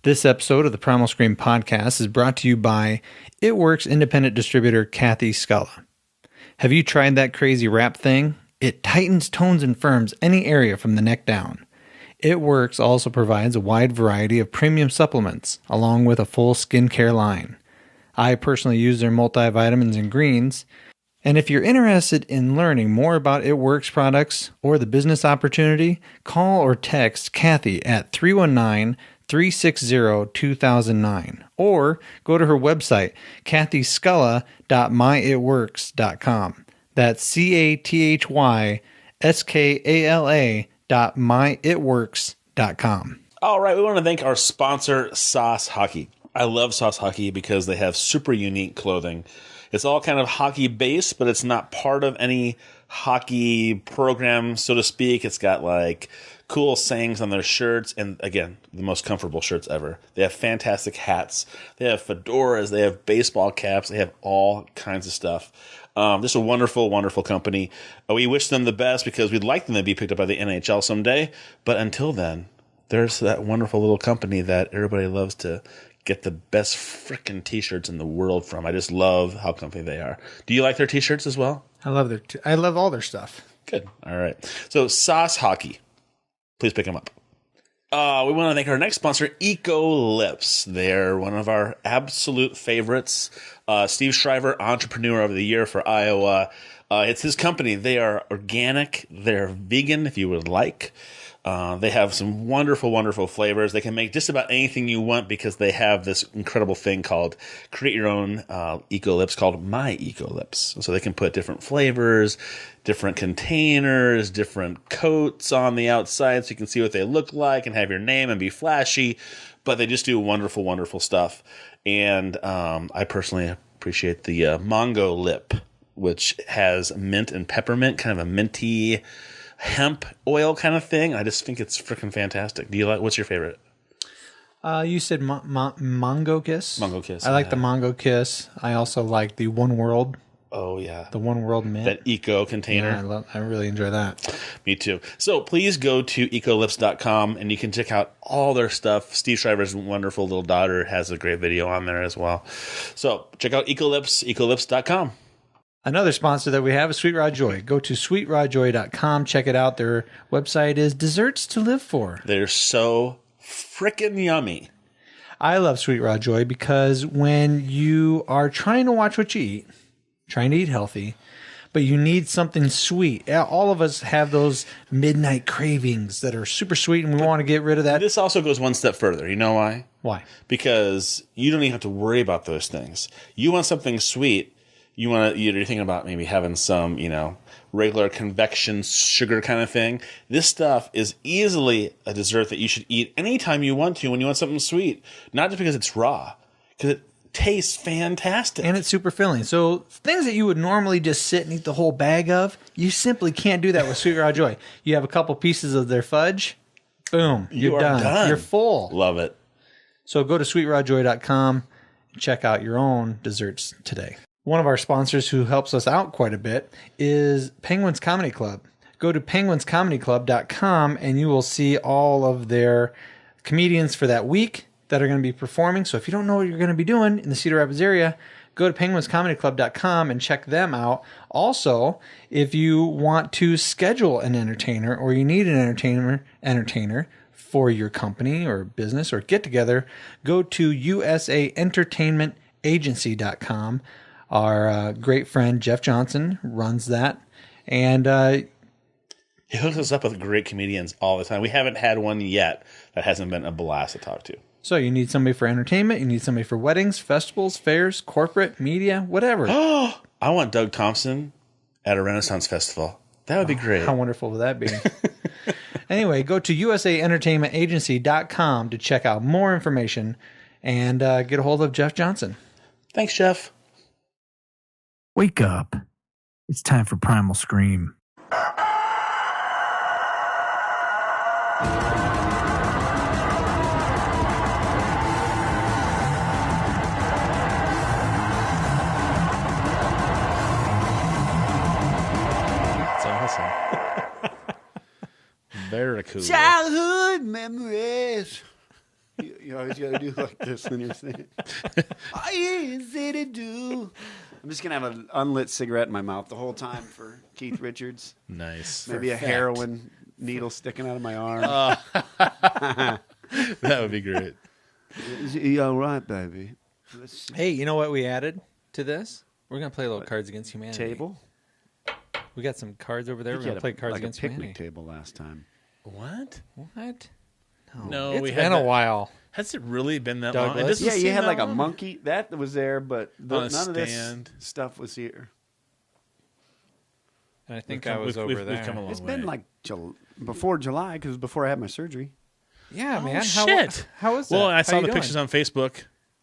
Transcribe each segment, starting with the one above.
This episode of the Primal Scream podcast is brought to you by It Works independent distributor Kathy Sculla. Have you tried that crazy wrap thing? It tightens, tones, and firms any area from the neck down. It Works also provides a wide variety of premium supplements, along with a full skincare line. I personally use their multivitamins and greens, and if you're interested in learning more about It Works products or the business opportunity, call or text Kathy at 319-360-2009 or go to her website, kathysculla.myitworks.com. That's CATHYSKALA.myitworks.com. All right, we want to thank our sponsor, Sauce Hockey. I love Sauce Hockey because they have super unique clothing. It's all kind of hockey based, but it's not part of any hockey program, so to speak. It's got like cool sayings on their shirts, and again, the most comfortable shirts ever. They have fantastic hats. They have fedoras. They have baseball caps. They have all kinds of stuff. Just a wonderful, wonderful company. We wish them the best because we'd like them to be picked up by the NHL someday. But until then, there's that wonderful little company that everybody loves to get the best frickin' t-shirts in the world from. I just love how comfy they are. Do you like their t-shirts as well? I love all their stuff. Good. All right. So Sauce Hockey, please pick them up. We want to thank our next sponsor, Eco Lips. They're one of our absolute favorites. Steve Shriver, Entrepreneur of the Year for Iowa. It's his company. They are organic. They're vegan, if you would like. They have some wonderful, wonderful flavors. They can make just about anything you want because they have this incredible thing called create your own Eco Lips called My Eco Lips. So they can put different flavors, different containers, different coats on the outside so you can see what they look like and have your name and be flashy. But they just do wonderful, wonderful stuff. And I personally appreciate the Mongo Lip, which has mint and peppermint, kind of a minty hemp oil kind of thing. I just think it's freaking fantastic. Do you like? What's your favorite? You said Mango Kiss. Mango Kiss. I like the Mango Kiss. I also like the One World. Oh yeah, the One World mint. That eco container. Yeah, I really enjoy that. Me too. So please go to ecolips.com and you can check out all their stuff. Steve Shriver's wonderful little daughter has a great video on there as well. So check out ecolips.com. Another sponsor that we have is Sweet Raw Joy. Go to sweetrawjoy.com. Check it out. Their website is Desserts to Live For. They're so freaking yummy. I love Sweet Raw Joy because when you are trying to watch what you eat, trying to eat healthy, but you need something sweet. All of us have those midnight cravings that are super sweet, and we want to get rid of that. This also goes one step further. You know why? Why? Because you don't even have to worry about those things. You want something sweet. You're thinking about maybe having some, regular convection sugar kind of thing. This stuff is easily a dessert that you should eat anytime you want to when you want something sweet. Not just because it's raw, because it tastes fantastic. And it's super filling. So things that you would normally just sit and eat the whole bag of, you simply can't do that with Sweet Raw Joy. You have a couple pieces of their fudge, boom, you're done. You're full. Love it. So go to sweetrawjoy.com and check out your own desserts today. One of our sponsors who helps us out quite a bit is Penguins Comedy Club. Go to penguinscomedyclub.com and you will see all of their comedians for that week that are going to be performing. So if you don't know what you're going to be doing in the Cedar Rapids area, go to penguinscomedyclub.com and check them out. Also, if you want to schedule an entertainer or you need an entertainer for your company or business or get together, go to usaentertainmentagency.com. Our great friend Jeff Johnson runs that, and he hooks us up with great comedians all the time. We haven't had one yet that hasn't been a blast to talk to. So you need somebody for entertainment, you need somebody for weddings, festivals, fairs, corporate, media, whatever. Oh, I want Doug Thompson at a Renaissance festival. That would be great. How wonderful would that be? Anyway, go to usaentertainmentagency.com to check out more information and get a hold of Jeff Johnson. Thanks, Jeff. Wake up. It's time for Primal Scream. That's awesome. Very cool. Childhood memories. You You always got to do like this when you're saying. Easy to do. I'm just gonna have an unlit cigarette in my mouth the whole time for Keith Richards. Nice. Maybe a heroin needle sticking out of my arm. That would be great. Is he all right, baby? Hey, you know what we added to this? We're gonna play a little Cards Against Humanity. Table. We got some cards over there. We're gonna play Cards Against a picnic Humanity. table last time. What? What? No, It's we been had a that- while. Has it really been that Douglas? long? It doesn't Yeah, you seem had that like a long. monkey that was there, but On a none of stand. this stuff was here. And I think We've I was come- over we've there. come a long It's way. been like before July because it was before I had my surgery. Yeah, man. shit. How is that? Well, I How saw you the doing? pictures on Facebook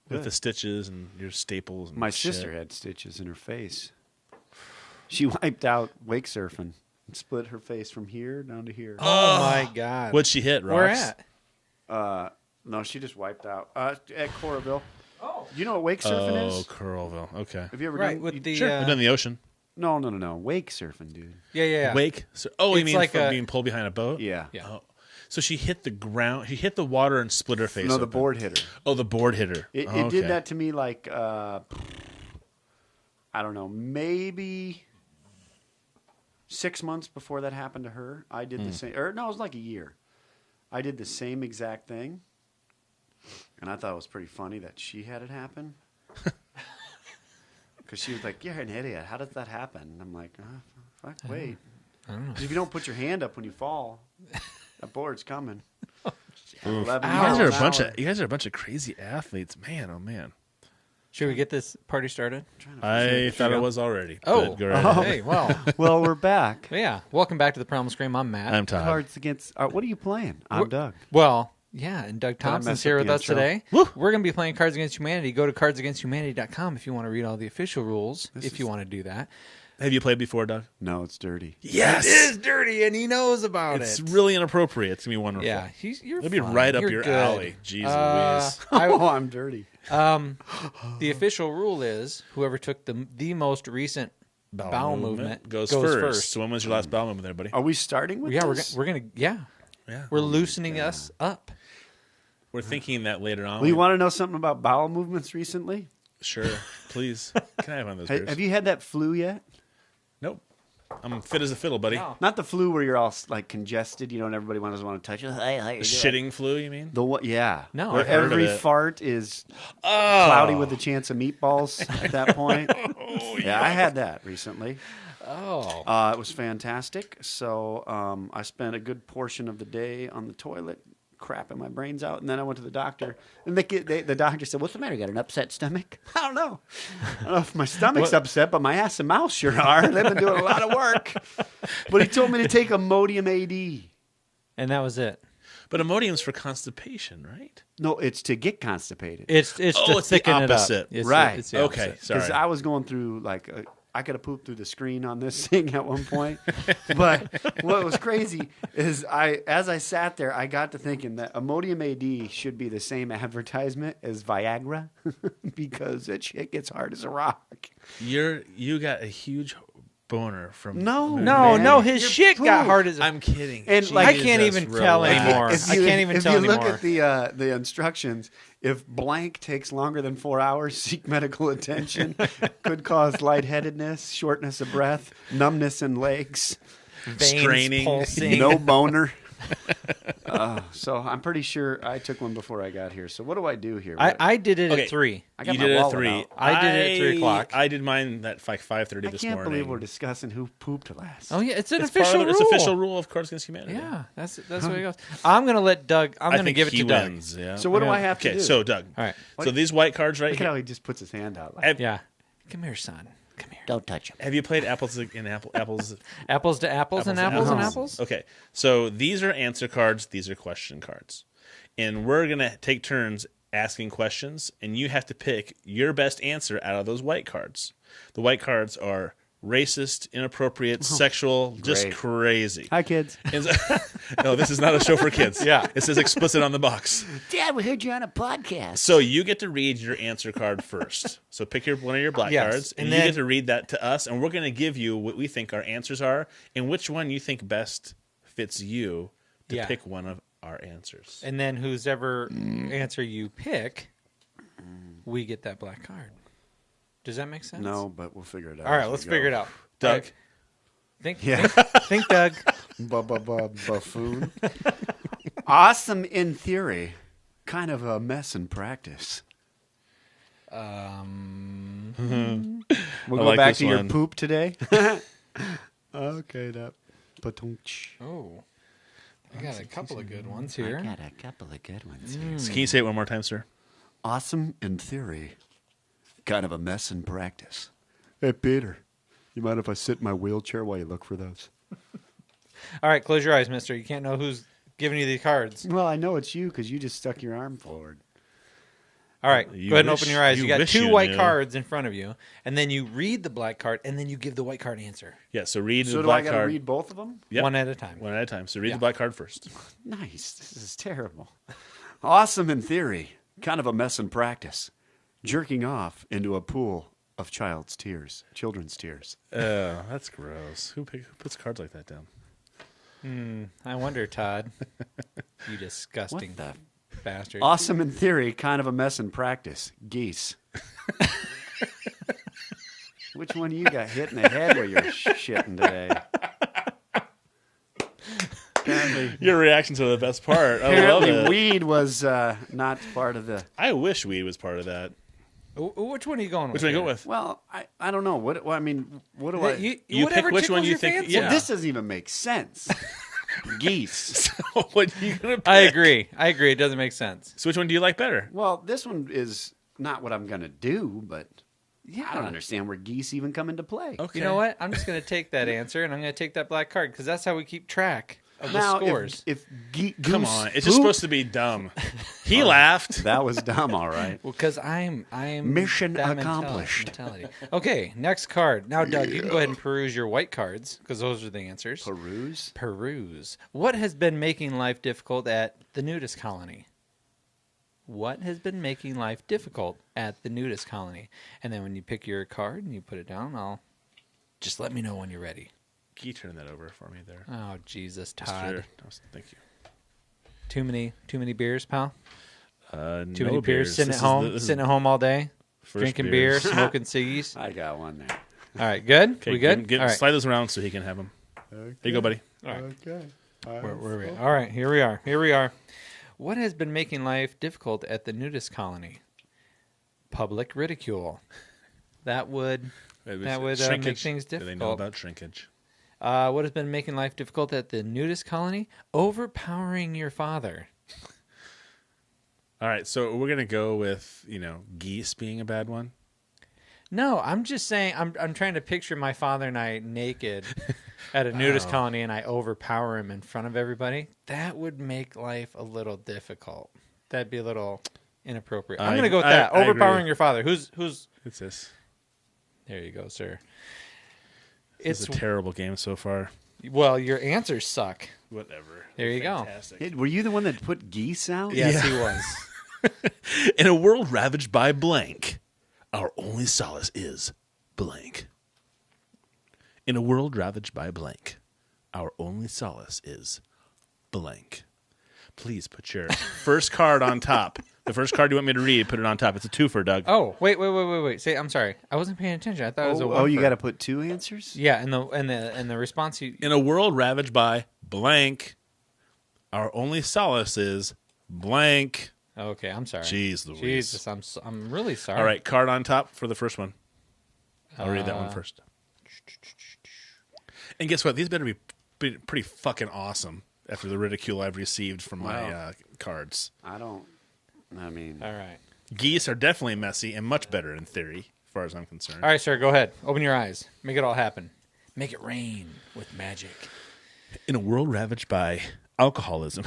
with Good. the stitches and your staples. And My shit. sister had stitches in her face. She wiped out wake surfing and split her face from here down to here. Oh my God. What'd she hit, Rox? Where at? No, she just wiped out at Coraville. Oh, you know what wake surfing Oh, is? Curlville. Okay. Have you ever Right done? with the. Sure. I've done the ocean. No. Wake surfing, dude. Yeah. Wake. So, oh, you It's mean like from a- being pulled behind a boat? Yeah. Yeah. Oh. So she hit the ground. She hit the water and split her face. No, the open. board hitter. Oh, the board hitter. It Okay. did that to me like I don't know, maybe 6 months before that happened to her. I did the same. Or no, it was like a year. I did the same exact thing, and I thought it was pretty funny that she had it happen. Because she was like, "You're an idiot. How does that happen?" And I'm like, "Fuck, wait. I don't know. 'Cause if you don't put your hand up when you fall, that board's coming." Oof. 11 You guys are a miles bunch an hour. of. You guys are a bunch of crazy athletes, man. Oh man. Should we get this party started? I thought it was already. Oh. but go right ahead. Hey, well. Well, we're back. Yeah. Welcome back to the Primal Scream. I'm Matt. I'm Todd. Cards Against. What are you playing? I'm Doug. Well, yeah, and Doug Did I Thompson's mess here up with the us intro? today. Woo! We're going to be playing Cards Against Humanity. Go to cardsagainsthumanity.com if you want to read all the official rules, This if is- you want to do that. Have you played before, Doug? No, it's dirty. Yes. It is dirty, and he knows about It's it. really inappropriate. It's gonna be wonderful. Yeah, you're It'll be fine. right up You're your good. alley. Jeez Louise. Oh, I'm dirty. The official rule is whoever took the most recent bowel movement goes first. first. So when was your last bowel movement there, buddy? Are we starting with Yeah, this? we're gonna Yeah. we're loosening us up. We're thinking that later on. Well, you want to know something about bowel movements recently? Sure, please. Can I have one of those beers? Have you had that flu yet? Nope. I'm fit as a fiddle, buddy. No. Not the flu where you're all like congested, and everybody want to touch you. Hey, how you The doing? shitting flu, you mean? The what? Yeah. No, where I've heard of every it. fart is Oh. cloudy with a chance of meatballs at that point. Yeah, I had that recently. Oh, It was fantastic. So I spent a good portion of the day on the toilet, crapping my brains out, and then I went to the doctor. And the doctor said, "What's the matter? You got an upset stomach?" I don't know. I don't know if my stomach's upset, but my ass and mouth sure are. They've been doing a lot of work. But he told me to take Imodium AD. and that was it. But Imodium's for constipation, right? No, it's to get constipated. It's Oh, to it's the thicken it up. opposite. It's Right. it's the Okay, opposite. sorry. Because I was going through like I could have pooped through the screen on this thing at one point. But what was crazy is as I sat there, I got to thinking that Imodium AD should be the same advertisement as Viagra because that shit gets hard as a rock. You got a huge boner from No, No, his Your shit got poop. hard as. I'm kidding. And, like, I can't Jesus, even tell relax. anymore. If I can't even tell If you look anymore. at the instructions, if blank takes longer than 4 hours, seek medical attention. Could cause lightheadedness, shortness of breath, numbness in legs, Veins straining. pulsing. no boner. So I'm pretty sure I took one before I got here. So what do I do here? I did it Okay. at 3. I got You my did it at wallet 3. out. I did it at 3 o'clock. I did mine at like 5:30 I this can't morning. believe we're discussing who pooped last. Oh yeah, it's an It's official part of, rule. It's official rule of Cards Against Humanity. Yeah, that's the way it goes. I'm gonna let Doug. I'm I gonna think give it he to Doug. wins. Yeah. So what do Yeah. I have to okay, do? so Doug. All right. So these white cards right Look at how here. he just puts his hand out. Like, Have, Yeah. Come here, son. Come here. don't touch him. have you played apples and apples? Apples to apples and apples and apples. Okay, so these are answer cards. These are question cards, and we're gonna take turns asking questions, and you have to pick your best answer out of those white cards. The white cards are racist, inappropriate, sexual, just great. crazy. Hi, kids. And so- no, this is not a show for kids. Yeah. It says explicit on the box. Dad, we heard you on a podcast. So you get to read your answer card first. So pick one of your black Yes, cards, and and you then- get to read that to us, and we're going to give you what we think our answers are, and which one you think best fits you to Yeah. pick one of our answers. And then whoever answer you pick, we get that black card. Does that make sense? No, but we'll figure it out. All right, let's figure it out. Doug. Think, Doug. Buffoon. Awesome in theory, kind of a mess in practice. We'll go like back this to your one. poop today. Okay, that. Oh, I got a couple of good ones here. I got a couple of good ones here. Can you say it one more time, sir? Awesome in theory, kind of a mess in practice. Hey, Peter, you mind if I sit in my wheelchair while you look for those? All right, close your eyes, mister. You can't know who's giving you these cards. Well, I know it's you because you just stuck your arm forward. All right, You go ahead and wish- open your eyes. you You got wish two you white knew. cards in front of you, and then you read the black card, and then you give the white card answer. Yeah, so read So the do I black got to card. read both of them? Yep. One at a time. One at a time. So read Yeah. the black card first. Nice. This is terrible. Awesome in theory, kind of a mess in practice. Jerking off into a pool of children's tears. Oh, that's gross. Who puts cards like that down? I wonder, Todd. You disgusting What bastard. Awesome in theory, kind of a mess in practice. Geese. Which one of you got hit in the head where you're shitting today? Apparently, Your reaction to the best part. I love apparently it. weed was not part of the... I wish weed was part of that. Which one are you going Which with? one you go here? with? Well, I don't know. What do I... You whatever pick which one tickles you your think- fancy. yeah. This doesn't even make sense. Geese. What are you gonna pick? I agree. It doesn't make sense. So which one do you like better? Well, this one is not what I'm going to do, but I don't understand where geese even come into play. Okay. You know what? I'm just going to take that answer, and I'm going to take that black card, because that's how we keep track of the Now, scores. if Come goose on. It's just poop- supposed to be dumb. He laughed. That was dumb, all right. Well, because I'm Mission that accomplished. mentality. Okay, next card. Now, Doug, you can go ahead and peruse your white cards, because those are the answers. Peruse. What has been making life difficult at the nudist colony? What has been making life difficult at the nudist colony? And then when you pick your card and you put it down, just let me know when you're ready. Can you turn that over for me there? Oh, Jesus, Todd. Sure. Thank you. Too many beers, pal? Too No many beers sitting This at is home, the- this is sitting at home all day, first drinking beers. beer, smoking ciggies. I got one there. All right, good? Okay, We good? All All right. Slide those around so he can have them. There you go, buddy. All right. Okay. Where are we at? All right, here we are. What has been making life difficult at the nudist colony? Public ridicule. That would make Shrinkage. things Do they know difficult. about shrinkage? What has been making life difficult at the nudist colony? Overpowering your father. All right, so we're gonna go with geese being a bad one. No, I'm just saying. I'm trying to picture my father and I naked at a nudist colony, and I overpower him in front of everybody. That would make life a little difficult. That'd be a little inappropriate. I'm going to go with that. I agree. Overpowering your father. Who's? It's this. There you go, sir. It's a terrible game so far. Well, your answers suck. Whatever. There you go. Fantastic. Hey, were you the one that put geese out? Yes, he was. In a world ravaged by blank, our only solace is blank. In a world ravaged by blank, our only solace is blank. Please put your first card on top. The first card you want me to read, put it on top. It's a twofer, Doug. Oh, wait. Say, I'm sorry. I wasn't paying attention. I thought it was a one. Oh, you got to put two answers? Yeah, and the response you. In a world ravaged by blank, our only solace is blank. Okay, I'm sorry. Jeez Louise. Jesus, I'm really sorry. All right, card on top for the first one. I'll read that one first. And guess what? These better be pretty fucking awesome after the ridicule I've received from my cards. All right. Geese are definitely messy and much better in theory, as far as I'm concerned. All right, sir, go ahead. Open your eyes. Make it all happen. Make it rain with magic. In a world ravaged by alcoholism,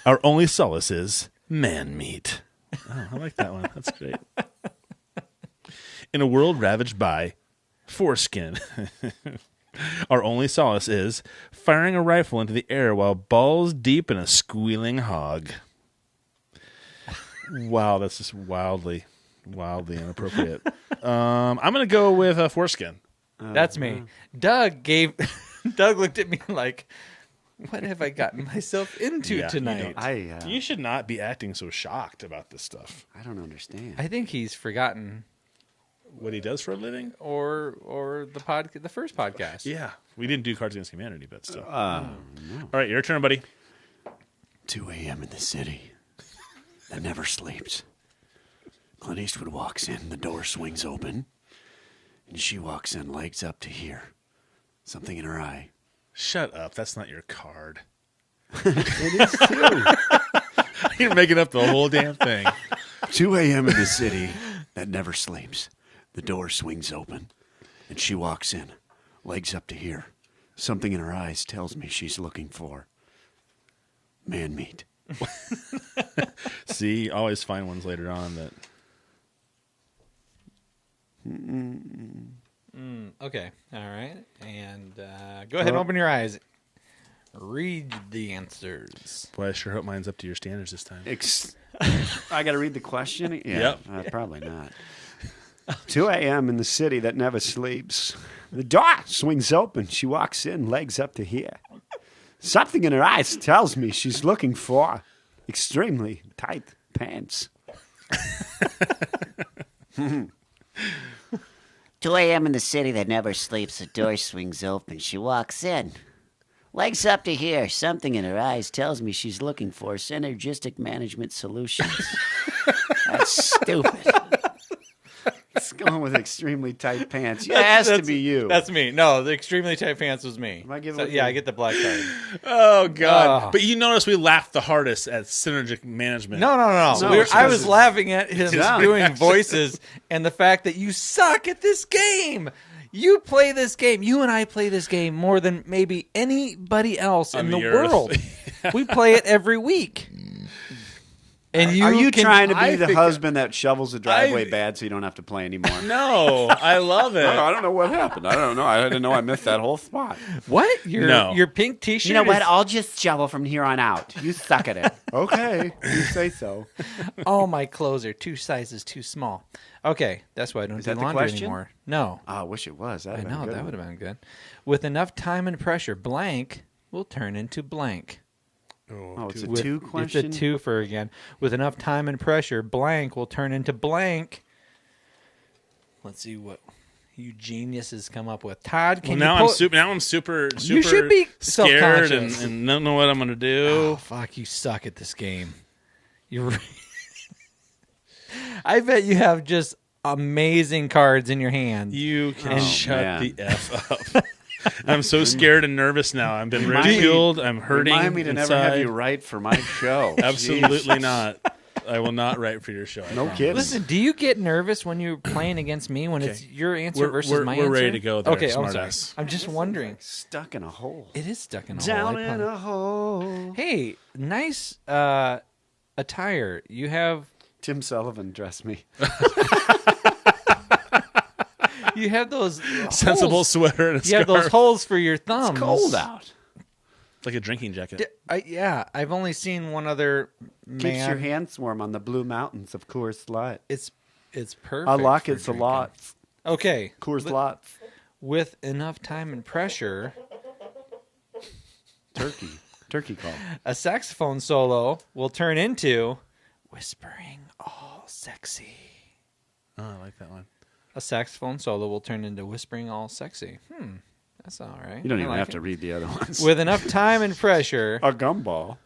our only solace is man meat. Oh, I like that one. That's great. In a world ravaged by foreskin, our only solace is firing a rifle into the air while balls deep in a squealing hog. Wow, that's just wildly inappropriate. I'm going to go with foreskin. That's me. Doug looked at me like, What have I gotten myself into Yeah, you tonight? don't. You should not be acting so shocked about this stuff. I don't understand. I think he's forgotten What he does for a living? or the first podcast. Yeah. We didn't do Cards Against Humanity, but still. No. All right, your turn, buddy. 2 a.m. in the city that never sleeps. Clint Eastwood walks in, the door swings open, and she walks in, legs up to here. Something in her eye. Shut up. That's not your card. It is too. You're making up the whole damn thing. 2 a.m. in the city that never sleeps. The door swings open, and she walks in, legs up to here. Something in her eyes tells me she's looking for man meat. See, you always find ones later on that... Okay. All right. And go ahead and open your eyes. Read the answers. Boy, I sure hope mine's up to your standards this time. I got to read the question? Yeah, Yep. Probably not. 2 a.m. in the city that never sleeps. The door swings open. She walks in, legs up to here. Something in her eyes tells me she's looking for extremely tight pants. 2 a.m. in the city that never sleeps. The door swings open. She walks in. Legs up to here. Something in her eyes tells me she's looking for synergistic management solutions. That's stupid. It's going with extremely tight pants. Yeah, it has to be you. That's me. No, the extremely tight pants was me. Am I giving So, it yeah, to- I get the black card. Oh, God. Oh. But you notice we laughed the hardest at synergic management. No. No, it's I 'cause was it's- laughing at him Yeah. doing voices and the fact that you suck at this game. You play this game. You and I play this game more than maybe anybody else On in the the earth. world. We play it every week. And Are you can- trying to be I the think- husband that shovels the driveway I- bad so you don't have to play anymore? No, I love it. I don't know what happened. I don't know. I didn't know I missed that whole spot. What? Your pink T-shirt. You know what? is- I'll just shovel from here on out. You suck at it. Okay, you say so. All my clothes are 2 sizes too small. Okay, that's why I don't do that the laundry question? anymore. No, Oh, I wish it was. I know that would have been good. With enough time and pressure, blank will turn into blank. Oh, it's a With- two question. It's a twofer again. With enough time and pressure, blank will turn into blank. Let's see what you geniuses come up with. Todd, can Now you I'm pull- super. Now I'm super. You should be scared self-conscious. and don't know what I'm gonna do. Oh, fuck, you suck at this game. You. I bet you have just amazing cards in your hand. You can shut man. the f up. I'm so scared and nervous now. I've been Remind me- ridiculed. I'm hurting. Remind me to never have inside. you write for my show. Absolutely not. I will not write for your show. I No promise. kidding. Listen, do you get nervous when you're playing against me when it's your answer We're- versus we're- my we're answer? ready to go there, Okay, I'm sorry. smartass. I'm just wondering. Stuck in a hole. It is stuck in a Down hole. I in promise. a hole. Hey, nice attire. You have Tim Sullivan dressed me. you have those Sensible holes. sweater and a You scarf. have those holes for your thumbs. It's cold out. It's like a drinking jacket. Yeah, I've only seen one other man. Keeps your hands warm on the blue mountains of Coors Light. It's perfect. I like for it a drinking. lot. Okay, Coors Light. with enough time and pressure, Turkey call. a saxophone solo will turn into whispering all sexy. Oh, I like that one. A saxophone solo will turn into whispering all sexy. That's all right. You don't I even like have it. to read the other ones. With enough time and pressure, a gumball.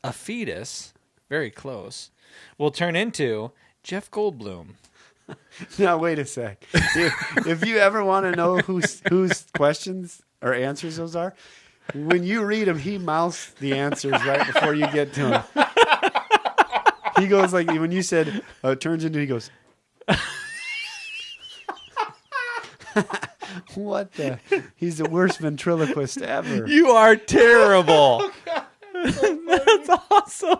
a fetus, very close, will turn into Jeff Goldblum. Now wait a sec. If you ever want to know whose questions or answers those are, when you read them, he mouths the answers right before you get to him. He goes like when you said it turns into. He goes. What the? He's the worst ventriloquist ever. You are terrible. That's awesome.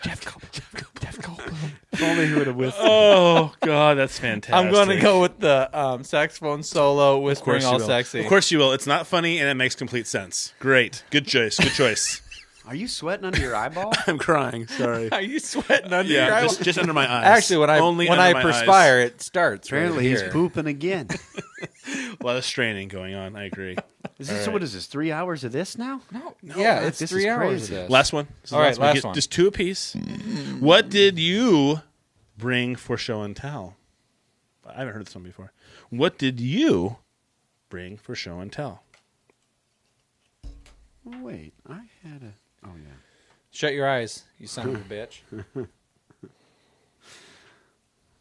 Jeff Goldblum. If only he would have whistled. Oh God, that's fantastic. I'm going to go with the saxophone solo, Of whispering course you all will. sexy. Of course you will. It's not funny and it makes complete sense. Great. Good choice. Good choice. Are you sweating under your eyeball? I'm crying. Sorry. Are you sweating under your Yeah, eyeball? just under my eyes. Actually, when Only I under my perspire, eyes. it starts. Apparently, right he's here. pooping again. A lot of straining going on. I agree. Is this what is this? 3 hours of this now? No, yeah, it's this 3 is hours crazy. of this. Last one. This is All the right, last Get one. Just two apiece. What did you bring for show and tell? I haven't heard this one before. What did you bring for show and tell? Oh, wait, I had a. Oh yeah. Shut your eyes, you son of a bitch.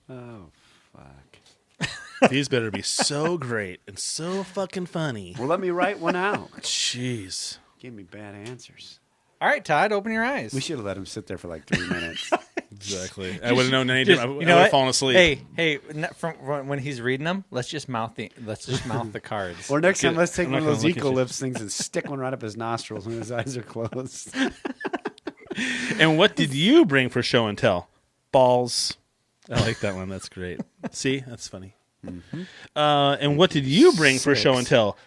Oh fuck. These better be so great and so fucking funny. Well, let me write one out. Jeez. Give me bad answers. All right, Todd, open your eyes. We should have let him sit there for like 3 minutes. Exactly. I would have known any different. I would You know have what? fallen asleep. Hey, from when he's reading them, let's just mouth the cards. Or next time, let's take I'm one not of those gonna look at you. Ecolips things and stick one right up his nostrils when his eyes are closed. And what did you bring for show and tell? Balls. I like that one. That's great. See, that's funny. Mm-hmm. And what did you bring for show 6. and tell?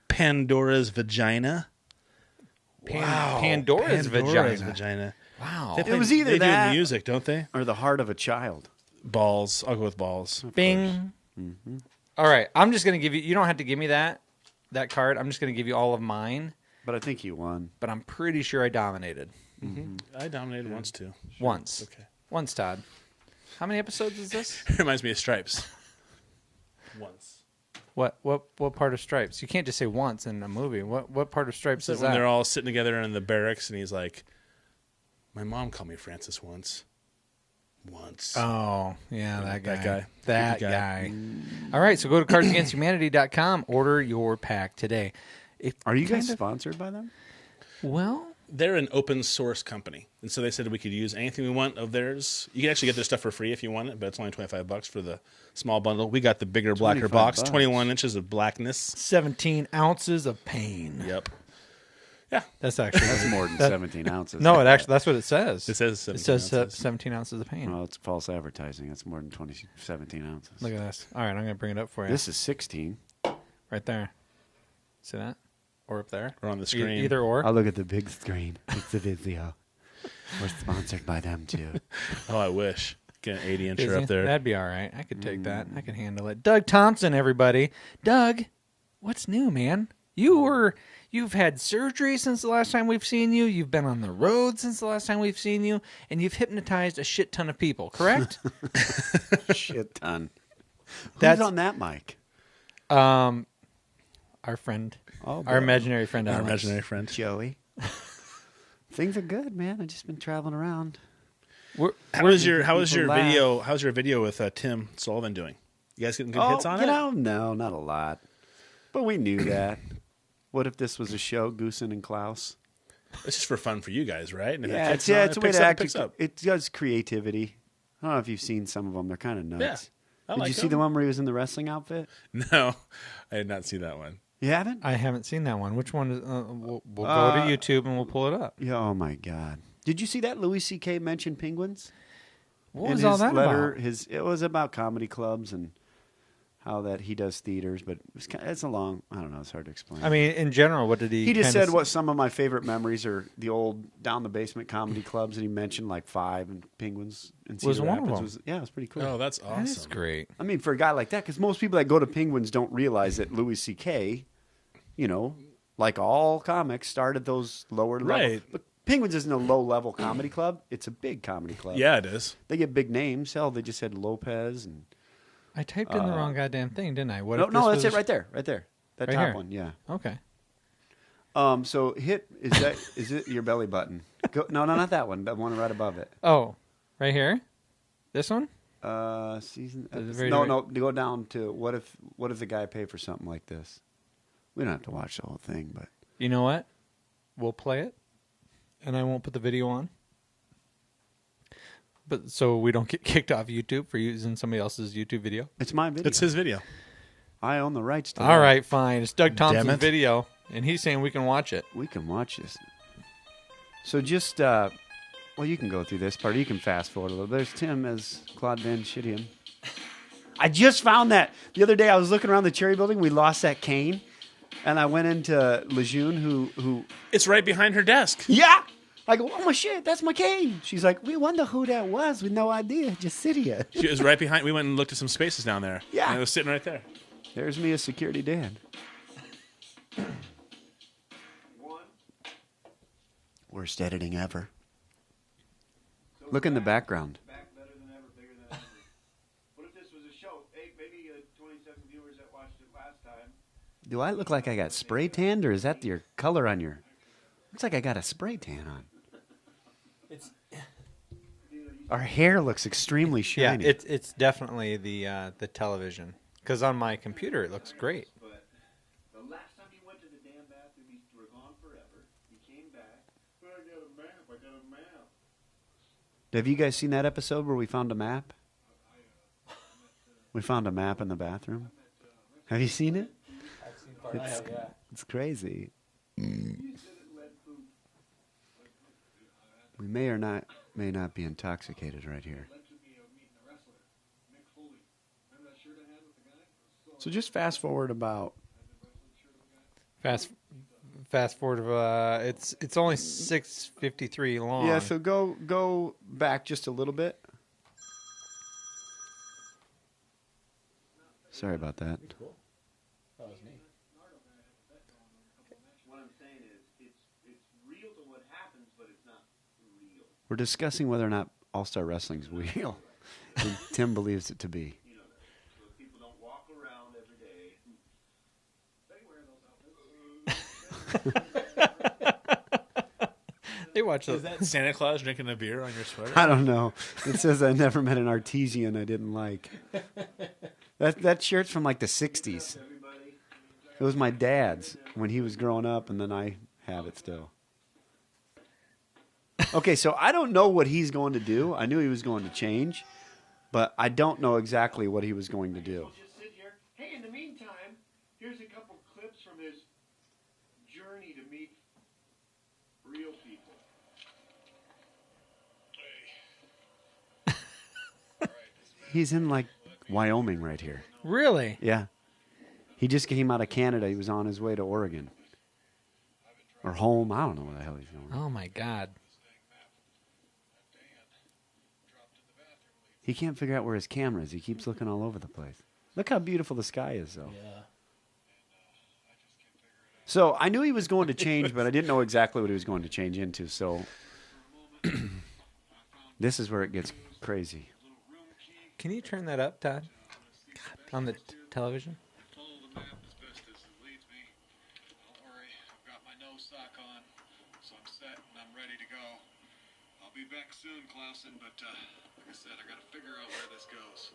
Pandora's vagina. Pandora's vagina. Wow. They was either they that- do music, don't they? Or the heart of a child. Balls. I'll go with balls. Bing. All right, I'm just gonna give you. You don't have to give me that card. I'm just gonna give you all of mine. But I think you won. But I'm pretty sure I dominated I dominated once too. once. Okay. Once, Todd. How many episodes is this? Reminds me of Stripes. Once. What part of Stripes? You can't just say once in a movie. What part of Stripes So is when that? they're all sitting together in the barracks, and he's like, "My mom called me Francis once." Once. Oh, yeah, that guy. That guy. That guy. All right, so go to cardsagainsthumanity.com. Order your pack today. Are you guys sponsored by them? Well, They're an open source company, and so they said we could use anything we want of theirs. You can actually get their stuff for free if you want it, but it's only $25 for the small bundle. We got the bigger, blacker box, $25. 21 inches of blackness. 17 ounces of pain. Yep. Yeah, That's actually That's more than 17 ounces. No, that's what it says. it says 17 It says ounces. 17 ounces of pain. Well, it's false advertising. That's more than 17 ounces. Look at this. All right, I'm going to bring it up for you. This is 16. Right there. See that? Or up there? Or on the screen. Either or. I'll look at the big screen. It's the video. We're sponsored by them, too. Oh, I wish. Get an 80-incher Is up it? there. That'd be all right. I could take that. I could handle it. Doug Thompson, everybody. Doug, what's new, man? You've had surgery since the last time we've seen you. You've been on the road since the last time we've seen you, and you've hypnotized a shit ton of people. Correct? Shit ton. That's- Who's on that mic? Our friend, Oh, our imaginary friend, Our Alex. imaginary friend. Joey. Things are good, man. I've just been traveling around. How was your People laugh. video? How's your video with Tim Sullivan doing? You guys getting good hits on you it? know, no, not a lot. But we knew that. What if this was a show, Goosen and Klaus? It's just for fun for you guys, right? And if Yeah, it it's kicks on, a way to picks up, act. picks up. It does creativity. I don't know if you've seen some of them. They're kind of nuts. I Did like you see them. the one where he was in the wrestling outfit? No, I did not see that one. You haven't? I haven't seen that one. Which one is? We'll go to YouTube and we'll pull it up. Yeah. Oh my God. Did you see that Louis C.K. mentioned penguins? What In was all his that letter, about? It was about comedy clubs and how that he does theaters, but it's a long. I don't know. It's hard to explain. I mean, in general, what did he? he just kinda said what some of my favorite memories are the old down the basement comedy clubs, and he mentioned like 5 and Penguins and Was Cedar one of Rapids. them. Yeah, it was pretty cool. Oh, that's awesome. That is great. I mean, for a guy like that, because most people that go to Penguins don't realize that Louis C.K., like all comics, started those lower level. Right. But Penguins isn't a low level comedy club; it's a big comedy club. Yeah, it is. They get big names. Hell, they just had Lopez and. I typed in the wrong goddamn thing, didn't I? What No, if this no, that's was it right there, right there. That Right top here? one, yeah. Okay. So is it your belly button? No, not that one. That one right above it. Oh, right here. This one. Season. The very- No. Go down to what if the guy paid for something like this? We don't have to watch the whole thing, but You know what? We'll play it, and I won't put the video on. But so we don't get kicked off YouTube for using somebody else's YouTube video. it's my video. It's his video. I own the rights to. All that. right, fine. It's Doug Damn Thompson's it. video, and he's saying we can watch it. We can watch this. So just well, you can go through this part. You can fast forward a little. There's Tim as Claude Van Shittium. I just found that the other day. I was looking around the Cherry Building. We lost that cane, and I went into Lejeune, who It's right behind her desk. yeah. I go, oh my shit, that's my cane. She's like, we wonder who that was with no idea. Just sit here. She was right behind. We went and looked at some spaces down there. Yeah. And it was sitting right there. There's me as security Dan. Worst editing ever. Look in the background. Back better than ever, bigger than ever. What if this was a show? Hey, maybe 27 viewers that watched it last time. Do I look like I got spray tanned, or is that your color on your... Looks like I got a spray tan on. Our hair looks extremely Yeah, shiny. it's definitely the television. Because on my computer it looks great. But the last time you went to the damn bathroom, you were gone forever. You came back. But I got a map. I got a map. Have you guys seen that episode where we found a map? We found a map in the bathroom. Have you seen it? It's crazy. We may not be intoxicated right here. So just fast forward about. Fast forward. It's only 6:53 long. Yeah, so go back just a little bit. Sorry about that. What I'm saying is, it's real to what happens, but it's not real. We're discussing whether or not All-Star Wrestling's real. And Tim believes it to be. You know that. So people don't walk around every day. They wear those outfits. They watch Is those. that Santa Claus drinking a beer on your sweater? I don't know. It says I never met an artesian I didn't like. That shirt's from like the 60s. It was my dad's when he was growing up, and then I have it still. Okay, so I don't know what he's going to do. I knew he was going to change, but I don't know exactly what he was going to do. Just sit here. Hey, in the meantime, here's a couple clips from his journey to meet real people. He's in like Wyoming right here. Really? Yeah. He just came out of Canada. He was on his way to Oregon. Or home. I don't know where the hell he's going. Oh my God. He can't figure out where his camera is. He keeps looking all over the place. Look how beautiful the sky is, though. Yeah. So I knew he was going to change, but I didn't know exactly what he was going to change into. So this is where it gets crazy. Can you turn that up, Todd? On the television? Follow the map as best as it leads me. Don't worry, I've got my nose sock on, so I'm set and I'm ready to go. I'll be back soon, Clausen, but like I said, I gotta figure out where this goes.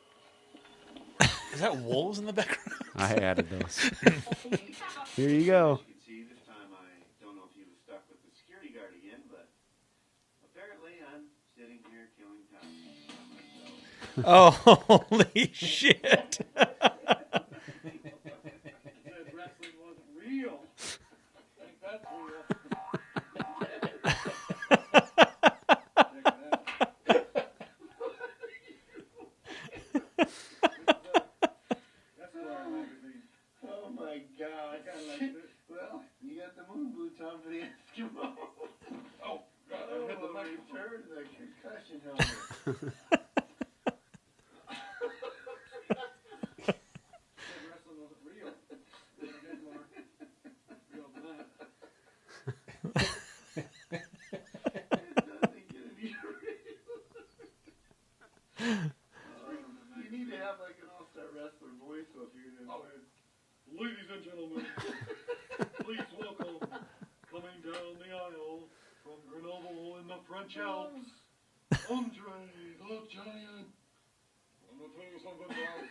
Is that wolves in the background? I added those. Here you go. You can see this time I don't know if he was stuck with the security guard again, but apparently I'm sitting here killing time by myself. Oh, holy shit. Said wrestling wasn't real. I think that's real. Oh my God! Well, you got the moon boots on for the Eskimo. Oh God! I hit the return the concussion helmet. Wrestling wasn't real. There's a bit more real than that. It doesn't get any real. You need to have like an all-star wrestler voice so if you're gonna play. Ladies and gentlemen, please welcome, coming down the aisle from Grenoble in the French Alps, Andre the Giant. I'm gonna tell you something, guys.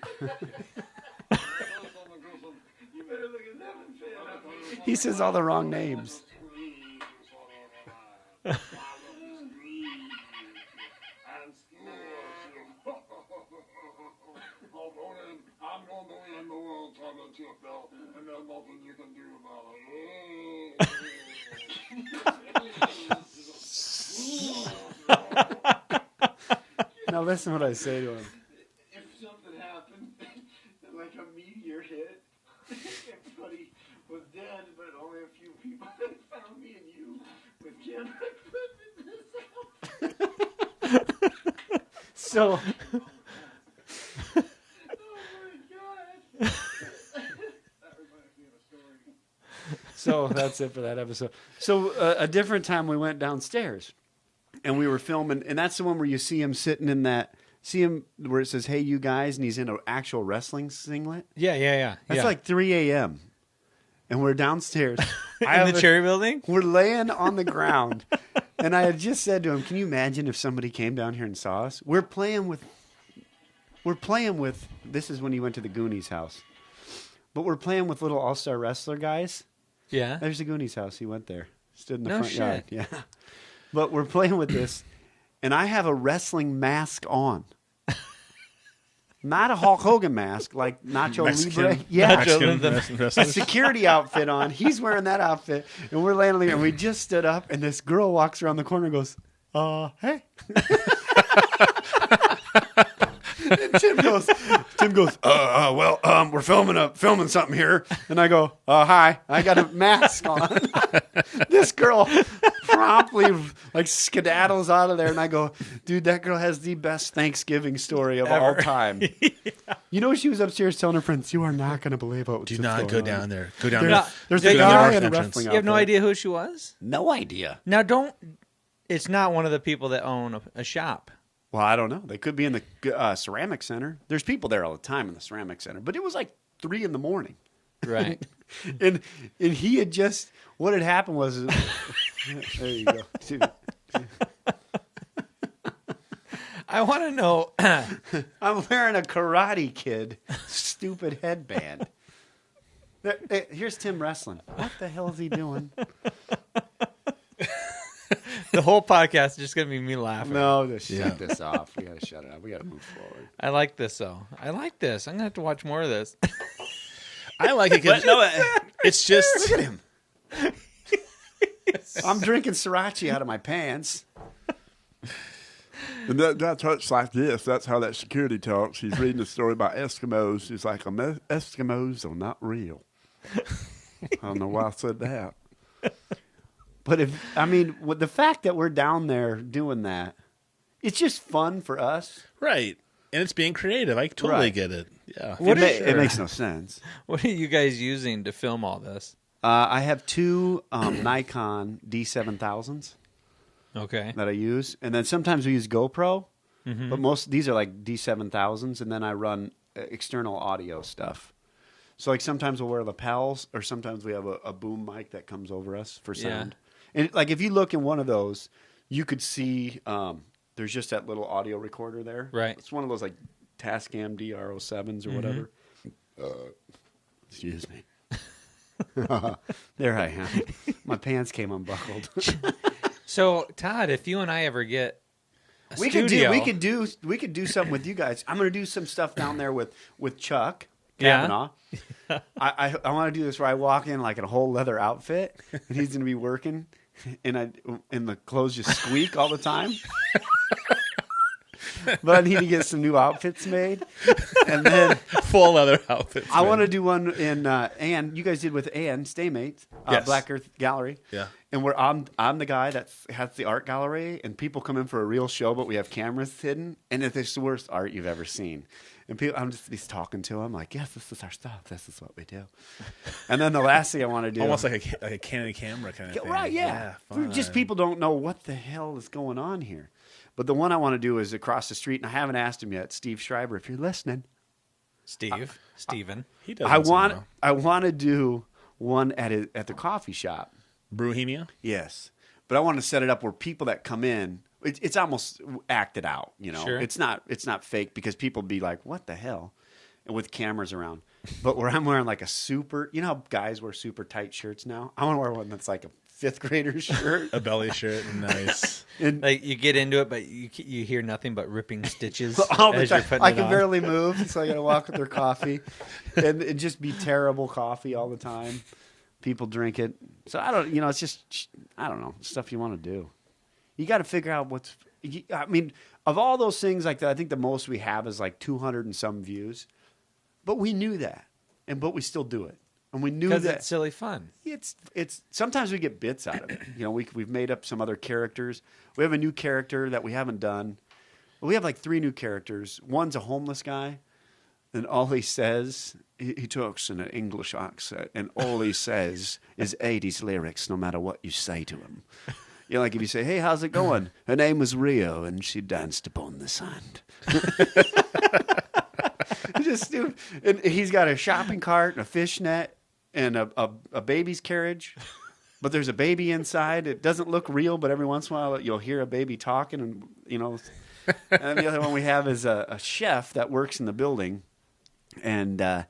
You better look at them and say it. He says all the wrong names. I'm going to win the world championship belt, and there's nothing you can do about it. Now listen what I say to him. If something happened, like a meteor hit, everybody was dead, but only a few people found me and you with camera equipment in this house. So Oh my God. That reminds me of a story. So So that's it for that episode. So a different time we went downstairs and we were filming, and that's the one where you see him sitting in that, see him where it says, "Hey, you guys," and he's in an actual wrestling singlet. Yeah. That's like 3 a.m. and we're downstairs. In the Cherry Building? We're laying on the ground, and I had just said to him, "Can you imagine if somebody came down here and saw us? We're playing with. This is when he went to the Goonies house, but we're playing with little all-star wrestler guys. Yeah. There's the Goonies house. He went there, stood in the No front shit. yard. Yeah, but we're playing with this, and I have a wrestling mask on." Not a Hulk Hogan mask, like Nacho Mexican- Libre. Yeah, Mexican the- wrestling- a security outfit on. He's wearing that outfit, and we're laying on the ground. We just stood up, and this girl walks around the corner and goes, "Hey." And Tim goes, we're filming something here. And I go, "Hi." I got a mask on. This girl promptly like skedaddles out of there, and I go, "Dude, that girl has the best Thanksgiving story of all time." You know, she was upstairs telling her friends, "You are not going to believe what Do what's not going go on. down there. Go down There's, there. there's Do a you guy know- in a entrance. wrestling You have no outfit." idea who she was? No idea. Now, it's not one of the people that own a shop. Well, I don't know. They could be in the ceramic center. There's people there all the time in the ceramic center, but it was like 3 a.m. Right. and he had just, what had happened was, there you go. I want to know. I'm wearing a Karate Kid stupid headband. Here's Tim wrestling. What the hell is he doing? The whole podcast is just going to be me laughing. No, just shut this off. We got to shut it off. We got to move forward. I like this, though. I like this. I'm going to have to watch more of this. I like it because it's just. Look at him. I'm drinking sriracha out of my pants. And that talks like this. That's how that security talks. He's reading a story about Eskimos. He's like, Eskimos are not real. I don't know why I said that. But with the fact that we're down there doing that, it's just fun for us. Right. And it's being creative. I totally Right. get it. Yeah. It makes no sense. What are you guys using to film all this? I have 2 Nikon D7000s Okay. that I use, and then sometimes we use GoPro, but these are like D7000s, and then I run external audio stuff. So like sometimes we'll wear lapels, or sometimes we have a boom mic that comes over us for sound. And like if you look in one of those, you could see there's just that little audio recorder there. Right. It's one of those like Tascam DR07s or whatever. Excuse me. There I am. My pants came unbuckled. So, Todd, if you and I ever get a we studio, could do something with you guys. I'm going to do some stuff down there with Chuck Yeah. Kavanaugh. I want to do this where I walk in like in a whole leather outfit, and he's going to be working, and the clothes just squeak all the time. But I need to get some new outfits made, and then Full leather outfits. I man. want to do one in Ann. You guys did with Ann Staymates, Yes. Black Earth Gallery. Yeah. And where I'm the guy that has the art gallery, and people come in for a real show, but we have cameras hidden, and it's the worst art you've ever seen. And I'm just talking to them like, yes, this is our stuff. This is what we do. And then the last thing I want to do, Almost like a Canon camera kind of thing. right? Yeah. Fun. Just people don't know what the hell is going on here. But the one I want to do is across the street, and I haven't asked him yet, Steve Schreiber, if you're listening. Steven. He does. I want to do one at the coffee shop. Brewhemia. Yes, but I want to set it up where people that come in, it's almost acted out. You know, Sure. it's not fake because people be like, "What the hell," and with cameras around. But where I'm wearing like a super, you know how guys wear super tight shirts now? I want to wear one that's like a 5th grader shirt. A belly shirt. Nice. And Like you get into it, but you hear nothing but ripping stitches all the as you're time, putting I it can on. barely move, so I got to walk with their coffee, and it just be terrible coffee all the time. People drink it, so I don't. It's just I don't know stuff you want to do. You got to figure out what's. I mean, of all those things like that, I think the most we have is like 200 and some views, but we knew that, but we still do it, and we knew because that it's silly fun. it's sometimes we get bits out of it. We've made up some other characters. We have a new character that we haven't done. We have like 3 new characters. One's a homeless guy. And all he says, he talks in an English accent, and all he says is 80s lyrics, no matter what you say to him. You know, like if you say, hey, how's it going? Her name was Rio, and she danced upon the sand. Just stupid. And he's got a shopping cart and a fishnet and a baby's carriage. But there's a baby inside. It doesn't look real, but every once in a while you'll hear a baby talking. And, you know, and the other one we have is a chef that works in the building. And I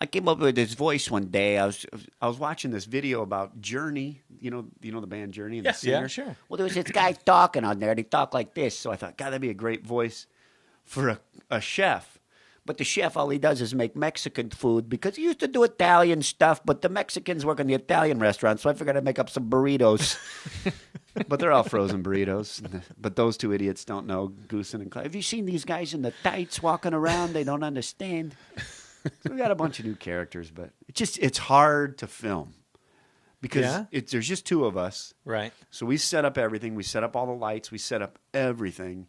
came up with this voice one day. I was watching this video about Joni. You know the band Joni and the singer? Yeah, sure. Well, there was this guy talking on there, and he talked like this. So I thought, God, that'd be a great voice for a chef. But the chef, all he does is make Mexican food because he used to do Italian stuff, but the Mexicans work in the Italian restaurant, so I figured I'd make up some burritos. But they're all frozen burritos. But those two idiots don't know Goosen and Clyde. Have you seen these guys in the tights walking around? They don't understand. So we got a bunch of new characters, but it's hard to film because there's just two of us. Right. So we set up everything. We set up all the lights. We set up everything.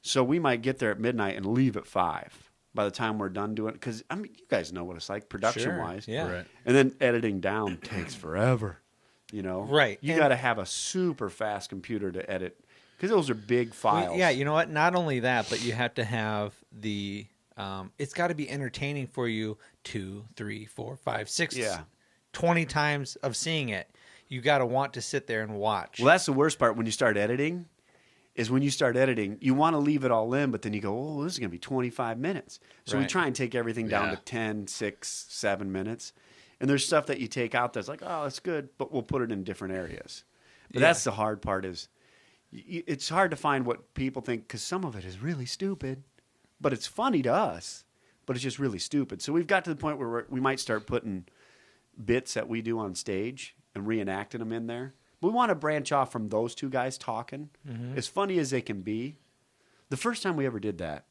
So we might get there at midnight and leave at 5 by the time we're done doing it. Because, I mean, you guys know what it's like production-wise. Sure. Yeah. Right. And then editing down takes forever, you know. Right. You And- got to have a super fast computer to edit because those are big files. Well, yeah, you know what? Not only that, but you have to have the. It's got to be entertaining for you 2, 3, 4, 5, 6, 20 times of seeing it. You got to want to sit there and watch. Well, that's the worst part when you start editing. Is when you start editing, you want to leave it all in, but then you go, oh, this is going to be 25 minutes. So we Right. try and take everything down to 10, 6, 7 minutes. And there's stuff that you take out that's like, oh, that's good, but we'll put it in different areas. But that's the hard part is it's hard to find what people think because some of it is really stupid, but it's funny to us, but it's just really stupid. So we've got to the point where we might start putting bits that we do on stage and reenacting them in there. We want to branch off from those two guys talking, as funny as they can be. The first time we ever did that,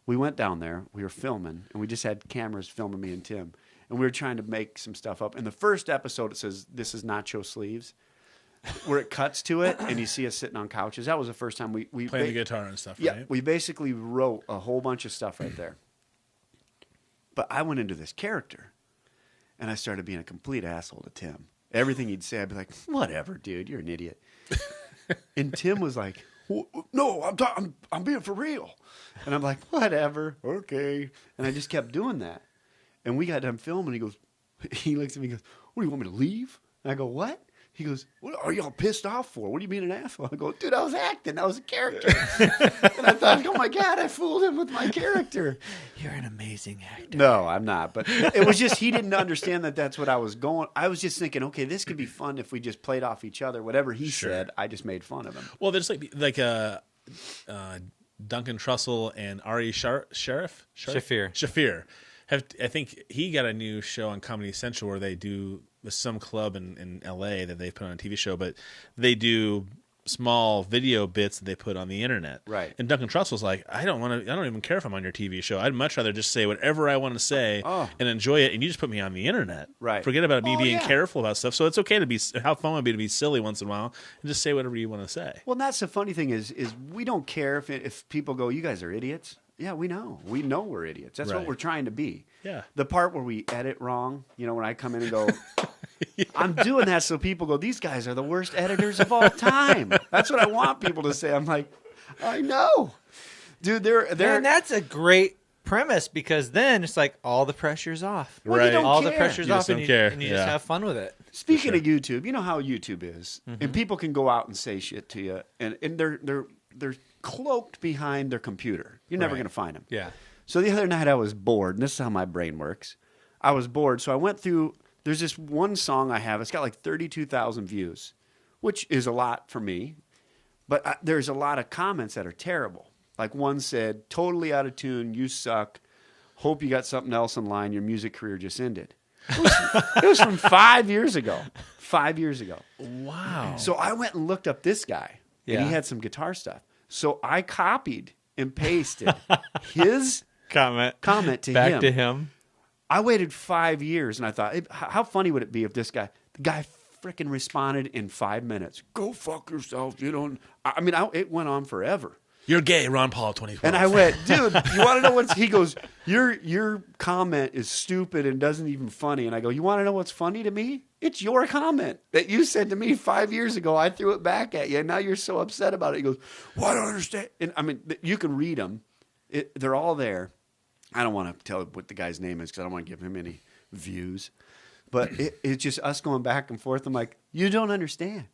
we went down there, we were filming, and we just had cameras filming me and Tim. And we were trying to make some stuff up. In the first episode, it says, this is Nacho Sleeves, where it cuts to it, and you see us sitting on couches. That was the first time we Playing the guitar and stuff, yeah, right? we basically wrote a whole bunch of stuff right there. But I went into this character, and I started being a complete asshole to Tim. Everything he'd say, I'd be like, whatever, dude, you're an idiot. And Tim was like, no, I'm being for real. And I'm like, whatever, okay. And I just kept doing that. And we got done filming. He looks at me and goes, what, do you want me to leave? And I go, what? He goes, what are y'all pissed off for? What are you being an asshole? I go, dude, I was acting. That was a character. And I thought, oh, my God, I fooled him with my character. You're an amazing actor. No, I'm not. But it was just he didn't understand that that's what I was going. I was just thinking, okay, this could be fun if we just played off each other. Whatever he said, I just made fun of him. Well, there's like Duncan Trussell and Ari Shafir. I think he got a new show on Comedy Central where they do some club in L.A. that they've put on a TV show, but they do small video bits that they put on the internet. Right. And Duncan Trussell's like, I don't even care if I'm on your TV show. I'd much rather just say whatever I want to say and enjoy it, and you just put me on the internet. Right. Forget about me being careful about stuff. So it's okay to how fun would it be to be silly once in a while and just say whatever you want to say. Well, that's the funny thing is we don't care if people go, you guys are idiots. Yeah, we know. We know we're idiots. That's what we're trying to be. Yeah. The part where we edit wrong, when I come in and go, I'm doing that so people go, these guys are the worst editors of all time. That's what I want people to say. I'm like, I know. Dude, they're And that's a great premise because then it's like all the pressure's off. Well, you don't all care. the pressure's You off just and don't you, care. and you Yeah. just have fun with it. Speaking of YouTube, you know how YouTube is, and people can go out and say shit to you, and they're cloaked behind their computer. You're never Right. going to find them. Yeah. So the other night I was bored, and this is how my brain works. I was bored, so I went through. There's this one song I have. It's got like 32,000 views, which is a lot for me. But there's a lot of comments that are terrible. Like one said, "Totally out of tune. You suck. Hope you got something else in line. Your music career just ended." It was from 5 years ago. 5 years ago. Wow. So I went and looked up this guy, and Yeah. he had some guitar stuff. So I copied and pasted his comment to Back him. to him. I waited 5 years, and I thought, how funny would it be if the guy freaking responded in 5 minutes? Go fuck yourself. You don't. I mean, it went on forever. You're gay, Ron Paul 2012. And I went, dude, you want to know what's... He goes, your comment is stupid and doesn't even funny. And I go, you want to know what's funny to me? It's your comment that you said to me 5 years ago. I threw it back at you, and now you're so upset about it. He goes, well, I don't understand. And I mean, you can read them. They're all there. I don't want to tell what the guy's name is because I don't want to give him any views. But it's just us going back and forth. I'm like, you don't understand.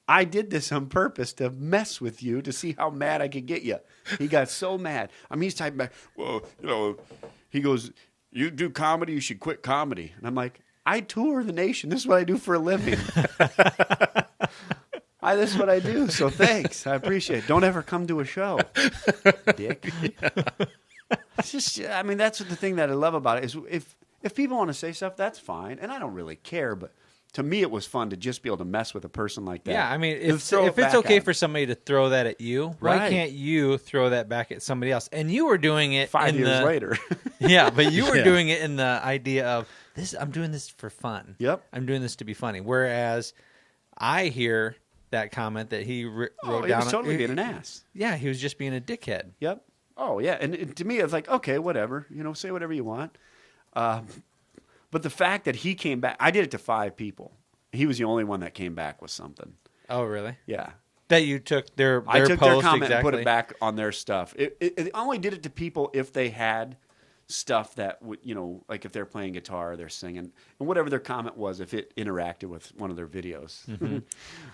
I did this on purpose to mess with you to see how mad I could get you. He got so mad. I mean, he's typing back, well, he goes, you do comedy, you should quit comedy. And I'm like, I tour the nation. This is what I do for a living. This is what I do. So thanks. I appreciate it. Don't ever come to a show, dick. It's just, I mean, that's the thing that I love about it is if people want to say stuff, that's fine. And I don't really care, but to me, it was fun to just be able to mess with a person like that. Yeah, I mean, if it's okay for somebody to throw that at you, why Right. can't you throw that back at somebody else? And you were doing it 5 years later. Yeah, but you were Yeah. doing it in the idea of this. I'm doing this for fun. Yep. I'm doing this to be funny. Whereas I hear that comment that he wrote He down. was totally being an ass. Yeah, he was just being a dickhead. Yep. Oh, yeah. And to me, it's like, okay, whatever. Say whatever you want. But the fact that he came back, I did it to 5 people. He was the only one that came back with something. Oh, really? Yeah. That you took their I took their post comment exactly. and put it back on their stuff. I only did it to people if they had stuff that would, like if they're playing guitar or they're singing, and whatever their comment was, if it interacted with one of their videos. Mm-hmm.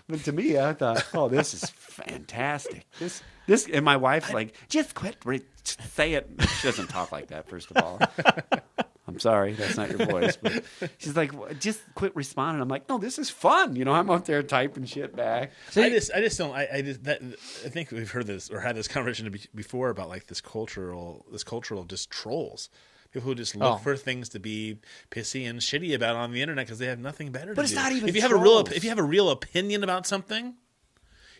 But to me, I thought, oh, this is fantastic. This, and my wife's like, just quit, say it. She doesn't talk like that, first of all. I'm sorry, that's not your voice. But she's like, just quit responding. I'm like, no, this is fun. I'm up there typing shit back. I just don't. I think we've heard this or had this conversation before about like this cultural just trolls. People who just look for things to be pissy and shitty about on the internet because they have nothing better to do. But it's not even if you trolls. have a real opinion about something.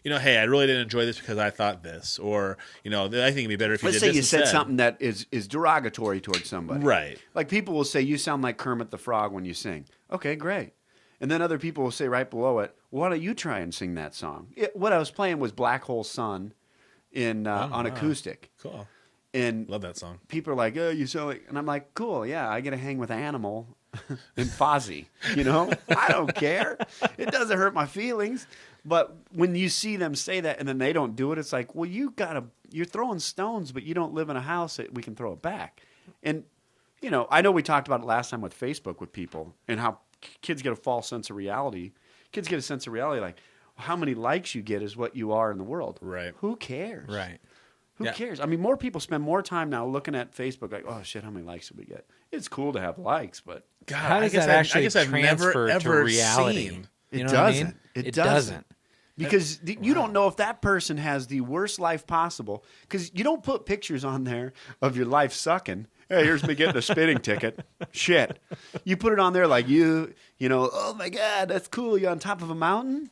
Hey, I really didn't enjoy this because I thought this, or I think it'd be better if you Let's did say this you said instead. something that is derogatory towards somebody. Right. Like people will say, you sound like Kermit the Frog when you sing. Okay, great. And then other people will say right below it, well, why don't you try and sing that song? What I was playing was Black Hole Sun on acoustic. Cool. And Love that song. people are like, oh, you sound like... And I'm like, cool, yeah, I get to hang with Animal and Fozzy. I don't care. It doesn't hurt my feelings. But when you see them say that and then they don't do it, it's like, well, you're throwing stones, but you don't live in a house that we can throw it back. And, I know we talked about it last time with Facebook with people and how kids get a false sense of reality. Kids get a sense of reality like how many likes you get is what you are in the world. Right. Who cares? Right. Who cares? I mean, more people spend more time now looking at Facebook like, oh, shit, how many likes did we get? It's cool to have likes, but... God, How does that actually transfer to reality? Seen. You It know what I doesn't. mean? It It doesn't. doesn't. Because you don't know if that person has the worst life possible. Because you don't put pictures on there of your life sucking. Hey, here's me getting a speeding ticket. Shit. You put it on there like oh my God, that's cool. You on top of a mountain?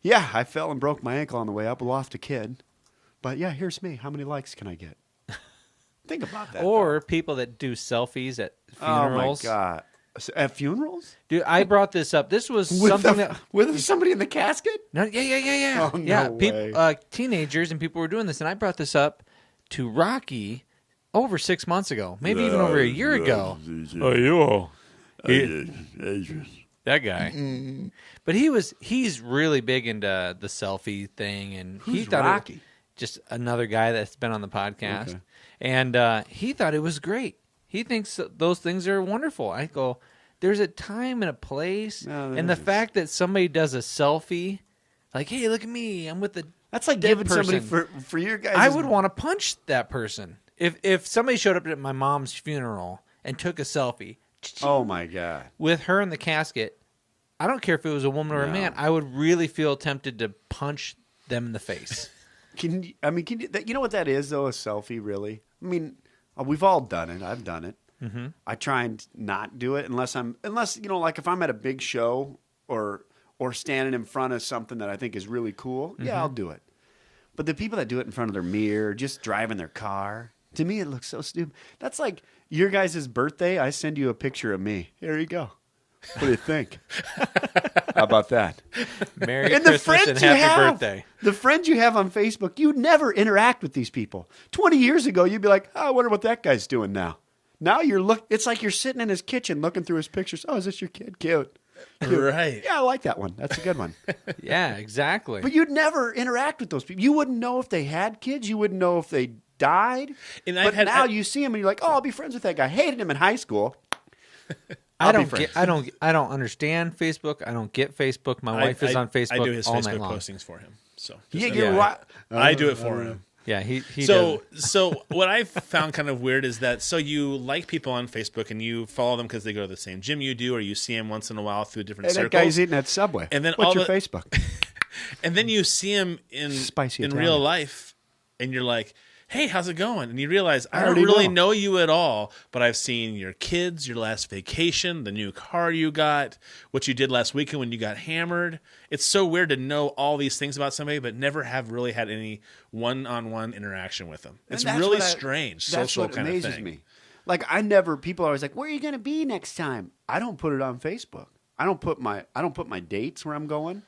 Yeah, I fell and broke my ankle on the way up, lost a kid. But yeah, here's me. How many likes can I get? Think about that. Or people that do selfies at funerals. Oh my God. At funerals? Dude, I brought this up. This was something that... With somebody in the casket? No, yeah. Oh, no yeah, way. teenagers and people were doing this, and I brought this up to Rocky over 6 months ago, maybe even over a year ago. That guy. But he's really big into the selfie thing, and he Who's thought Rocky? Just another guy that's been on the podcast, Okay. and he thought it was great. He thinks those things are wonderful. I go, there's a time and a place, No, and the there fact that somebody does a selfie, like, hey, look at me, I'm with the That's like dead giving somebody person. for your guys. I would want to punch that person. If somebody showed up at my mom's funeral and took a selfie Oh my God. with her in the casket, I don't care if it was a woman or a No. man, I would really feel tempted to punch them in the face. Can you know what that is though? A selfie, really? I mean, we've all done it. I've done it. Mm-hmm. I try and not do it unless like if I'm at a big show or standing in front of something that I think is really cool. Yeah, I'll do it. But the people that do it in front of their mirror, just driving their car, to me it looks so stupid. That's like your guys' birthday. I send you a picture of me. Here you go. What do you think? How about that? Merry And the Christmas friends and you happy have, birthday. the friends you have on Facebook, you never interact with these people. 20 years ago, you'd be like, oh, I wonder what that guy's doing now. Now it's like you're sitting in his kitchen looking through his pictures. Oh, is this your kid? Cute. Right. Yeah, I like that one. That's a good one. Yeah, exactly. But you'd never interact with those people. You wouldn't know if they had kids. You wouldn't know if they died. And but now you see him and you're like, oh, I'll be friends with that guy. Hated him in high school. I don't understand Facebook. I don't get Facebook. My wife is on Facebook I do his all Facebook night long. postings for him. So I I do it for him. Yeah, he So does. so what I've found kind of weird is that so you like people on Facebook and you follow them because they go to the same gym you do, or you see them once in a while through different Hey, that circles. guy's eating at Subway. And then what's all your the- Facebook? And then you see him in Spicy in Italian. real life, and you're like, "Hey, how's it going?" And you realize I don't already really know. know you at all, but I've seen your kids, your last vacation, the new car you got, what you did last weekend when you got hammered. It's so weird to know all these things about somebody, but never have really had any one-on-one interaction with them. It's And that's really what strange, That's social what kind amazes of thing. me. Like people are always like, "Where are you going to be next time?" I don't put it on Facebook. I don't put my dates where I'm going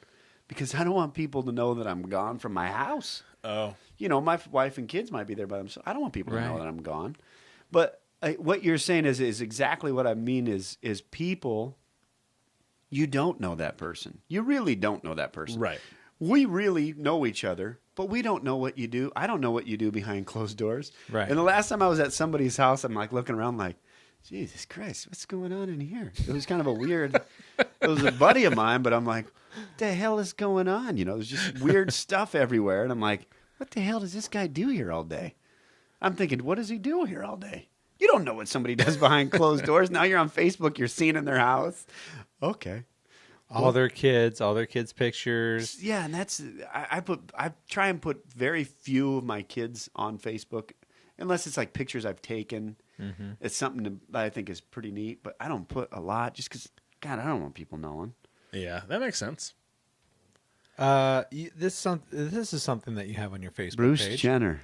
because I don't want people to know that I'm gone from my house. Oh, You know, my wife and kids might be there by themselves. I don't want people to know Right. that I'm gone. But what you're saying is exactly what I mean. Is people? You don't know that person. You really don't know that person. right. We really know each other, but we don't know what you do. I don't know what you do behind closed doors. Right. And the last time I was at somebody's house, I'm like looking around like, Jesus Christ, what's going on in here? It was kind of a weird, it was a buddy of mine, but I'm like, what the hell is going on? You know, there's just weird stuff everywhere. And I'm like, what the hell does this guy do here all day? I'm thinking, what does he do here all day? You don't know what somebody does behind closed doors. Now you're on Facebook, you're seeing in their house. Okay. all their kids pictures. Yeah, and that's I try and put very few of my kids on Facebook, unless it's like pictures I've taken. Mm-hmm. It's something that I think is pretty neat, but I don't put a lot just because, God, I don't want people knowing. Yeah, that makes sense. This is something that you have on your Facebook Bruce page. Jenner.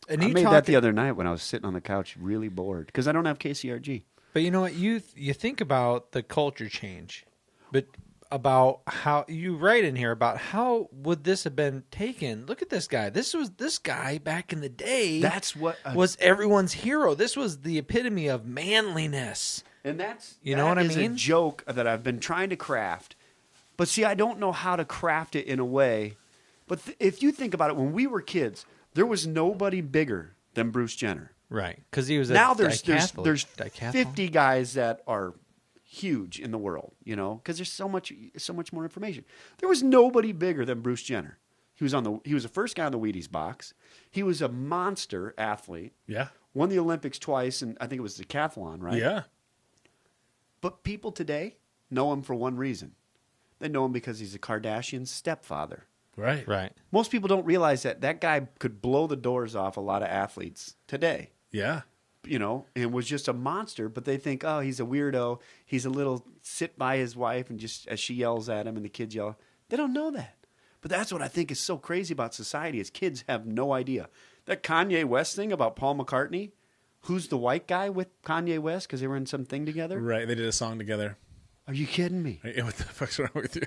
And I you made talk- that the other night when I was sitting on the couch, really bored because I don't have KCRG. But you know what? You think about the culture change, but about how you write in here about how would this have been taken? Look at this guy. This guy back in the day. That's what was everyone's hero. This was the epitome of manliness. And that's You know what I is mean? a joke that I've been trying to craft. But see, I don't know how to craft it in a way. But if you think about it, when we were kids, there was nobody bigger than Bruce Jenner. Right, because he was Now there's decathlete. 50 guys that are huge in the world, you know, because there's so much more information. There was nobody bigger than Bruce Jenner. He was the first guy on the Wheaties box. He was a monster athlete. Yeah. Won the Olympics twice, and I think it was decathlon, right? Yeah. But people today know him for one reason. They know him because he's a Kardashian stepfather. Right. Right. Most people don't realize that guy could blow the doors off a lot of athletes today. Yeah. You know, and was just a monster, but they think, oh, he's a weirdo. He's a little sit by his wife and just as she yells at him and the kids yell. They don't know that. But that's what I think is so crazy about society is kids have no idea. That Kanye West thing about Paul McCartney, who's the white guy with Kanye West because they were in some thing together? Right. They did a song together. Are you kidding me? Hey, what the fuck's wrong with you?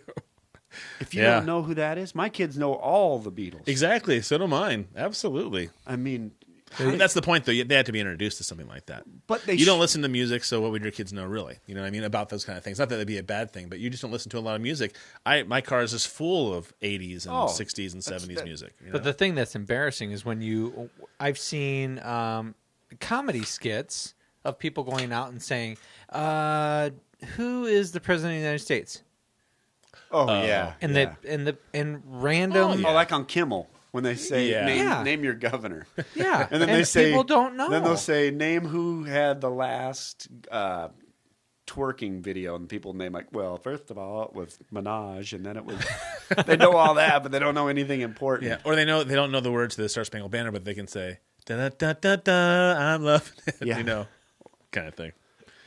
If you Yeah. don't know who that is, my kids know all the Beatles. Exactly. So do mine. Absolutely. I mean, And that's the point, though. They have to be introduced to something like that. but they You don't listen to music, so what would your kids know, really? You know what I mean? About those kind of things. Not that it'd be a bad thing, but you just don't listen to a lot of music. My car is just full of 80s and Oh, 60s and 70s music. You know? But the thing that's embarrassing is when I've seen comedy skits of people going out and saying, "Who is the president of the United States?" Oh yeah, And yeah. and random, Oh, yeah. Oh, like on Kimmel when they say Yeah. name your governor. yeah. And then they say people don't know. Then they'll say name who had the last twerking video, and people name like, well, first of all, it was Minaj, and then it was. They know all that, but they don't know anything important. yeah. Or they don't know the words to the Star Spangled Banner, but they can say, da da da da da, I'm loving it. Yeah. You know, kind of thing.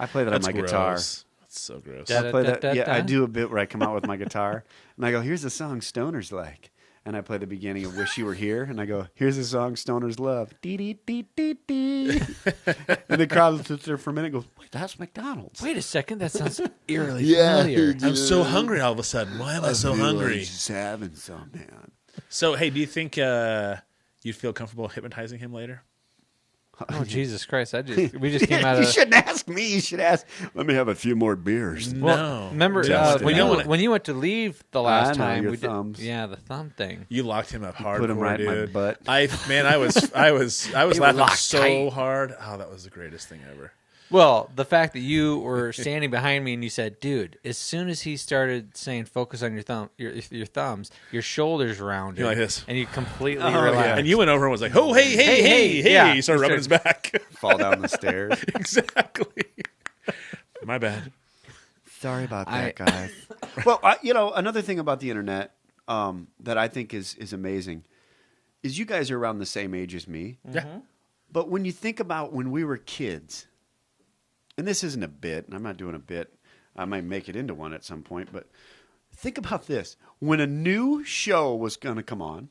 I play that That's on my gross. guitar. That's so gross. Da- I play that. da- Yeah, I da. do a bit where I come out with my guitar and I go, "Here's a song stoners like," and I play the beginning of Wish You Were Here, and I go, here's the song Stoner's Love. Dee, dee, dee, dee, dee. And the crowd sits there for a minute and goes, wait, that's McDonald's. Wait a second, that sounds eerily familiar. I'm so hungry all of a sudden. Why am I so hungry? Just having some, man. So, hey, do you think you'd feel comfortable hypnotizing him later? Oh, Jesus Christ. We just came out You of... shouldn't ask me. You should ask, let me have a few more beers. No. Remember Just- when you went to leave the last I know, time? your We thumbs. Yeah, the thumb thing. You locked him up hard. put him right in my dude. butt. I was laughing locked so tight. hard. Oh, that was the greatest thing ever. Well, the fact that you were standing behind me and you said, "Dude," as soon as he started saying, "Focus on your thumbs," your shoulders rounded. You're like this. and you completely Oh, relaxed. yeah. And you went over and was like, "Oh, hey!" Yeah. He started rubbing his back. Fall down the stairs. Exactly. My bad. Sorry about that, guys. Well, another thing about the internet that I think is amazing is you guys are around the same age as me. Yeah. But when you think about when we were kids, and this isn't a bit, and I'm not doing a bit. I might make it into one at some point, but think about this. When a new show was going to come on,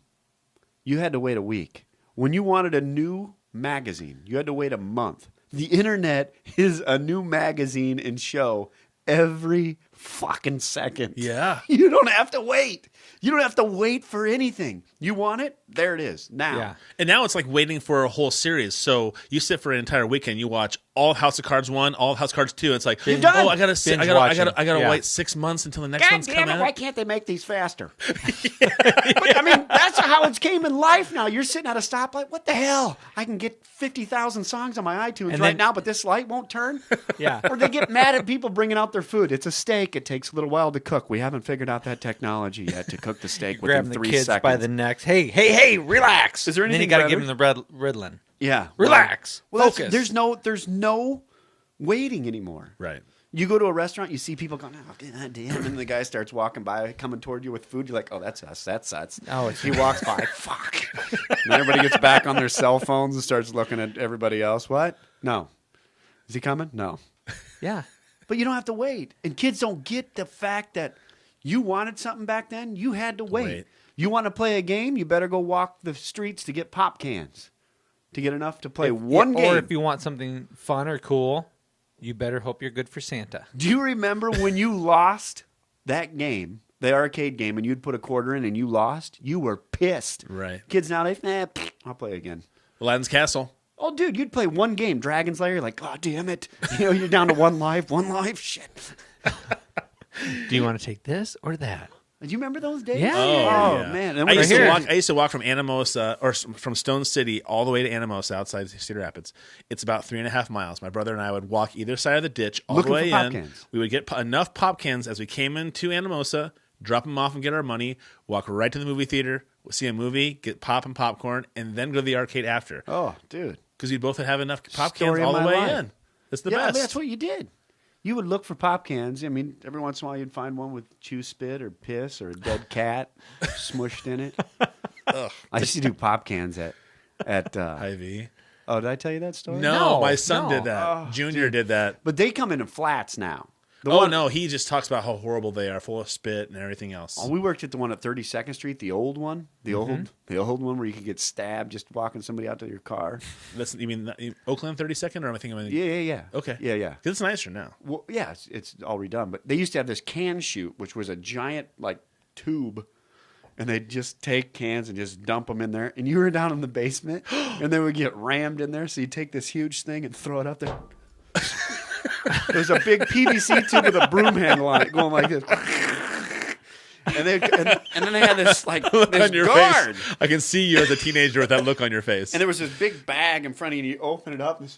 you had to wait a week. When you wanted a new magazine, you had to wait a month. The internet is a new magazine and show every fucking second. Yeah. You don't have to wait. You don't have to wait for anything. You want it? There it is. Now. Yeah. And now it's like waiting for a whole series. So you sit for an entire weekend, you watch all of House of Cards 1, all of House of Cards 2. It's like, You're done. oh, I gotta Yeah. wait 6 months until the next God one's damn come it, out. why can't they make these faster? But, I mean, that's how it's came in life now. You're sitting at a stoplight. What the hell? I can get 50,000 songs on my iTunes And right then- now, but this light won't turn? Yeah. Or they get mad at people bringing out their food. It's a steak. It takes a little while to cook. We haven't figured out that technology yet to cook the steak within Grabbing the 3 kids seconds. by the necks. Hey, relax. Is there And then you anything got to better? give them the Ritalin. Yeah. Relax. Well, that's- Focus. there's no waiting anymore. Right. You go to a restaurant, you see people going, oh, God damn, and the guy starts walking by, coming toward you with food. You're like, oh, that's us. That's us. Oh, it's he walks by, fuck. And everybody gets back on their cell phones and starts looking at everybody else. What? No. Is he coming? No. Yeah. But you don't have to wait. And kids don't get the fact that you wanted something back then, you had to wait. You want to play a game, you better go walk the streets to get pop cans to get enough to play one game. Or if you want something fun or cool, you better hope you're good for Santa. Do you remember when you lost that game, the arcade game, and you'd put a quarter in and you lost? You were pissed. Right. Kids nowadays, I'll play again. Aladdin's Castle. Oh, dude, you'd play one game, Dragon's Lair. You're like, oh, damn it. You're down to one life. Shit. Do you want to take this or that? Do you remember those days? Yeah. Oh, yeah. Man. And I when used, you're to here- walk, I used to walk from Anamosa, or from Stone City all the way to Anamosa outside Cedar Rapids. It's about 3.5 miles. My brother and I would walk either side of the ditch all Looking the way for pop in. cans. We would get enough pop cans as we came into Anamosa, drop them off and get our money, walk right to the movie theater, see a movie, get pop and popcorn, and then go to the arcade after. Oh, dude. Because we'd both have enough pop Story cans all of the my way life. in. It's the Yeah, I best. mean, that's what you did. You would look for pop cans. I mean, every once in a while you'd find one with chew spit or piss or a dead cat smushed in it. I used to do pop cans at Ivy. oh, did I tell you that story? No, my son no. did that. Junior did that. But they come in flats now. The Oh, one- no, he just talks about how horrible they are, full of spit and everything else. Oh, we worked at the one at 32nd Street, the old one, the old one where you could get stabbed just walking somebody out to your car. That's, you mean Oakland 32nd, or am I thinking? Yeah. Okay. Yeah. 'Cause it's nicer now. Well, yeah, it's all redone. But they used to have this can chute, which was a giant like tube, and they'd just take cans and just dump them in there. And you were down in the basement, and they would get rammed in there. So you take this huge thing and throw it up there. There's a big PVC tube with a broom handle on it, going like this. And then they had this like this on your guard. face. I can see you as a teenager with that look on your face. And there was this big bag in front of you, and you open it up, and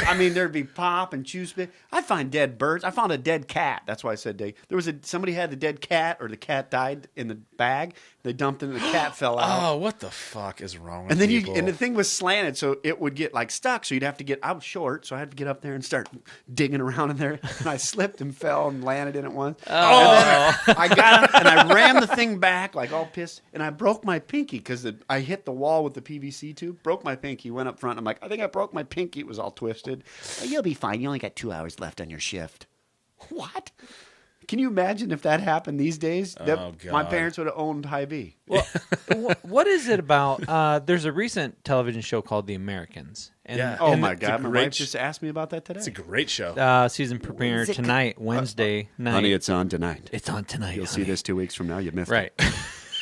I mean, there'd be pop and chew spit. I'd find dead birds. I found a dead cat. That's why I said dead. Somebody had the dead cat, or the cat died in the bag. They dumped it, and the cat fell out. Oh, what the fuck is wrong with And then people? and the thing was slanted, so it would get like stuck. So you'd have to get out short. So I had to get up there and start digging around in there. And I slipped and fell and landed in it once. And then I got up and I rammed the thing back like all pissed. And I broke my pinky because I hit the wall with the PVC tube. Broke my pinky. Went up front. I'm like, I think I broke my pinky. It was all twisted. You'll be fine. You only got 2 hours left on your shift. What? Can you imagine if that happened these days? Oh, My God. parents would have owned Hy-Vee. Well, what is it about? There's a recent television show called The Americans. And, Yeah. Oh, and my it's a God. My great wife just asked me about that today. It's a great show. season premiere tonight, Wednesday night. Honey, it's on tonight. It's on tonight. You'll see this 2 weeks from now. You missed Right. it.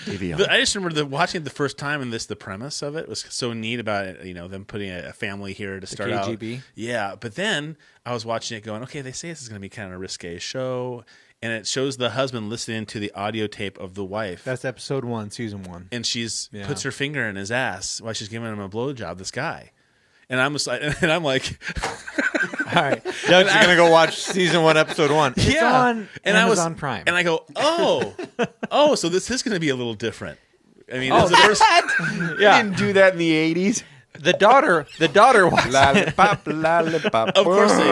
DVR. I just remember watching it the first time, and the premise of it was so neat about it. You know, them putting a family here to start out. KGB? Yeah, but then I was watching it, going, okay, they say this is going to be kind of a risque show, and it shows the husband listening to the audio tape of the wife, That's episode 1, season 1. and she's Yeah. puts her finger in his ass while she's giving him a blowjob. This guy, and I'm just like, and I'm like. All right, Doug's going to go watch season 1, episode 1. It's on Amazon Prime. And I go, oh, so this is going to be a little different. I mean, that was the first. Yeah, Didn't do that in the 80s. the daughter walks. Lollipop, lollipop. Of course they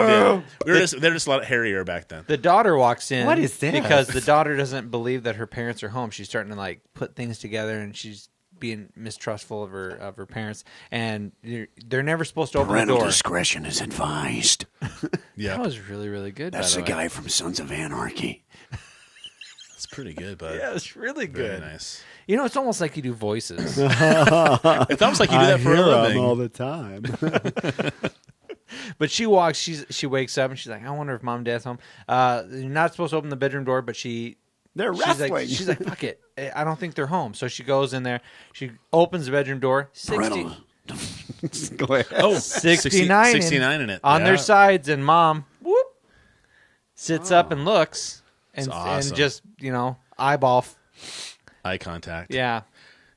did. They're just a lot hairier back then. The daughter walks in. What is this? Because the daughter doesn't believe that her parents are home. She's starting to like put things together, and she's being mistrustful of her parents. And they're never supposed to open the door. discretion is advised. Yeah, That was really, really good. That's by the the way. guy from Sons of Anarchy. it's pretty good, but Yeah, it's really very good. nice. You know, it's almost like you do voices. It's almost like you do that for a living. the time. But she wakes up and she's like, I wonder if mom and dad's home. You're not supposed to open the bedroom door, but They're she's wrestling. she's like, fuck it. I don't think they're home. So she goes in there. She opens the bedroom door. 60, Go ahead. Oh, 69, 69 in it. on Yeah. their sides, and mom sits up and looks and, awesome. and just, eyeball. Eye contact. Yeah.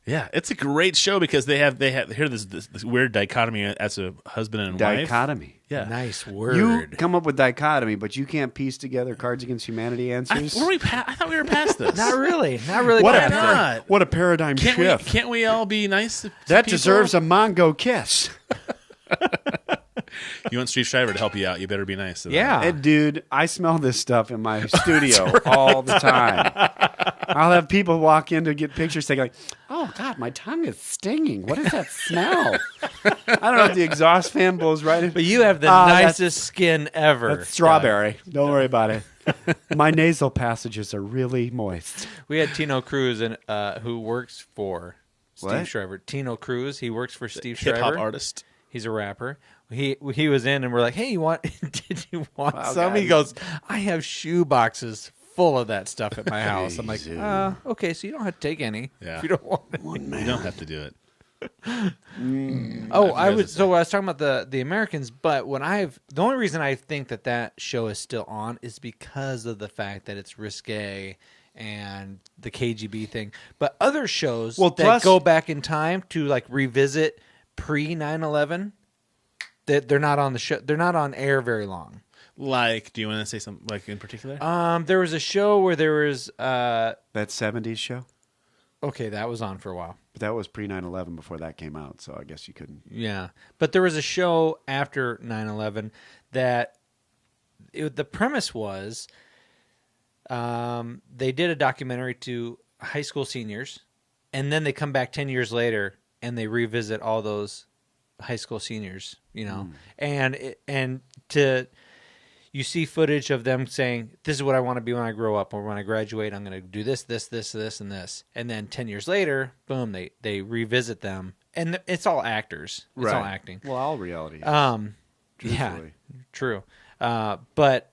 Yeah, it's a great show because they have here this weird dichotomy as a husband and wife. Dichotomy. Yeah. Nice word. You come up with dichotomy, but you can't piece together Cards Against Humanity answers. I thought we were past this. Not really. Not really. Why past it. not? What a paradigm shift. Can't we all be nice to That people? deserves a Mongo kiss. You want Steve Shriver to help you out, you better be nice to them. Yeah. And dude, I smell this stuff in my studio all the time. I'll have people walk in to get pictures saying like, oh God, my tongue is stinging. What is that smell? I don't know if the exhaust fan blows right in. But you have the nicest skin ever. That's strawberry. Don't worry about it. My nasal passages are really moist. We had Tino Cruz who works for Steve What? Shriver. Tino Cruz, he works for Steve Hip hop Shriver. artist. He's a rapper. He was in, and we're like, "Hey, did you want Wow, some?" God. He goes, "I have shoe boxes full of that stuff at my house." I'm like, Jeez. "Okay, so you don't have to take any Yeah. if you don't want it." You don't have to do it. Oh, I was talking about the Americans, but the only reason I think that show is still on is because of the fact that it's risque and the KGB thing. But other shows that plus- go back in time to like revisit pre 9/11, they're not on the show. They're not on air very long. Like, do you want to say something like in particular? There was a show where there was That 70s show? okay, that was on for a while. But that was pre 9/11 before that came out, so I guess you couldn't. Yeah. But there was a show after 9/11 that the premise was they did a documentary to high school seniors, and then they come back 10 years later and they revisit all those high school seniors, and you see footage of them saying, "This is what I want to be when I grow up, or when I graduate, I'm going to do this, this, this, this, and this." And then 10 years later, boom, they revisit them, and it's all actors. It's all acting. Well, all reality. Yeah, Truthfully. true. But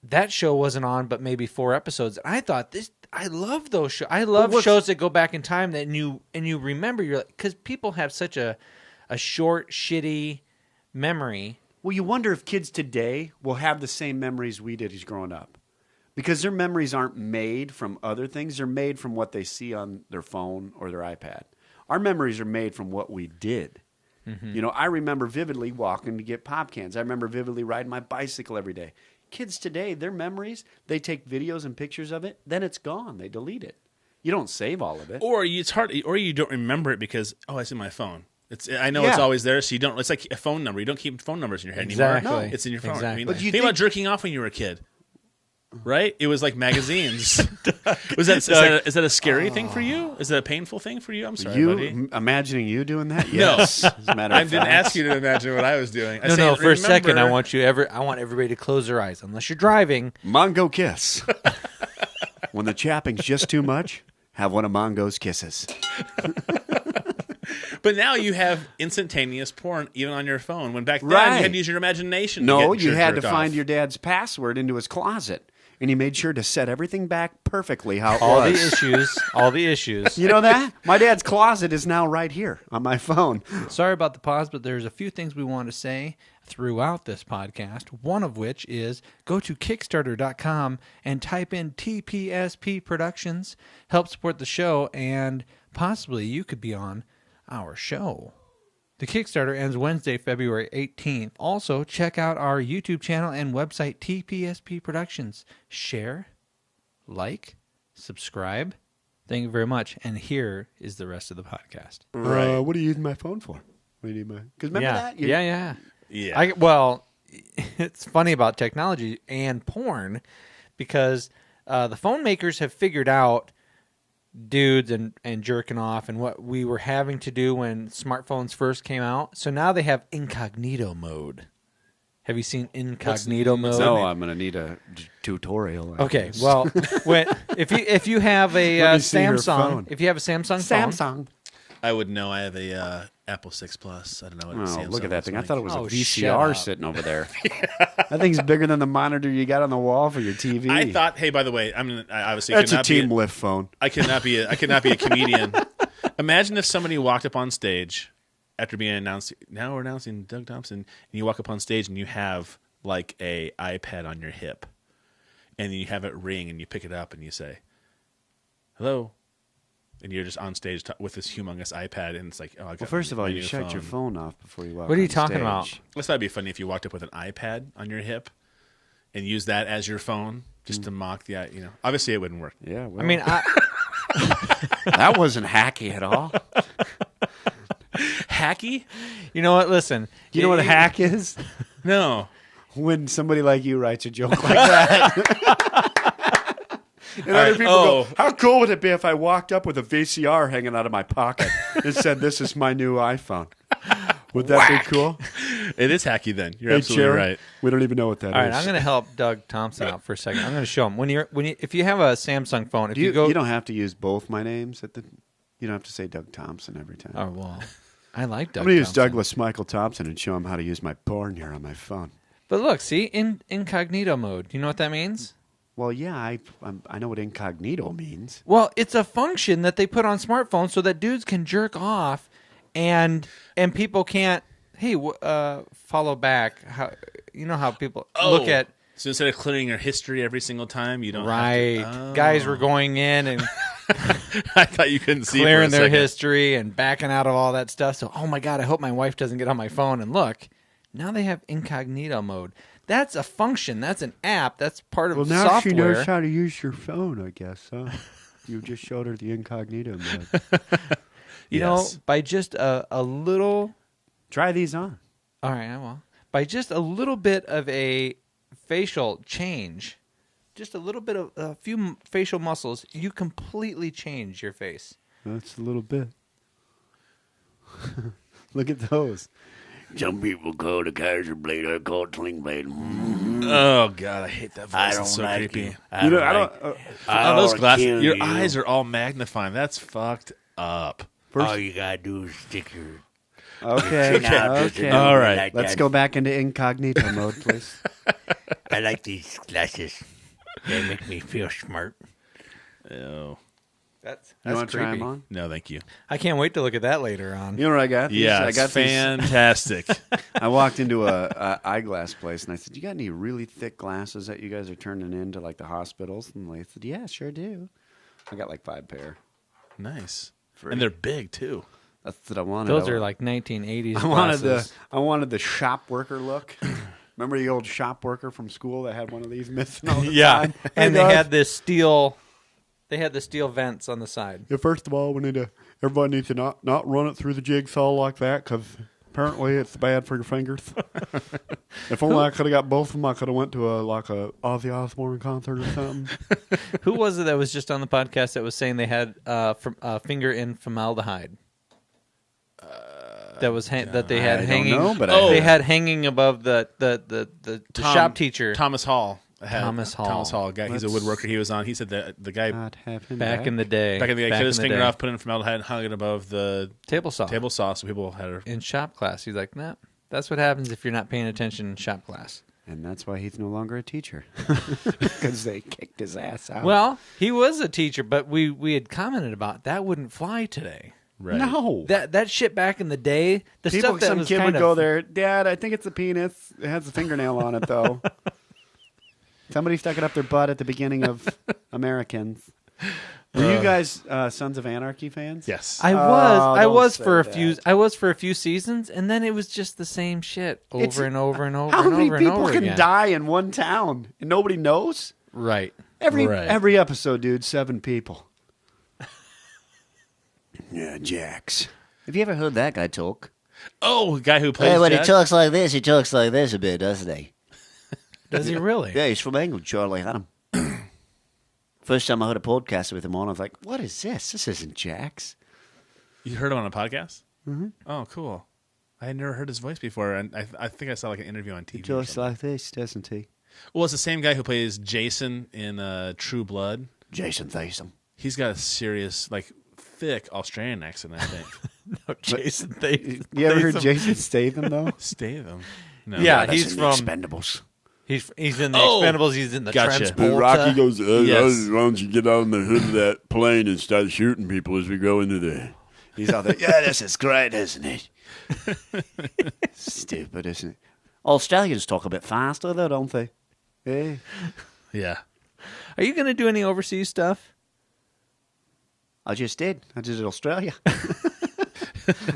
that show wasn't on, but maybe 4 episodes. And I thought I love those shows. I love shows that go back in time that you remember. You're like, because people have such a short, shitty memory. Well, you wonder if kids today will have the same memories we did as growing up. Because their memories aren't made from other things. They're made from what they see on their phone or their iPad. Our memories are made from what we did. Mm-hmm. I remember vividly walking to get pop cans. I remember vividly riding my bicycle every day. Kids today, their memories, they take videos and pictures of it, then it's gone. They delete it. You don't save all of it. Or it's hard, or you don't remember it because it's in my phone. I know Yeah. it's always there, so you don't. It's like a phone number. You don't keep phone numbers in your head Exactly. anymore. No, it's in your phone. Exactly. I mean, But you think about jerking off when you were a kid. right? It was like magazines. Is that a scary thing for you? Is that a painful thing for you? I'm sorry, buddy. Imagining you doing that? Yes. As a matter I of didn't fact. ask you to imagine what I was doing. No, for a second, I want everybody to close their eyes, unless you're driving. Mongo kiss. When the chapping's just too much, have one of Mongo's kisses. But now you have instantaneous porn even on your phone. When back then Right. you had to use your imagination. No, to get you had to jerked find off. your dad's password into his closet, and he made sure to set everything back perfectly how it All was. the issues. You know that? My dad's closet is now right here on my phone. Sorry about the pause, but there's a few things we want to say throughout this podcast. One of which is go to Kickstarter.com and type in TPSP Productions. Help support the show, and possibly you could be on our show. The Kickstarter ends Wednesday, February 18th. Also, check out our YouTube channel and website, TPSP Productions. Share, like, subscribe. Thank you very much. And here is the rest of the podcast. Right. What are you using my phone for? Because remember that? Yeah. Yeah. Well, it's funny about technology and porn because the phone makers have figured out dudes and jerking off and what we were having to do when smartphones first came out. So now they have incognito mode. Have you seen incognito mode? No, I'm going to need a tutorial. Okay, well, if you have a Let me see your Samsung, phone. if you have a Samsung phone, I would know. I have a Apple 6 Plus. I don't know what Oh, Samsung look at that looks thing. like. I thought it was Oh, a shut VCR up. sitting over there. That thing's bigger than the monitor you got on the wall for your TV. I thought. Hey, by the way, I obviously That's a cannot team be. lift phone. I cannot be a comedian. Imagine if somebody walked up on stage after being announced. Now we're announcing Doug Thompson, and you walk up on stage and you have like a iPad on your hip, and you have it ring, and you pick it up and you say, "Hello," and you're just on stage with this humongous iPad, and it's like, "Oh, I got Well, first of all, my you new shut your phone off before you walk. What are you on talking stage. about? I guess that'd be funny if you walked up with an iPad on your hip and used that as your phone just to mock the, Obviously, it wouldn't work. Yeah, well, I mean, that wasn't hacky at all. Hacky? you know what? Listen, You know what a hack is? No. When somebody like you writes a joke like that. And other people go, how cool would it be if I walked up with a VCR hanging out of my pocket and said, this is my new iPhone? Would that be cool? It is hacky then. You're Hey, absolutely Sharon, right. we don't even know what that is. all right, I'm going to help Doug Thompson out for a second. I'm going to show him if you have a Samsung phone, if you go, You don't have to use both my names at the. You don't have to say Doug Thompson every time. oh well, I like Doug. I'm going to use Thompson. Douglas Michael Thompson and show him how to use my porn here on my phone. But look, see, in incognito mode. Do you know what that means? Well, yeah, I know what incognito means. Well, it's a function that they put on smartphones so that dudes can jerk off, and people can't. Hey, follow back. How how people look at So instead of clearing your history every single time, you don't right? have to, oh. Guys were going in and I thought you couldn't see clearing for a their second. history and backing out of all that stuff. So, oh my God, I hope my wife doesn't get on my phone and look. Now they have incognito mode. That's a function. That's an app. That's part of Well, now software. she knows how to use your phone, I guess, huh? You just showed her the incognito mode. you know, by just a little. Try these on. All right, I will. By just a little bit of a facial change, just a little bit of a few facial muscles, you completely change your face. That's a little bit. Look at those. Some people call it a Kaiser blade. I call it Sling blade. Oh God, I hate that voice. I It's don't so like creepy. you. I Oh, those wanna glasses. kill Your you. eyes are all magnifying. That's fucked up. All you gotta do is stick your. Okay. Now, just Okay. a little All bit right. like Let's that. go back into incognito mode, please. I like these glasses. They make me feel smart. Oh That's You want to try them on? no, thank you. I can't wait to look at that later on. You know what I got? These- Yeah, I got these. fantastic. I walked into a eyeglass place and I said, "You got any really thick glasses that you guys are turning into like the hospitals?" And they said, "Yeah, sure do." I got like 5 pair. Nice, Free. and they're big too. That's what I wanted. Those I are wa- like 1980s I wanted the shop worker look. Remember the old shop worker from school that had one of these missing all the time? and Hey, they guys. had this steel. They had the steel vents on the side. Yeah, first of all, everybody needs to not run it through the jigsaw like that because Apparently, it's bad for your fingers. If only I could have got both of them, I could have went to a Ozzy Osbourne concert or something. Who was it that was just on the podcast that was saying they had finger in formaldehyde? That was that they had hanging. Don't know, but they had hanging above the shop teacher. Thomas Hall. Thomas Hall. Guy. He's a woodworker. He was on. He said that the guy back in the day. cut his finger off, put it in formaldehyde, and hung it above the table saw. So people had in shop class. He's like, nah, that's what happens if you're not paying attention in shop class. And that's why he's no longer a teacher. Because they kicked his ass out. Well, he was a teacher, but we had commented about that wouldn't fly today. Right. No. That shit back in the day, the stuff that some was kid kind would go there, Dad, I think it's a penis. It has a fingernail on it, though. Somebody stuck it up their butt at the beginning of Americans. Were you guys Sons of Anarchy fans? Yes. I don't was say for a that. few. I was for a few seasons, and then it was just the same shit over and over and over How and many over and people over can again. die in one town and nobody knows? Right. Every episode, dude, 7 people. Yeah, Jax. Have you ever heard that guy talk? Oh, the guy who plays Hey, when Jack? he talks like this a bit, doesn't he? Does he really? Yeah, he's from England, Charlie Hunnam. First time I heard a podcast with him on, I was like, what is this? This isn't Jax. You heard him on a podcast? Mm-hmm. Oh, cool. I had never heard his voice before, and I think I saw like an interview on TV. He talks like this, doesn't he? Well, it's the same guy who plays Jason in True Blood. Jason Statham. He's got a serious, like, thick Australian accent, I think. No, Jason Statham. You ever heard Jason Statham, though? Statham. No. Yeah, That's he's in the from. Expendables. He's in the Oh, Expendables. He's in the gotcha. Transporter. Rocky goes, Yes. why don't you get on the hood of that plane and start shooting people as we go into there? He's out there. Yeah, this is great, isn't it? Stupid, isn't it? Australians talk a bit faster, though, don't they? Hey. Yeah. Are you going to do any overseas stuff? I just did. I did Australia.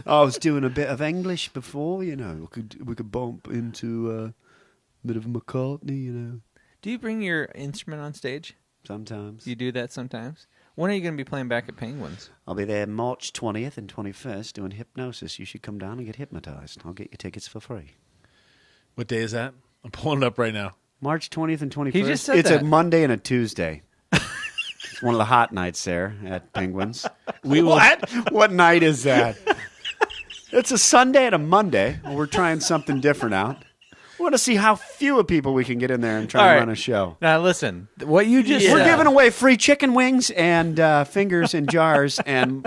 I was doing a bit of English before, you know. We could bump into a bit of McCartney, you know. Do you bring your instrument on stage? Sometimes. You do that sometimes. When are you going to be playing back at Penguins? I'll be there March 20th and 21st doing hypnosis. You should come down and get hypnotized. I'll get you tickets for free. What day is that? I'm pulling it up right now. March 20th and 21st. He just said it's that. a Monday and a Tuesday. It's one of the hot nights there at Penguins. What? What night is that? It's a Sunday and a Monday. Well, we're trying something different out. We want to see how few people we can get in there and try All and right. run a show. Now listen, what you just We're said. giving away free chicken wings and fingers in jars and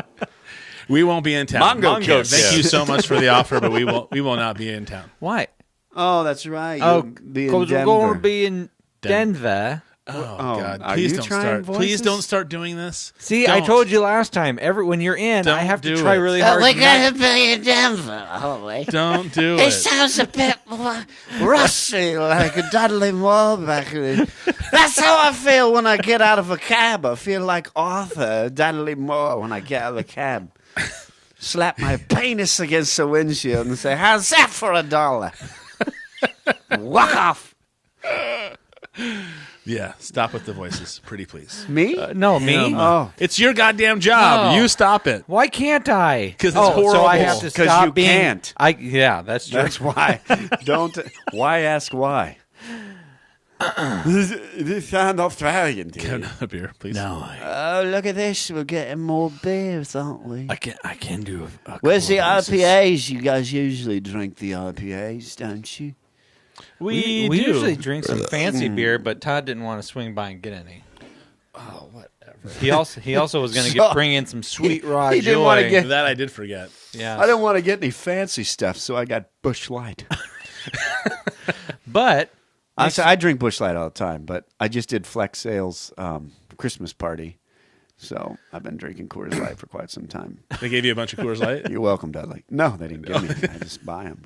We won't be in town. Mango kiss. Thank you so much for the offer, but we will not be in town. Why? oh, that's right. Oh, You'll be in because we're Denver. going to be in Denver. Oh, Oh, God. are Please you don't trying start. voices? Please don't start doing this. See, I Don't. told you last time. When you're in, I Don't have to do try it. really hard. We're not- going to be in Denver, aren't we? Don't do He it. sounds a bit more rusty, like a Dudley Moore back then. That's how I feel when I get out of a cab. I feel like Arthur Dudley Moore when I get out of the cab. Slap my penis against the windshield and say, how's that for $1? Walk off. Yeah, stop with the voices, pretty please. Me? No, me. Oh. It's your goddamn job. No. You stop it. Why can't I? 'Cause it's So I horrible. have to 'Cause stop you being. can't. Yeah, that's true. That's why. Don't. Why ask why? this sounds Australian to Get you. another beer, please. Oh, look at this. We're getting more beers, aren't we? I can do. Where's the IPAs? You guys usually drink the IPAs, don't you? We do. usually drink some fancy beer, but Todd didn't want to swing by and get any. Oh, whatever. He also was going to bring in some sweet raw he joy. didn't wanna get- That I did forget. Yeah, I didn't want to get any fancy stuff, so I got Busch Light. but I drink Busch Light all the time, but I just did Flex Sales Christmas party, so I've been drinking Coors Light for quite some time. They gave you a bunch of Coors Light You're welcome, Dudley. No, they didn't give me. I just buy them.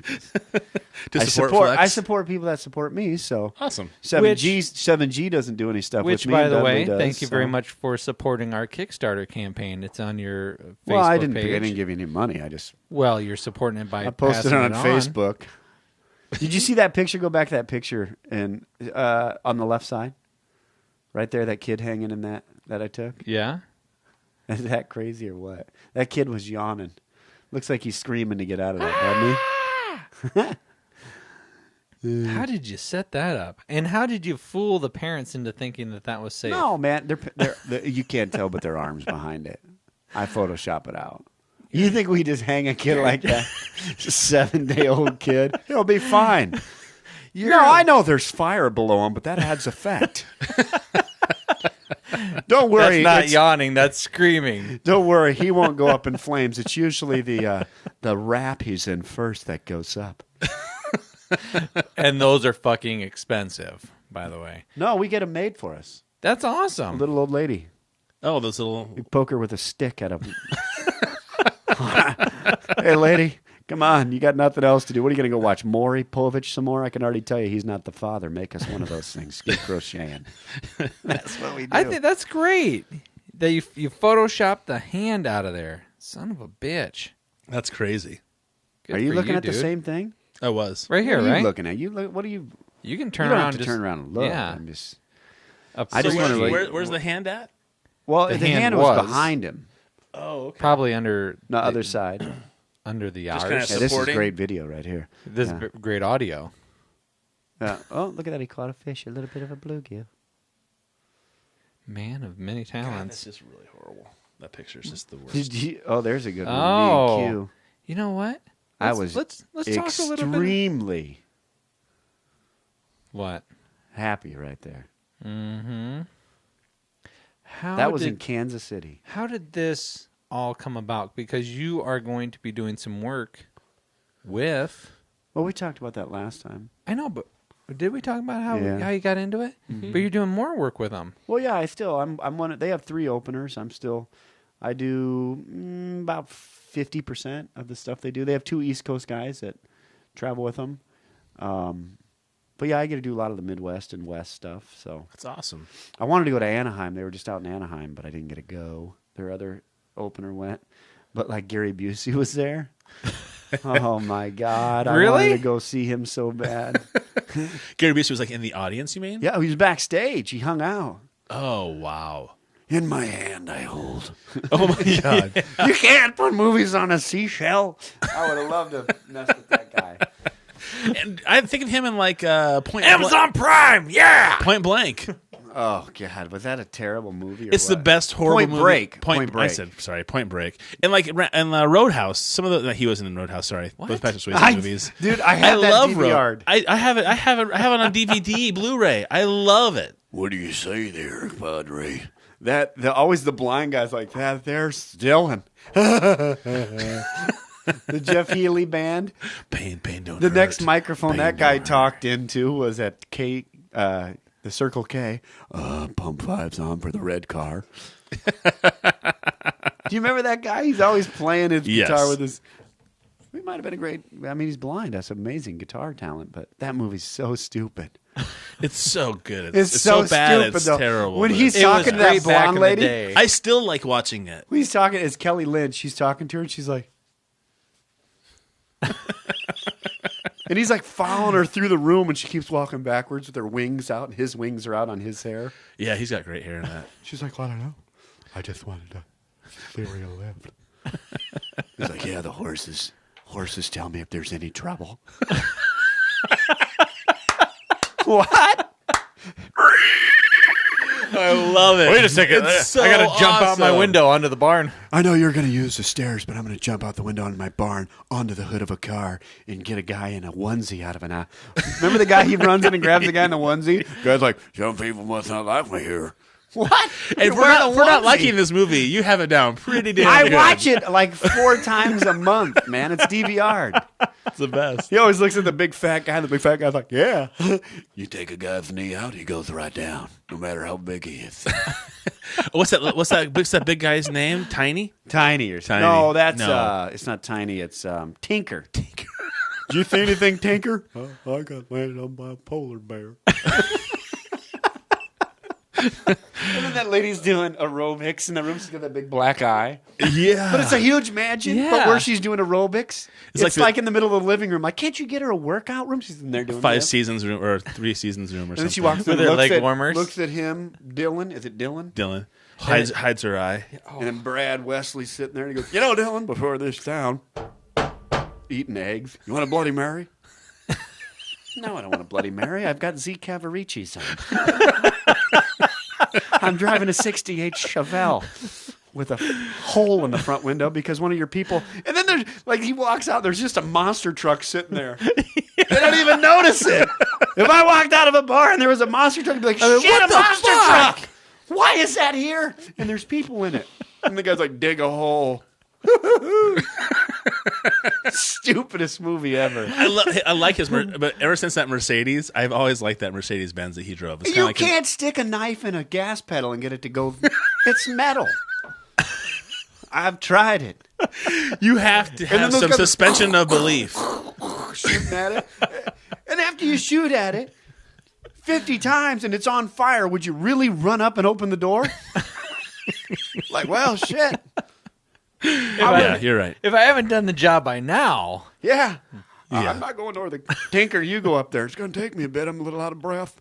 to I support Flex. I support people that support me. So Awesome. 7G doesn't do any stuff which, with me. by the Dudley way, does, thank you very so. much for supporting our Kickstarter campaign. It's on your Facebook Well, I didn't page. give you any money. Well, you're supporting it by I posted passing it on on Facebook. Did you see that picture? Go back to that picture and on the left side, right there, that kid hanging in that I took. Yeah. Is that crazy or what? That kid was yawning. Looks like he's screaming to get out of that, doesn't he? How did you set that up? And how did you fool the parents into thinking that that was safe? No, man, you can't tell, but their arms behind it. I Photoshop it out. You think we just hang a kid like that, 7-day-old kid? He'll be fine. I know there's fire below him, but that adds effect. Don't worry. That's not yawning. That's screaming. Don't worry. He won't go up in flames. It's usually the wrap he's in first that goes up. And those are fucking expensive, by the way. No, we get them made for us. That's A awesome. little old lady. Oh, those little. You poke her with a stick at him. Hey, lady, come on. You got nothing else to do. What are you going to go watch? Maury Povich some more? I can already tell you he's not the father. Make us one of those things. Keep crocheting. That's what we do. I think that's great that you Photoshopped the hand out of there. Son of a bitch. That's crazy. Good Are you for looking at dude. the same thing? I was. Right here, What are you right? looking at? What are you? You can turn You don't around. have to just, turn around and look. Yeah. I'm just. Up I just to wanna the- like- Where's the hand at? Well, The the hand hand was was. behind him. Oh, okay. probably under The other side. under the Just hours. kinda Yeah, this is Supporting? great video right here. This Yeah. is great audio. Oh, look at that. He caught a fish. A little bit of a bluegill. Man of many God, talents. that's just really horrible. That picture's just the worst. There's a good one. Oh. Me and Q. You know what? I was let's talk a little bit. extremely What? happy right there. Mm-hmm. How That was did, in Kansas City. How did this all come about? Because you are going to be doing some work with. Well, we talked about that last time. I know, but did we talk about how Yeah. how you got into it? But you're doing more work with them. Well, yeah, I'm one. They have 3 openers. I do about 50% of the stuff they do. They have 2 East Coast guys that travel with them. But yeah, I get to do a lot of the Midwest and West stuff. So That's awesome. I wanted to go to Anaheim. They were just out in Anaheim, but I didn't get to go. Their other opener went, but like Gary Busey was there. Oh my God! I Really? wanted to go see him so bad. Gary Busey was like in the audience, you mean? Yeah, he was backstage. He hung out. Oh, wow. In my hand, I hold. Oh, my God. You can't put movies on a seashell. I would have loved to mess with that guy. And I think of him in like Point Prime, yeah. Point Blank. Oh God, was that a terrible movie? Or It's the what? best horrible Point movie. Break. Point Point Break. I Break. said, sorry, Point Break. And like in Roadhouse, some of the he was in Roadhouse. Sorry, those Patrick Swayze movies. Dude, I have that love DVR'd. I have it. I have it on DVD, Blu-ray. I love it. What do you say there, Padre? Always the blind guys like that. There's Dylan. The Jeff Healey band. Pain, don't The hurt. next microphone Pain that guy don't talked into was at the Circle K. Pump 5's on for the red car. Do you remember that guy? He's always playing his Yes. guitar with his. He might have been a great. I mean, he's blind. That's amazing guitar talent. But that movie's so stupid. It's so good. It's so so bad. stupid, It's though. terrible. When but he's it's- talking to that Great back blonde in the lady. day. I still like watching it. When he's talking, it's Kelly Lynch. She's talking to her, and she's like, and he's like following her through the room, and she keeps walking backwards with her wings out, and his wings are out on his hair. Yeah, he's got great hair in that. She's like, I don't know. I just wanted to see where you lived. He's like, yeah, the horses tell me if there's any trouble. What? I love it. Wait a second. It's so I gotta jump out my awesome. window onto the barn. I know you're going to use the stairs, but I'm going to jump out the window in my barn onto the hood of a car and get a guy in a onesie out of an eye. Remember the guy he runs in and grabs the guy in the onesie? Guy's like, some people must not like me here. What? And for not liking this movie, you have it down pretty damn I good. watch it like 4 times a month, man. It's DVR'd. It's the best. He always looks at the big fat guy. The big fat guy's like, yeah. You take a guy's knee out, he goes right down, no matter how big he is. What's that big guy's name? Tiny? Tiny or Tiny. No, that's No. it's not Tiny. It's Tinker. Tinker. Do you see anything, Tinker? I got landed on by a polar bear. And then that lady's doing aerobics in the room. She's got that big black eye. Yeah. But it's a huge mansion. But Yeah. where she's doing aerobics, it's like like in the middle of the living room. Like, can't you get her a workout room? She's in there doing 5 that. seasons room or 3 seasons room or And something. then she walks in With and her looks leg at, warmers. looks at him, Dylan. Is it Dylan? Dylan hides her eye. And then Brad Wesley's sitting there and he goes, you know, Dylan, before this town, eating eggs. You want a Bloody Mary? No, I don't want a Bloody Mary. I've got Z Cavaricis on. I'm driving a 68 Chevelle with a hole in the front window because one of your people... And then there's, like, he walks out, there's just a monster truck sitting there. They don't even notice it. If I walked out of a bar and there was a monster truck, I'd be like, shit, what a the monster fuck? truck! Why is that here? And there's people in it. And the guy's like, dig a hole. Stupidest movie ever. I like his, but ever since that Mercedes, I've always liked that Mercedes Benz that he drove. It's You like can't stick a knife in a gas pedal and get it to go. It's metal. I've tried it. you have to then have those some guys- suspension of belief. Shooting at it. And after you shoot at it 50 times and it's on fire, would you really run up and open the door? Like, well, shit. Yeah, you're right. If I haven't done the job by now, Yeah. Yeah. I'm not going over the Tinker. You go up there. It's going to take me a bit. I'm a little out of breath.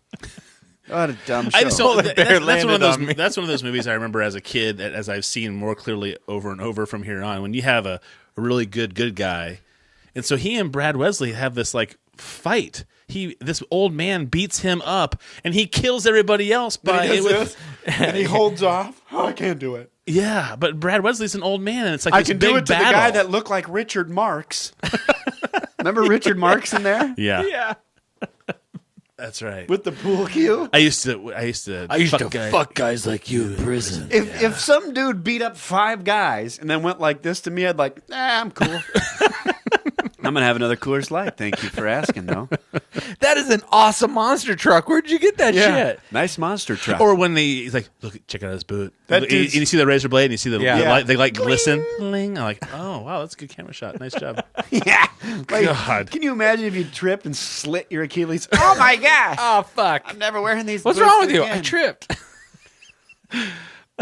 What a dumb show. I just don't. Polar bear landed on me. That's one of those movies I remember as a kid, that as I've seen more clearly over and over from here on. When you have a really good guy, and so he and Brad Wesley have this like fight. This old man beats him up, and he kills everybody else by He does this, and he holds off. Oh, I can't do it. Yeah, but Brad Wesley's an old man, and it's like I this can big do it to battle. the guy that looked like Richard Marx. Remember Richard Marx in there? Yeah, yeah, that's right. With the pool cue? I used to fuck guys like you in prison. If some dude beat up 5 guys and then went like this to me, I'd like, I'm cool. I'm going to have another Coors Light. Thank you for asking, though. that is an awesome monster truck. Where'd you get that shit? Nice monster truck. Or when he's like, look, check out his boot. That And dude's- you see the razor blade, and you see the Yeah. light, they like glisten. Bling. I'm like, oh wow, that's a good camera shot. Nice job. yeah. Like, God. can you imagine if you tripped and slit your Achilles? Oh, my gosh. Oh fuck! I'm never wearing these What's boots wrong with you? again. I tripped.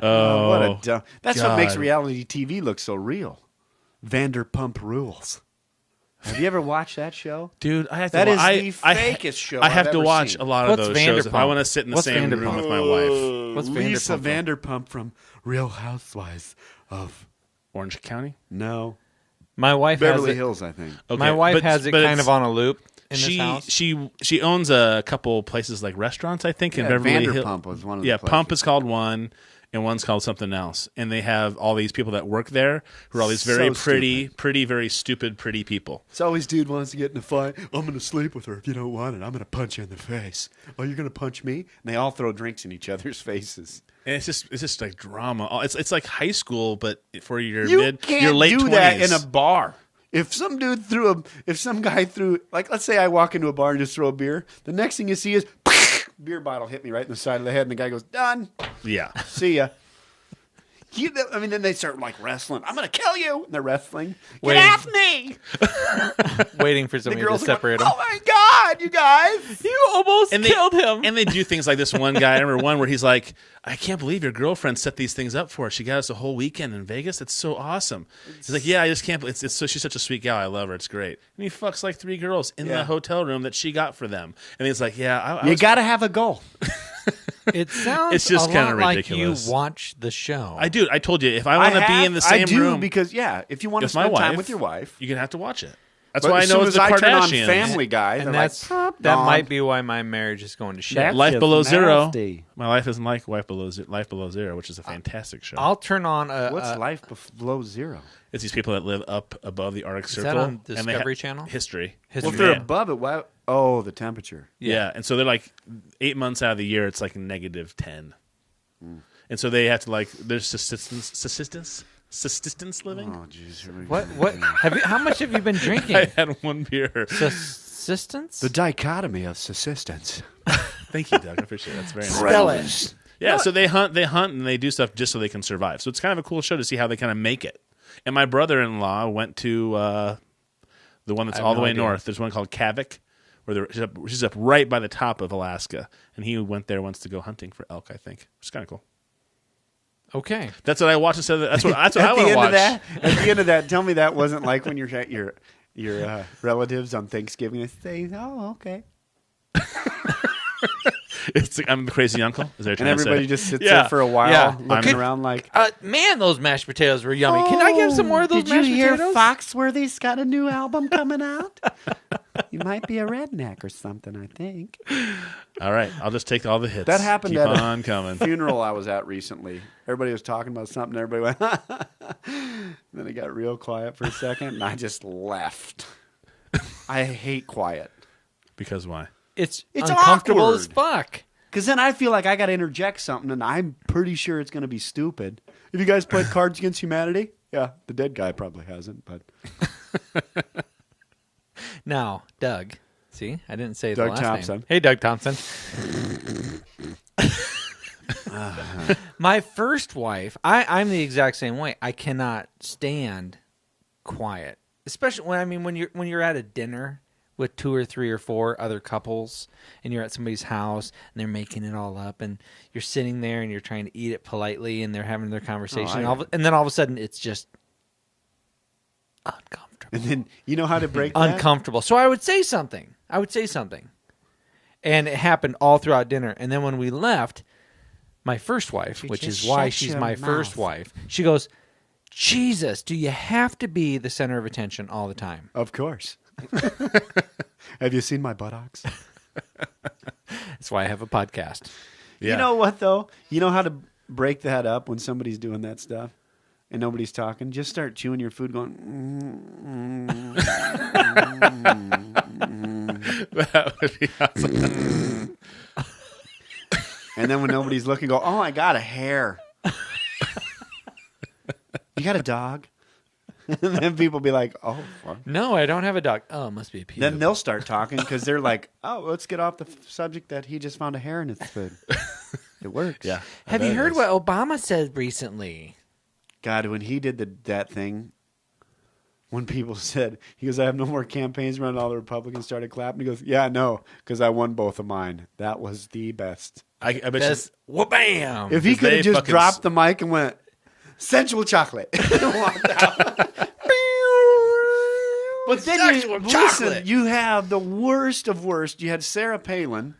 Oh, What a dumb. That's what makes God. reality TV look so real. Vanderpump Rules. Have you ever watched that show? dude, I have to. That is I, the I, fakest show I have I've to ever watch seen. a lot What's of those shows if I Vanderpump? want to sit in the What's same room Vanderpump? with my wife. What's Lisa Vanderpump? Vanderpump from Real Housewives of Orange County. No My wife Beverly has it. Hills, I think. Okay, My wife but- has it but kind it's- of on a loop in she this house. she owns a couple places like restaurants, I think, in Yeah, Beverly Hills. Vanderpump was one of the Yeah, Pump places. is called one, and one's called something else. And they have all these people that work there who are all these very So pretty, very stupid, pretty people. It's always dude wants to get in a fight. I'm going to sleep with her if you don't want it. I'm going to punch you in the face. Oh, you're going to punch me? And they all throw drinks in each other's faces. And it's just like drama. It's like high school, but for your You can't your late do 20s. that in a bar. If some guy threw, like, let's say I walk into a bar and just throw a beer, the next thing you see is beer bottle hit me right in the side of the head, and the guy goes, done. Yeah. See ya. Then they start like wrestling. I'm gonna kill you. And they're wrestling. Wait. Get off me! Waiting for The somebody to girls are going, separate them. oh my god, you guys! You almost killed him. And they do things like this one guy. I remember one where he's like, I can't believe your girlfriend set these things up for us. She got us a whole weekend in Vegas. It's so awesome. He's like, yeah, I just can't believe it's so she's such a sweet gal. I love her. It's great. And he fucks like 3 girls in Yeah. the hotel room that she got for them. And he's like, yeah, I You was- gotta have a goal. It sounds It's just a kinda lot like ridiculous. you watch the show. I do. I told you, if I want to be in the same I do room because if you want to with my spend time wife, with your wife, you're going to have to watch it. That's but why I as know soon it's as the I turn on Kardashians. Family Guy, and they're that's like, that "Dog." might be why my marriage is going to shit. That's Life just Below Zero. nasty. My life isn't like Life Below Zero, which is a fantastic show. I'll turn on a. What's life below zero? It's these people that live up above the Arctic Is Circle. that on and they Discovery Channel? History. History. Well, if they're Yeah. above it, why? Oh, the temperature. Yeah. And so they're like 8 months out of the year, it's like -10. And so they have to like, there's subsistence living. Oh, jeez. What? How much have you been drinking? I had one beer. Subsistence? The dichotomy of subsistence. Thank you, Doug. I appreciate it. That's very nice. Spell it. Yeah, so they hunt and they do stuff just so they can survive. So it's kind of a cool show to see how they kind of make it. And my brother-in-law went to the one that's I have all the no way idea. north. There's one called Kavik, where she's up right by the top of Alaska, and he went there once to go hunting for elk. I think it's kind of cool. Okay. That's what I watched. Instead of that's what I At want the to end watch. of that, at the end of that, tell me that wasn't like when you're at your relatives on Thanksgiving and say, "Oh, okay." I'm the crazy uncle. Is there And everybody just sits there for a while, Yeah. looking around like, Man, those mashed potatoes were yummy. Can I get some more of those did mashed you hear potatoes? Foxworthy's got a new album coming out? You might be a redneck or something, I think. All right, I'll just take all the hits. That happened Keep at a on coming. funeral I was at recently. Everybody was talking about something. Everybody went, then it got real quiet for a second, and I just left. I hate quiet. Because why? It's awkward. uncomfortable as fuck. Because then I feel like I got to interject something, and I'm pretty sure it's going to be stupid. Have you guys played Cards Against Humanity? Yeah, the dead guy probably hasn't, but Now, Doug. See, I didn't say Doug the last Thompson. name. Hey, Doug Thompson. My first wife, I'm the exact same way. I cannot stand quiet, especially when you're at a dinner with 2 or 3 or 4 other couples, and you're at somebody's house and they're making it all up, and you're sitting there and you're trying to eat it politely, and they're having their conversation, and then all of a sudden it's just uncomfortable. and then you know how to break that? Uncomfortable. So I would say something. And it happened all throughout dinner. And then when we left, my first wife, which is why she's my first wife, she goes, Jesus, do you have to be the center of attention all the time? Of course. Have you seen my buttocks? That's why I have a podcast. Yeah. You know what, though? You know how to break that up when somebody's doing that stuff and nobody's talking? Just start chewing your food going, That would be awesome. and then when nobody's looking, go, oh, I got a hair. You got a dog? And then people be like, oh, fuck. No, I don't have a dog. Oh, it must be a pee. Then they'll start talking because they're like, oh, let's get off the subject that he just found a hair in his food. It works. Yeah. I Have you bet it heard is. what Obama said recently? God, when he did that thing, when people said, he goes, I have no more campaigns running, all the Republicans started clapping. He goes, yeah, no, because I won both of mine. That was the best. I bet That's wha-bam. If he 'Cause could they have just fucking dropped the mic and went, sensual chocolate. And walked out. But then Sensual listen, chocolate. you have the worst of worst. You had Sarah Palin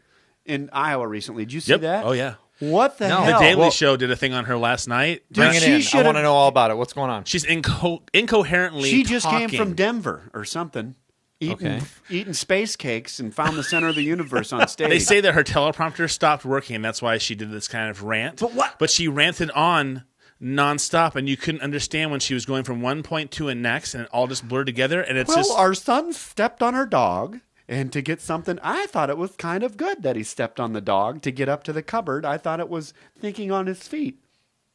in Iowa recently. Did you see Yep. that? Oh, yeah. What the No. The hell? Daily Show did a thing on her last night. Dude, Bring it she in. I should've- want to know all about it. What's going on? She's incoherently She just talking. came from Denver or something, Okay. eating space cakes and found the center of the universe on stage. They say that her teleprompter stopped working, and that's why she did this kind of rant. But what? But she ranted on nonstop, and you couldn't understand when she was going from one point to a next, and it all just blurred together. And it's well, just our son stepped on our dog, and to get something, I thought it was kind of good that he stepped on the dog to get up to the cupboard. I thought it was thinking on his feet.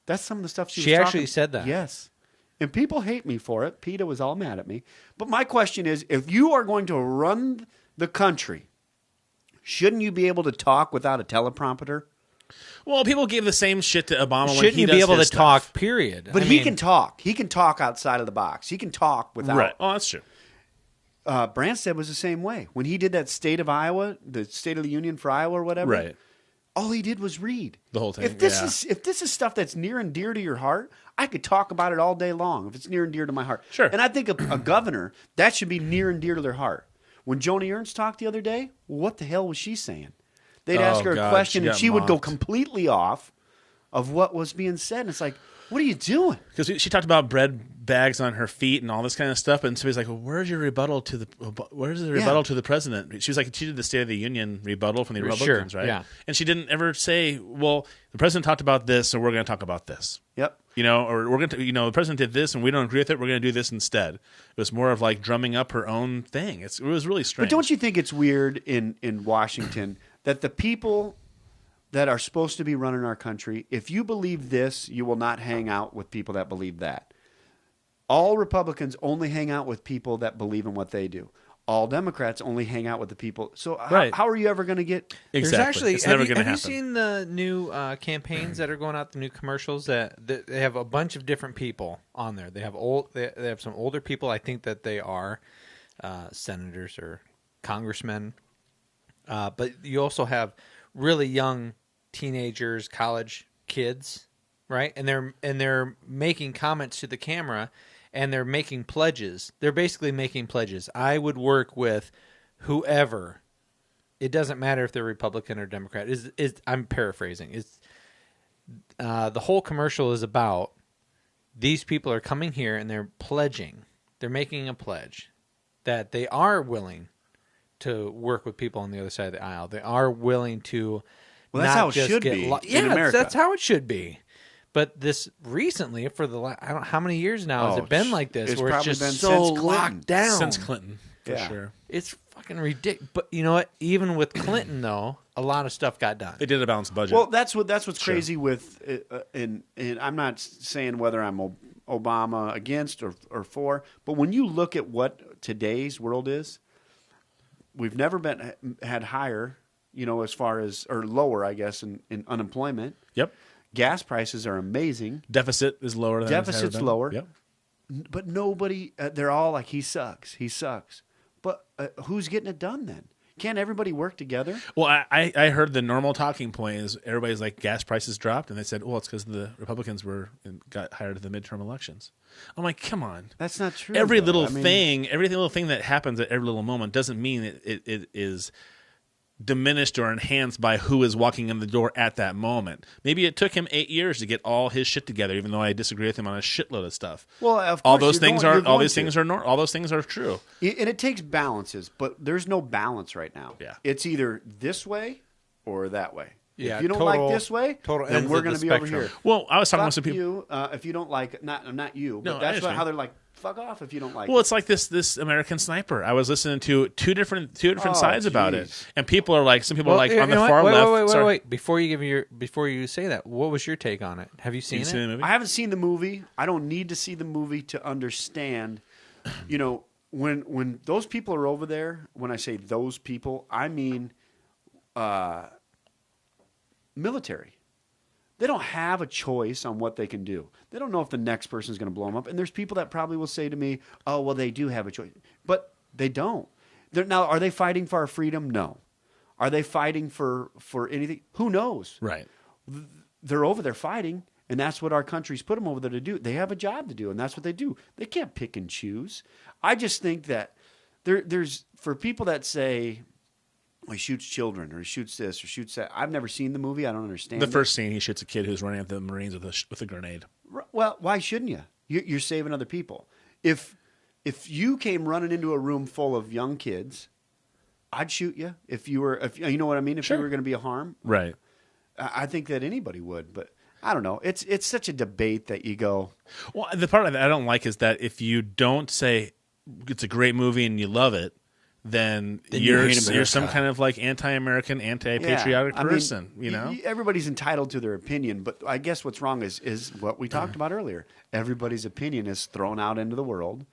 That's some of the stuff she She was actually talking- said that. Yes. And people hate me for it. PETA was all mad at me. But my question is, if you are going to run the country, shouldn't you be able to talk without a teleprompter? well, people gave the same shit to Obama when Shouldn't he you does be able to his talk, stuff. period? But I he mean, can talk. He can talk outside of the box. He can talk without. Right. Oh, that's true. Branstad was the same way. When he did that State of Iowa, the State of the Union for Iowa or whatever, Right. all he did was read. The whole thing, If this yeah. is stuff that's near and dear to your heart, I could talk about it all day long if it's near and dear to my heart. Sure. And I think a governor, that should be near and dear to their heart. When Joni Ernst talked the other day, what the hell was she saying? They'd ask her a God, question she and got she would go mocked. completely off of what was being said. And it's like, what are you doing? Because she talked about bread bags on her feet and all this kind of stuff, and somebody's like, well, "Where's your rebuttal to the? Where's the rebuttal to the president?" She was like, "She did the State of the Union rebuttal from the Republicans, right?" yeah. And she didn't ever say, "Well, the president talked about this, so we're going to talk about this." Yep. You know, or we're going to, the president did this, and we don't agree with it. We're going to do this instead. It was more of like drumming up her own thing. It was really strange. But don't you think it's weird in Washington that the people that are supposed to be running our country, if you believe this, you will not hang out with people that believe that. All Republicans only hang out with people that believe in what they do. All Democrats only hang out with the people. So Right. how are you ever going to get... exactly? There's actually, it's have never you, going to have happen. you seen the new campaigns that are going out, the new commercials that they have a bunch of different people on there. They have some older people. I think that they are senators or congressmen. But you also have really young teenagers, college kids, right? And they're making comments to the camera, and they're making pledges. They're basically making pledges. I would work with whoever it doesn't matter if they're Republican or Democrat. I'm paraphrasing. The whole commercial is about these people are coming here and they're pledging. They're making a pledge that they are willing to work with people on the other side of the aisle. They are willing to. Well, that's not how it just should get be yeah, in America. That's how it should be. But this recently, for the I don't know how many years now has it been like this, it's where it's probably just been so since Clinton. locked down. Since Clinton, for Yeah. sure. It's fucking ridiculous. But you know what? Even with Clinton, though, a lot of stuff got done. They did a balanced budget. Well, that's what's crazy with, and I'm not saying whether I'm Obama against or for, but when you look at what today's world is, we've never had higher, as far as, or lower, I guess, in unemployment. Yep. Gas prices are amazing. Deficit is lower than it's ever Deficit's been. lower. Yep. But nobody, they're all like, he sucks. But who's getting it done then? Can't everybody work together? Well, I heard the normal talking point is everybody's like gas prices dropped, and they said, well, it's because the Republicans got hired at the midterm elections. I'm like, come on. That's not true. Every though. little I mean, thing, every little thing that happens at every little moment doesn't mean it is diminished or enhanced by who is walking in the door at that moment. Maybe it took him 8 years to get all his shit together, even though I disagree with him on a shitload of stuff. Well, of all course, those things are all those things are true. And it takes balances, but there's no balance right now. Yeah. It's either this way or that way. Yeah, if you don't total- like this way, total then ends we're of the going to be over spectrum. here. Well, I was talking Fuck with some people. you, if you don't like not you, No, but I that's understand. how they're like. Fuck off if you don't like Well, it. it's like this American Sniper. I was listening to two different Oh, sides about it, geez. and people are like, some people are like you on the know what? far left. Wait. Sorry. Before you say that, what was your take on it? Have you seen You it? seen the movie? I haven't seen the movie. I don't need to see the movie to understand. When those people are over there, when I say those people, I mean military. They don't have a choice on what they can do. They don't know if the next person is going to blow them up. And there's people that probably will say to me, "Oh, well, they do have a choice," but they don't. Now, are they fighting for our freedom? No. Are they fighting for anything? Who knows? Right. They're over there fighting, and that's what our country's put them over there to do. They have a job to do, and that's what they do. They can't pick and choose. I just think that there's for people that say, well, he shoots children, or he shoots this, or shoots that. I've never seen the movie. I don't understand The it. first scene, he shoots a kid who's running at the Marines with a grenade. Well, why shouldn't you? You're saving other people. If you came running into a room full of young kids, I'd shoot you. If you know what I mean? If Sure. you were going to be a harm. Right. I think that anybody would, but I don't know. It's such a debate that you go, Well, the part that I don't like is that if you don't say it's a great movie and you love it, then you you're hate America. some kind of like anti-American, anti-patriotic I mean, person. You know. everybody's entitled to their opinion, but I guess what's wrong is what we talked about earlier. Everybody's opinion is thrown out into the world.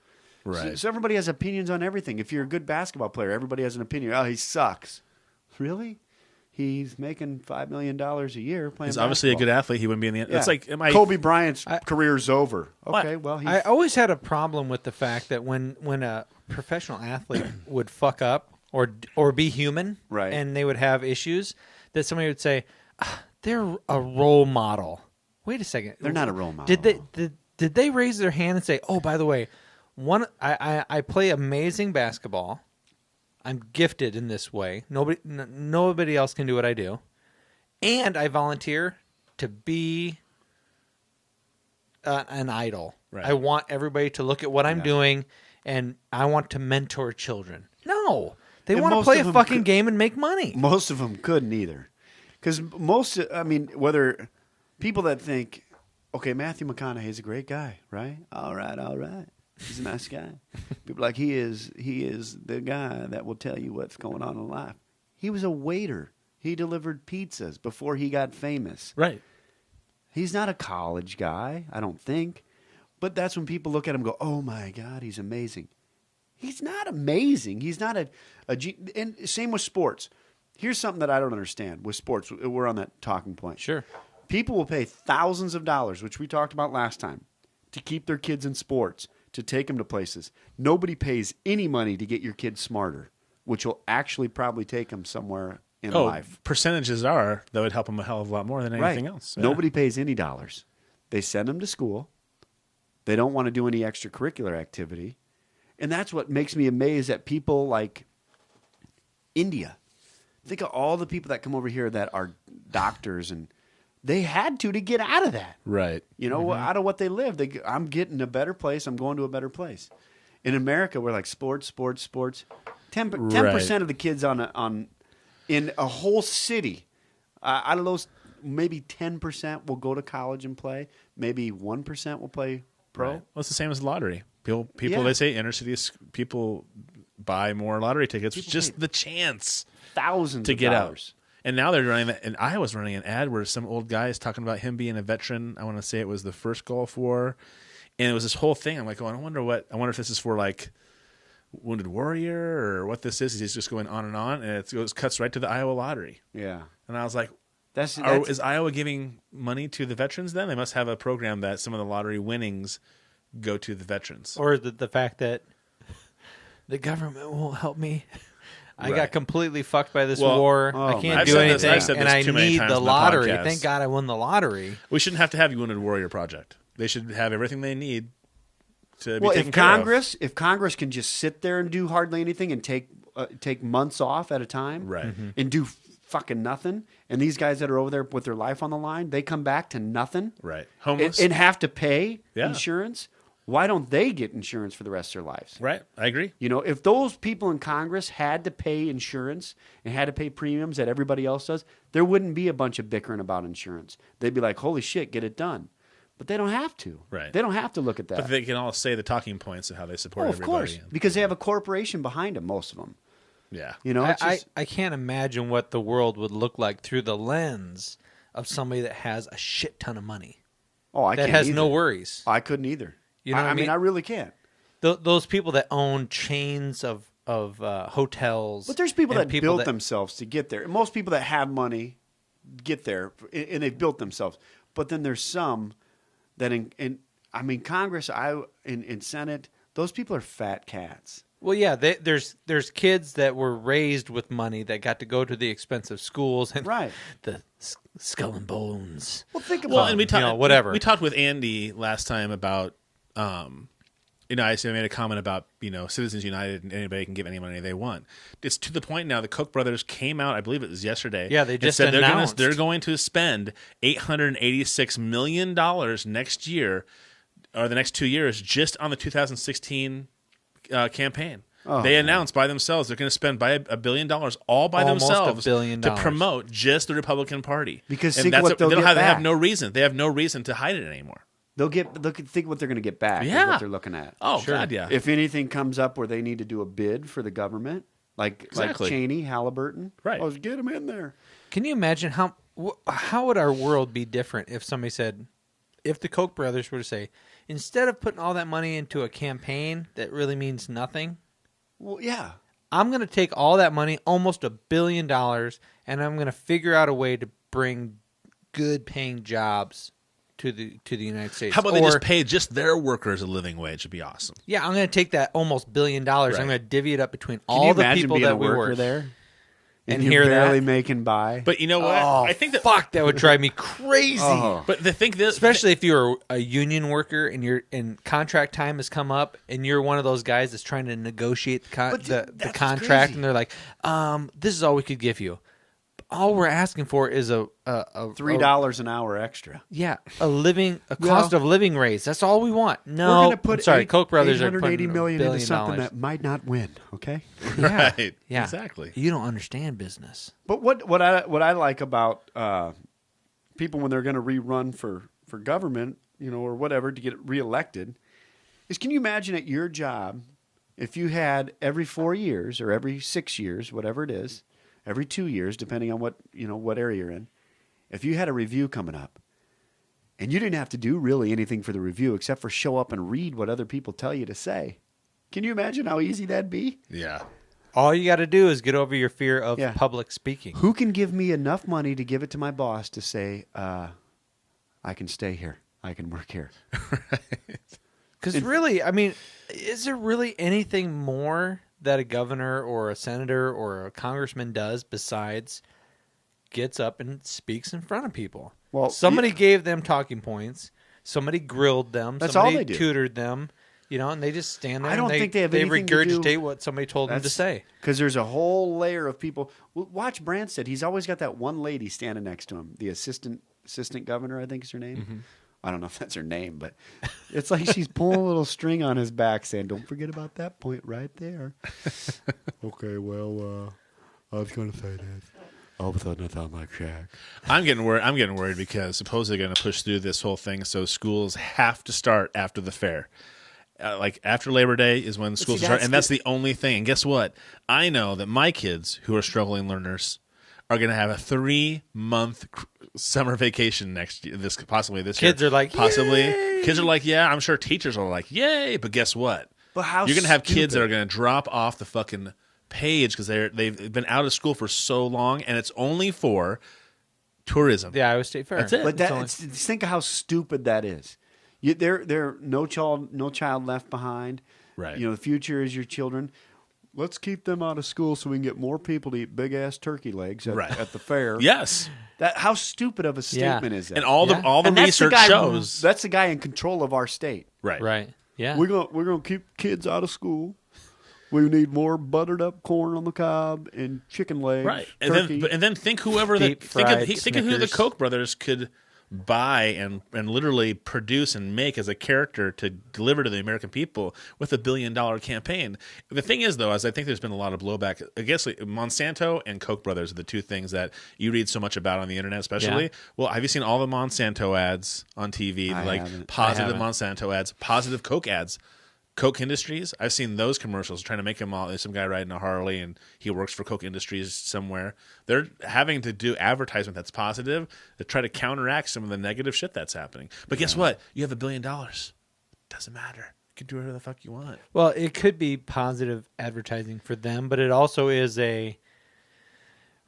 Right. So everybody has opinions on everything. If you're a good basketball player, everybody has an opinion. Oh, he sucks. Really? He's making $5 million a year playing He's obviously a basketball. good athlete. He wouldn't be in the. Yeah. It's like Kobe Bryant's career's over. Okay, well, I always had a problem with the fact that when a professional athlete would fuck up or be human, Right. and they would have issues, that somebody would say, they're a role model. Wait a second, They're not a role model. Did they raise their hand and say, oh, by the way, I play amazing basketball. I'm gifted in this way. Nobody else can do what I do, and I volunteer to be an idol. Right. I want everybody to look at what I'm doing, and I want to mentor children. No, they And want to most play of a them fucking game and make money. Most of them couldn't either. Because whether people that think, okay, Matthew McConaughey's a great guy, right? All right. He's a nice guy. People are like, he is the guy that will tell you what's going on in life. He was a waiter. He delivered pizzas before he got famous. Right. He's not a college guy, I don't think. But that's when people look at him and go, oh my God, he's amazing. He's not amazing. He's not and same with sports. Here's something that I don't understand with sports. We're on that talking point. Sure. People will pay thousands of dollars, which we talked about last time, to keep their kids in sports, to take them to places. Nobody pays any money to get your kids smarter, which will actually probably take them somewhere in life. Percentages are that would help them a hell of a lot more than anything Right. else. Yeah. Nobody pays any dollars. They send them to school. They don't want to do any extracurricular activity. And that's what makes me amazed at people like India. Think of all the people that come over here that are doctors, and they had to get out of that. Right. You know, out of what they live. I'm getting a better place. I'm going to a better place. In America, we're like sports. 10% of the kids in a whole city, out of those, maybe 10% will go to college and play. Maybe 1% will play pro. Right. Well, it's the same as the lottery. People Yeah. they say inner city people buy more lottery tickets. People Just pay the chance Thousands to of get dollars. out. And now they're running that. And I was running an ad where some old guy is talking about him being a veteran. I want to say it was the first Gulf War, and it was this whole thing. I'm like, I wonder if this is for like Wounded Warrior or what this is. He's just going on, and it cuts right to the Iowa lottery. Yeah. And I was like, That's is Iowa giving money to the veterans then? They must have a program that some of the lottery winnings go to the veterans. Or the fact that the government won't help me. I got completely fucked by this war. I can't I've do said this- anything, I've said and this I too many need times the in the lottery. podcast. Thank God I won the lottery. We shouldn't have to have Wounded Warrior Project. They should have everything they need to be Well, taken if care Congress, if Congress can just sit there and do hardly anything and take months off at a time, Right. and do fucking nothing, and these guys that are over there with their life on the line, they come back to nothing, of. Right. and, Homeless. and have to pay Yeah. insurance. Why don't they get insurance for the rest of their lives? Right. I agree. You know, if those people in Congress had to pay insurance and had to pay premiums that everybody else does, there wouldn't be a bunch of bickering about insurance. They'd be like, holy shit, get it done. But they don't have to. Right. They don't have to look at that. But they can all say the talking points of how they support of everybody. course, because they have a corporation behind them, most of them. Yeah. You know, it's just, I can't imagine what the world would look like through the lens of somebody that has a shit ton of money. I that can't has either. no worries. I couldn't either. You know what I I mean, mean? I really can't. Those people that own chains of hotels. But there's people and that built themselves to get there. Most people that have money get there, and they've built themselves. But then there's some that in Congress, in Senate, those people are fat cats. Well, yeah, there's kids that were raised with money that got to go to the expensive schools and Right. the skull and bones. Well, think about Well, and we talked whatever. We talked with Andy last time about I made a comment about, Citizens United and anybody can give any money they want. It's to the point now the Koch brothers came out, I believe it was yesterday. Yeah, they just and said announced. they're going to spend $886 million next year, or the next 2 years, just on the 2016 campaign. They announced by themselves they're going to spend $1 billion all by Almost themselves $1 billion. to promote just the Republican Party. Because and think what they'll they get have back. no reason. They have no reason to hide it anymore. think what they're going to get back. Is Yeah. what they're looking at. Oh, God, yeah. If anything comes up where they need to do a bid for the government, like Exactly. Cheney, Halliburton, Right. let's get them in there. Can you imagine how would our world be different if somebody said, if the Koch brothers were to say, instead of putting all that money into a campaign that really means nothing, Well, yeah. I'm going to take all that money, almost $1 billion, and I'm going to figure out a way to bring good paying jobs to the United States. How about they just pay just their workers a living wage? It'd be awesome. Yeah, I'm going to take that almost $1 billion. Right. I'm going to divvy it up between Can you all the imagine people being that a we worker work there? and you're hear barely that. making by. But you know what? Oh, I think that fuck, that would drive me crazy. Oh. But the thing that Especially if you're a union worker and contract time has come up and you're one of those guys that's trying to negotiate But the that's contract crazy. and they're like, this is all we could give you. All we're asking for is a $3 an hour extra. Yeah, a cost of living raise. That's all we want. No, We're going to put I'm sorry, Koch brothers are $880 putting million $1 into billion. something that might not win. Okay. Yeah, Right. yeah, Exactly. You don't understand business. But what I like about people when they're going to rerun for government, or whatever to get reelected, is can you imagine at your job if you had every 4 years or every 6 years, whatever it is, every 2 years, depending on what area you're in, if you had a review coming up, and you didn't have to do really anything for the review except for show up and read what other people tell you to say. Can you imagine how easy that'd be? Yeah. All you got to do is get over your fear of Yeah. public speaking. Who can give me enough money to give it to my boss to say, I can stay here, I can work here? Because really, I mean, is there really anything more that a governor or a senator or a congressman does besides gets up and speaks in front of people? Well, somebody gave them talking points. Somebody grilled them. That's somebody all they do. tutored them. and they just stand there. I don't and think they have anything to regurgitate do- what somebody told them to say. Because there's a whole layer of people. Watch Branstad. He's always got that one lady standing next to him, the assistant governor, I think is her name. Mm-hmm. I don't know if that's her name, but it's like she's pulling a little string on his back saying, don't forget about that point right there. Okay, well, I was going to say this. All of a sudden, it's on my check. I'm getting worried because supposedly they're going to push through this whole thing, so schools have to start after the fair. Like after Labor Day is when schools start, and that's the only thing. And guess what? I know that my kids who are struggling learners are going to have a 3-month summer vacation next year. Possibly this year. Kids are like, possibly. Kids are like, yeah. I'm sure teachers are like, yay. But guess what? But how you're going to have kids stupid. that are going to drop off the fucking page because they've been out of school for so long, and it's only for tourism. The Iowa State Fair. That's it. But It's only- think of how stupid that is. They're no child left behind. Right. The future is your children. Let's keep them out of school so we can get more people to eat big ass turkey legs at the fair. Yes. How stupid of a statement is that? And all the And that's research guy, shows. that's the guy in control of our state. Right. Yeah. We're gonna keep kids out of school. We need more buttered up corn on the cob and chicken legs. Right, turkey. and then think whoever Deep think fried of who the Snickers. Koch brothers could buy and literally produce and make as a character to deliver to the American people with $1 billion campaign. The thing is, though, is I think there's been a lot of blowback. I guess Monsanto and Koch brothers are the two things that you read so much about on the internet, especially. Yeah. Well, have you seen all the Monsanto ads on TV? I haven't. Positive I haven't. Monsanto ads, positive Koch ads. Coke Industries, I've seen those commercials trying to make him all. There's some guy riding a Harley and he works for Coke Industries somewhere. They're having to do advertisement that's positive to try to counteract some of the negative shit that's happening. But guess what? You have $1 billion. Doesn't matter. You can do whatever the fuck you want. Well, it could be positive advertising for them, but it also is a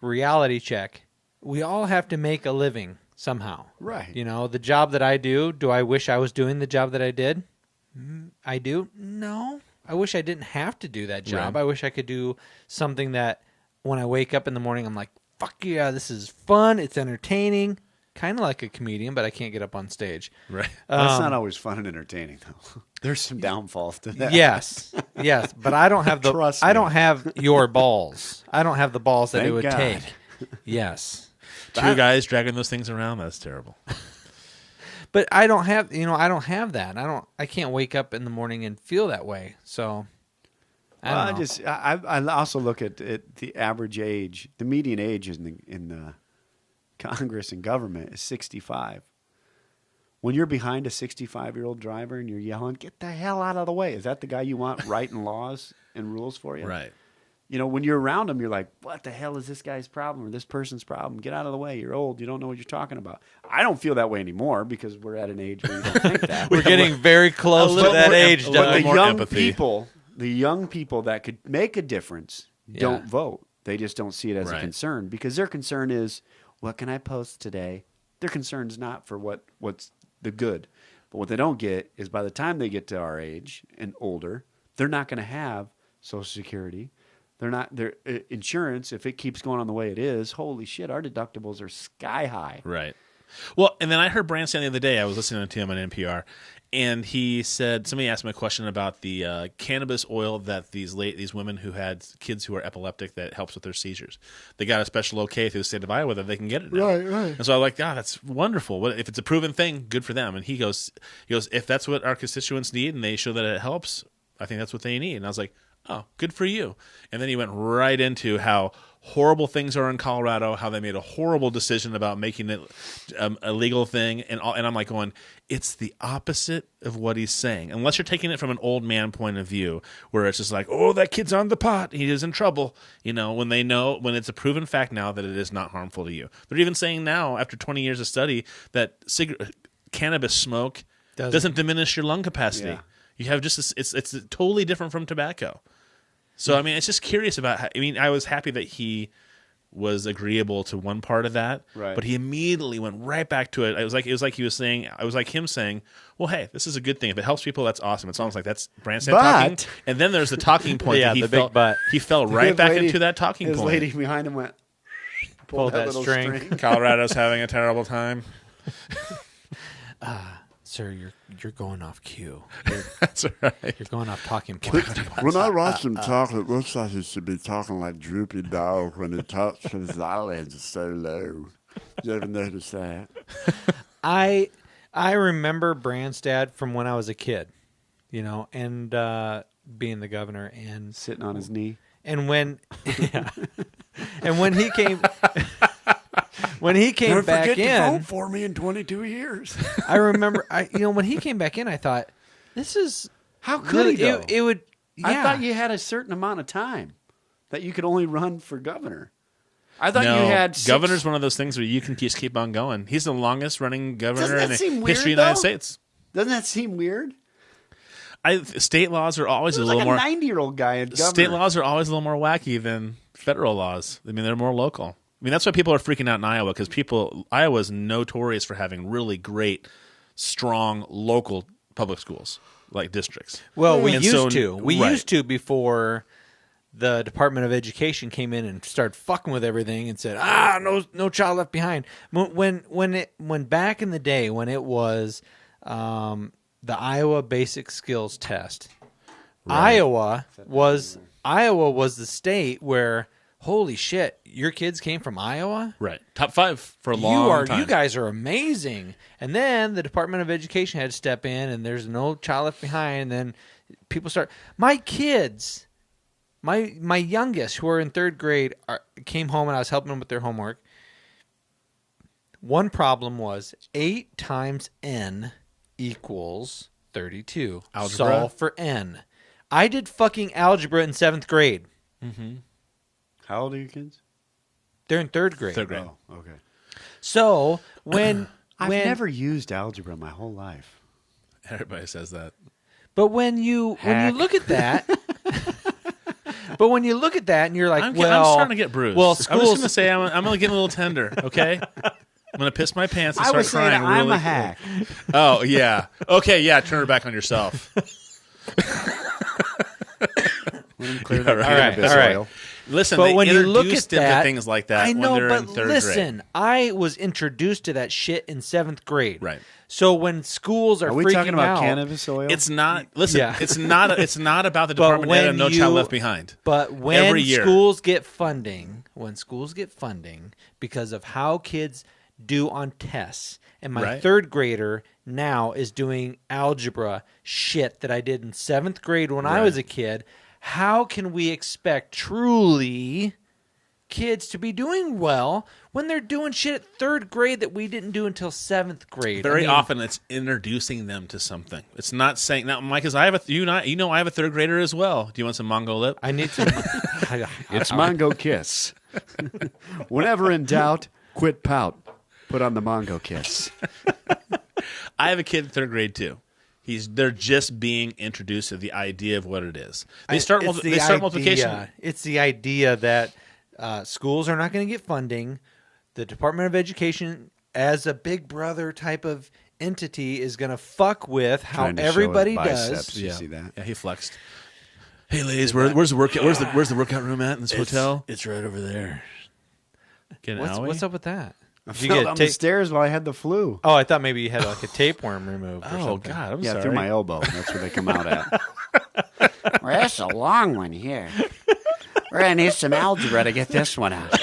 reality check. We all have to make a living somehow. Right. The job that I do I wish I was doing the job that I did? I do? No. I wish I didn't have to do that job. Right. I wish I could do something that when I wake up in the morning, I'm like, fuck yeah, this is fun. It's entertaining. Kind of like a comedian, but I can't get up on stage. Right. That's not always fun and entertaining, though. There's some downfalls to that. Yes, but I don't have Trust me. I don't have your balls. I don't have the balls that Thank it would God. take. Yes, Two guys dragging those things around. That's terrible. but I don't have I don't have that. I can't wake up in the morning and feel that way. So I don't know. I also look at the average age, the median age in the Congress and government is 65. When you're behind a 65-year-old driver and you're yelling, "Get the hell out of the way!" Is that the guy you want writing laws and rules for you? Right. When you're around him, you're like, "What the hell is this guy's problem or this person's problem? Get out of the way! You're old. You don't know what you're talking about." I don't feel that way anymore because we're at an age where you don't think that. We're getting very close to little that more age, a But little Doug. more empathy. the young people that could make a difference don't Yeah. vote. They just don't see it as a Right. concern because their concern is, what can I post today? Their concern is not for what's the good. But what they don't get is by the time they get to our age and older, they're not going to have Social Security. Their insurance, if it keeps going on the way it is, holy shit, our deductibles are sky high. Right. Well, and then I heard Branstad the other day. I was listening to him on NPR, and he said somebody asked him a question about the cannabis oil that these women who had kids who are epileptic that helps with their seizures. They got a special okay through the state of Iowa that they can get it now. Right. And so I'm like, that's wonderful. What if it's a proven thing? Good for them. And he goes, if that's what our constituents need and they show that it helps, I think that's what they need. And I was like, oh, good for you. And then he went right into how horrible things are in Colorado, how they made a horrible decision about making it a legal thing. And I'm like going, it's the opposite of what he's saying. Unless you're taking it from an old man point of view, where it's just like, oh, that kid's on the pot. He is in trouble. When when it's a proven fact now that it is not harmful to you. They're even saying now, after 20 years of study, that cannabis smoke doesn't diminish your lung capacity. Yeah. You have just it's totally different from tobacco. So I mean, it's just curious about. I was happy that he was agreeable to one part of that, Right. but he immediately went right back to it. It was like he was saying. I was like him saying, "Well, hey, this is a good thing. If it helps people, that's awesome." It's almost like that's Branstad talking. And then there's the talking point. Yeah, that he the big felt, but. He fell right His back lady- into that talking His point. lady behind him went, Pulled that little string. Colorado's having a terrible time. Sir, you're going off cue. That's right. You're going off talking points. When I watch him talk, it looks like he should be talking like Droopy Dog when he talks because his eyelids are so low. You ever notice that? I remember Branstad from when I was a kid, you know, and being the governor and Sitting on his knee. and when and when he came Never back forget to in, vote for me in 22 years. I remember when he came back in, I thought this is How could he, though? it would. Yeah. I thought you had a certain amount of time that you could only run for governor. I thought No, you had governor's one of those things where you can just keep on going. He's the longest running governor in the seem weird, history of the United though? States. Doesn't that seem weird? State laws are always There's a little like more. a 90-year-old guy in governor. State laws are always a little more wacky than federal laws. I mean, they're more local. I mean, that's why people are freaking out in Iowa because Iowa's notorious for having really great, strong local public schools like districts. Well, we And used so- to. We right. used to before the Department of Education came in and started fucking with everything and said, no child left behind. When back in the day when it was the Iowa Basic Skills Test, Iowa was the state where, holy shit, your kids came from Iowa? Right. Top 5 for a long time. You guys are amazing. And then the Department of Education had to step in, and there's no child left behind. And then people start. My kids, my youngest, who are in 3rd grade, came home, and I was helping them with their homework. One problem was 8 times n equals 32. Algebra? Solve for n. I did fucking algebra in 7th grade. How old are your kids? They're in 3rd grade. 3rd grade. Oh, okay. So when I've never used algebra my whole life. Everybody says that. But when you look at that, and you're like, I'm starting to get bruised. Well, I'm just going to say I'm going to get a little tender, okay? I'm going to piss my pants and I start was saying crying. I'm really a hack. quick. Oh, yeah. Okay, yeah, turn it back on yourself. Clear Yeah, right. All right. oil. Listen, But they when you look introduced at them that, to things like that I know, when they're but in 3rd listen, grade. I was introduced to that shit in 7th grade. Right. So when schools are Are we freaking talking about out, cannabis oil? It's not. Listen, Yeah. it's not about the But Department of Ed when and No you- Child Left Behind. But when Every year. schools get funding, because of how kids do on tests, and my Right. 3rd grader now is doing algebra shit that I did in 7th grade when I was a kid, how can we expect truly kids to be doing well when they're doing shit at 3rd grade that we didn't do until 7th grade? Very often, it's introducing them to something. It's not saying now, Mike. Because I have I have a 3rd grader as well. Do you want some Mongo lip? I need some. It's Mongo Kiss. Whenever in doubt, quit pout. Put on the Mongo Kiss. I have a kid in 3rd grade too. They're just being introduced to the idea of what it is. They start multiplication. It's the idea that schools are not going to get funding. The Department of Education, as a big brother type of entity, is going to fuck with how Trying to show everybody his biceps. does. You see that? Yeah, he flexed. Hey, ladies, where's the workout? Where's the workout room at in this hotel? It's right over there. Get an What's, owie? what's up with that? I Did you fell get down ta- the stairs while I had the flu. Oh, I thought maybe you had like a tapeworm removed. Or Oh something. God, I'm Yeah, sorry. through my elbow. That's where they come out at. Well, that's a long one here. We're going to need some algebra to get this one out.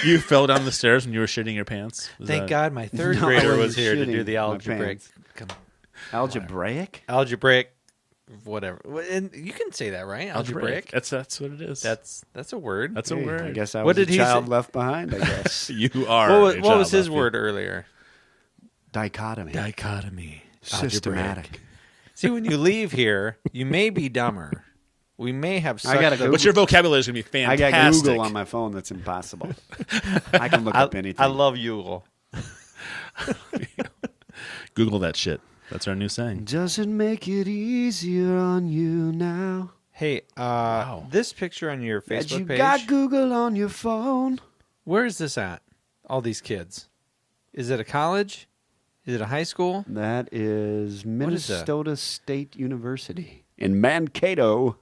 You fell down the stairs when you were shitting your pants. Was Thank that- God my 3rd No, I grader wasn't was here to do shitting the my algebraic, pants. Algebraic? whatever. And you can say that, right? Algebraic. That's what it is. That's a word. That's a Hey, word. I guess I What was did a he child say? left behind, I guess. You are. What was his word earlier? Dichotomy. Dichotomy. Systematic. See, when you leave here, you may be dumber. We may have. I gotta sucked the- go. But your vocabulary is going to be I fantastic. got Google on my phone. That's impossible. I can look up anything. I love Google. Google that shit. That's our new saying. Does it make it easier on you now Hey, this picture on your that you Facebook page. got Google on your phone? Where is this at? All these kids. Is it a college? Is it a high school? That is is that? Minnesota State University in Mankato,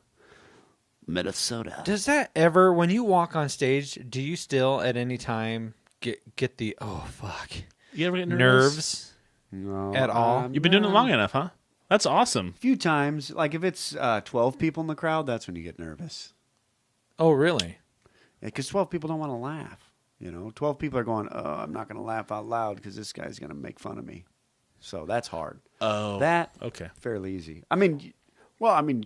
Minnesota. Does that ever, when you walk on stage, do you still at any time get the oh fuck You ever get nerves? No, At all? You've been doing it long enough, huh? That's awesome. A few times. Like if it's 12 people in the crowd, that's when you get nervous. Oh, really? Because 12 people don't want to laugh. 12 people are going, oh, I'm not going to laugh out loud because this guy's going to make fun of me. So that's hard. Oh. That, okay. Fairly easy.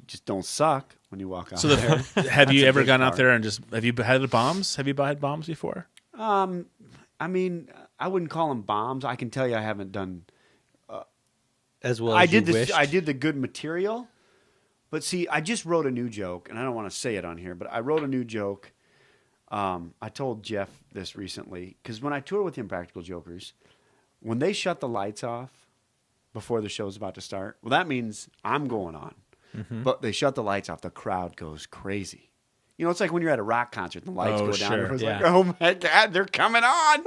Just don't suck when you walk out So there. have you a ever big gone out part. there and have you had bombs? Have you had bombs before? I wouldn't call them bombs. I can tell you I haven't done... As well as you wished? I did the good material, but see, I just wrote a new joke, and I don't want to say it on here, but I wrote a new joke. I told Jeff this recently, because when I tour with the Impractical Jokers, when they shut the lights off before the show's about to start, well, that means I'm going on. Mm-hmm. But they shut the lights off, the crowd goes crazy. It's like when you're at a rock concert and the lights go down. Sure. Everyone's Yeah. like, oh my God, they're coming on.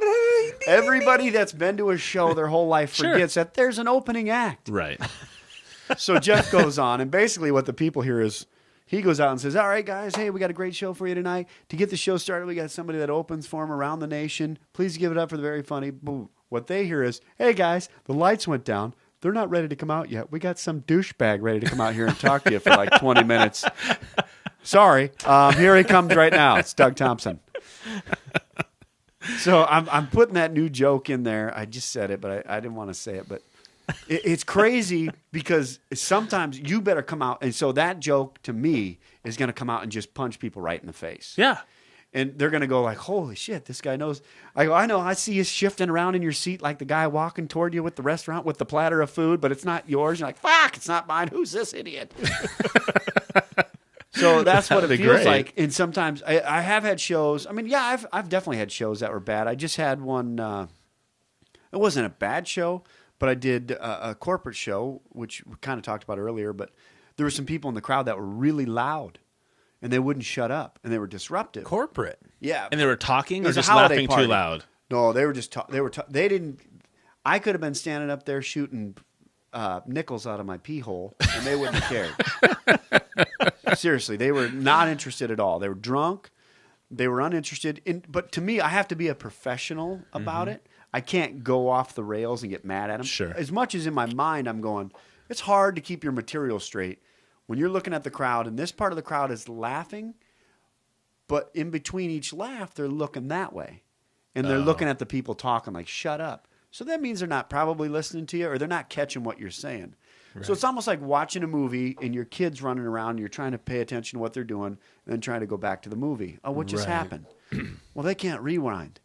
Everybody that's been to a show their whole life Sure. forgets that there's an opening act. Right. So Jeff goes on, and basically what the people hear is he goes out and says, all right, guys, hey, we got a great show for you tonight. To get the show started, we got somebody that opens for him around the nation. Please give it up for the very funny. Boom. What they hear is, hey, guys, the lights went down. They're not ready to come out yet. We got some douchebag ready to come out here and talk to you for like 20 minutes. Sorry. Here he comes right now. It's Doug Thompson. So I'm putting that new joke in there. I just said it, but I didn't want to say it. But it's crazy because sometimes you better come out. And so that joke to me is going to come out and just punch people right in the face. Yeah. And they're going to go like, holy shit, this guy knows. I go, I know. I see you shifting around in your seat like the guy walking toward you with the restaurant with the platter of food, but it's not yours. You're like, fuck, it's not mine. Who's this idiot? So that's what it That'd be feels great. like. And sometimes I have had shows. I've definitely had shows that were bad. I just had one. It wasn't a bad show, but I did a corporate show, which we kind of talked about earlier. But there were some people in the crowd that were really loud, and they wouldn't shut up, and they were disruptive. Corporate. Yeah, And they were talking It or was a just holiday laughing party. too loud? No, they were just they didn't. I could have been standing up there shooting nickels out of my pee hole, and they wouldn't have cared. Seriously, they were not interested at all. They were drunk. They were uninterested. But to me, I have to be a professional about it. I can't go off the rails and get mad at them. Sure. As much as in my mind I'm going, it's hard to keep your material straight when you're looking at the crowd, and this part of the crowd is laughing, but in between each laugh, they're looking that way. And they're looking at the people talking like, shut up. So that means they're not probably listening to you, or they're not catching what you're saying. Right. So it's almost like watching a movie and your kid's running around and you're trying to pay attention to what they're doing and then trying to go back to the movie. Oh, what just happened? Well, they can't rewind.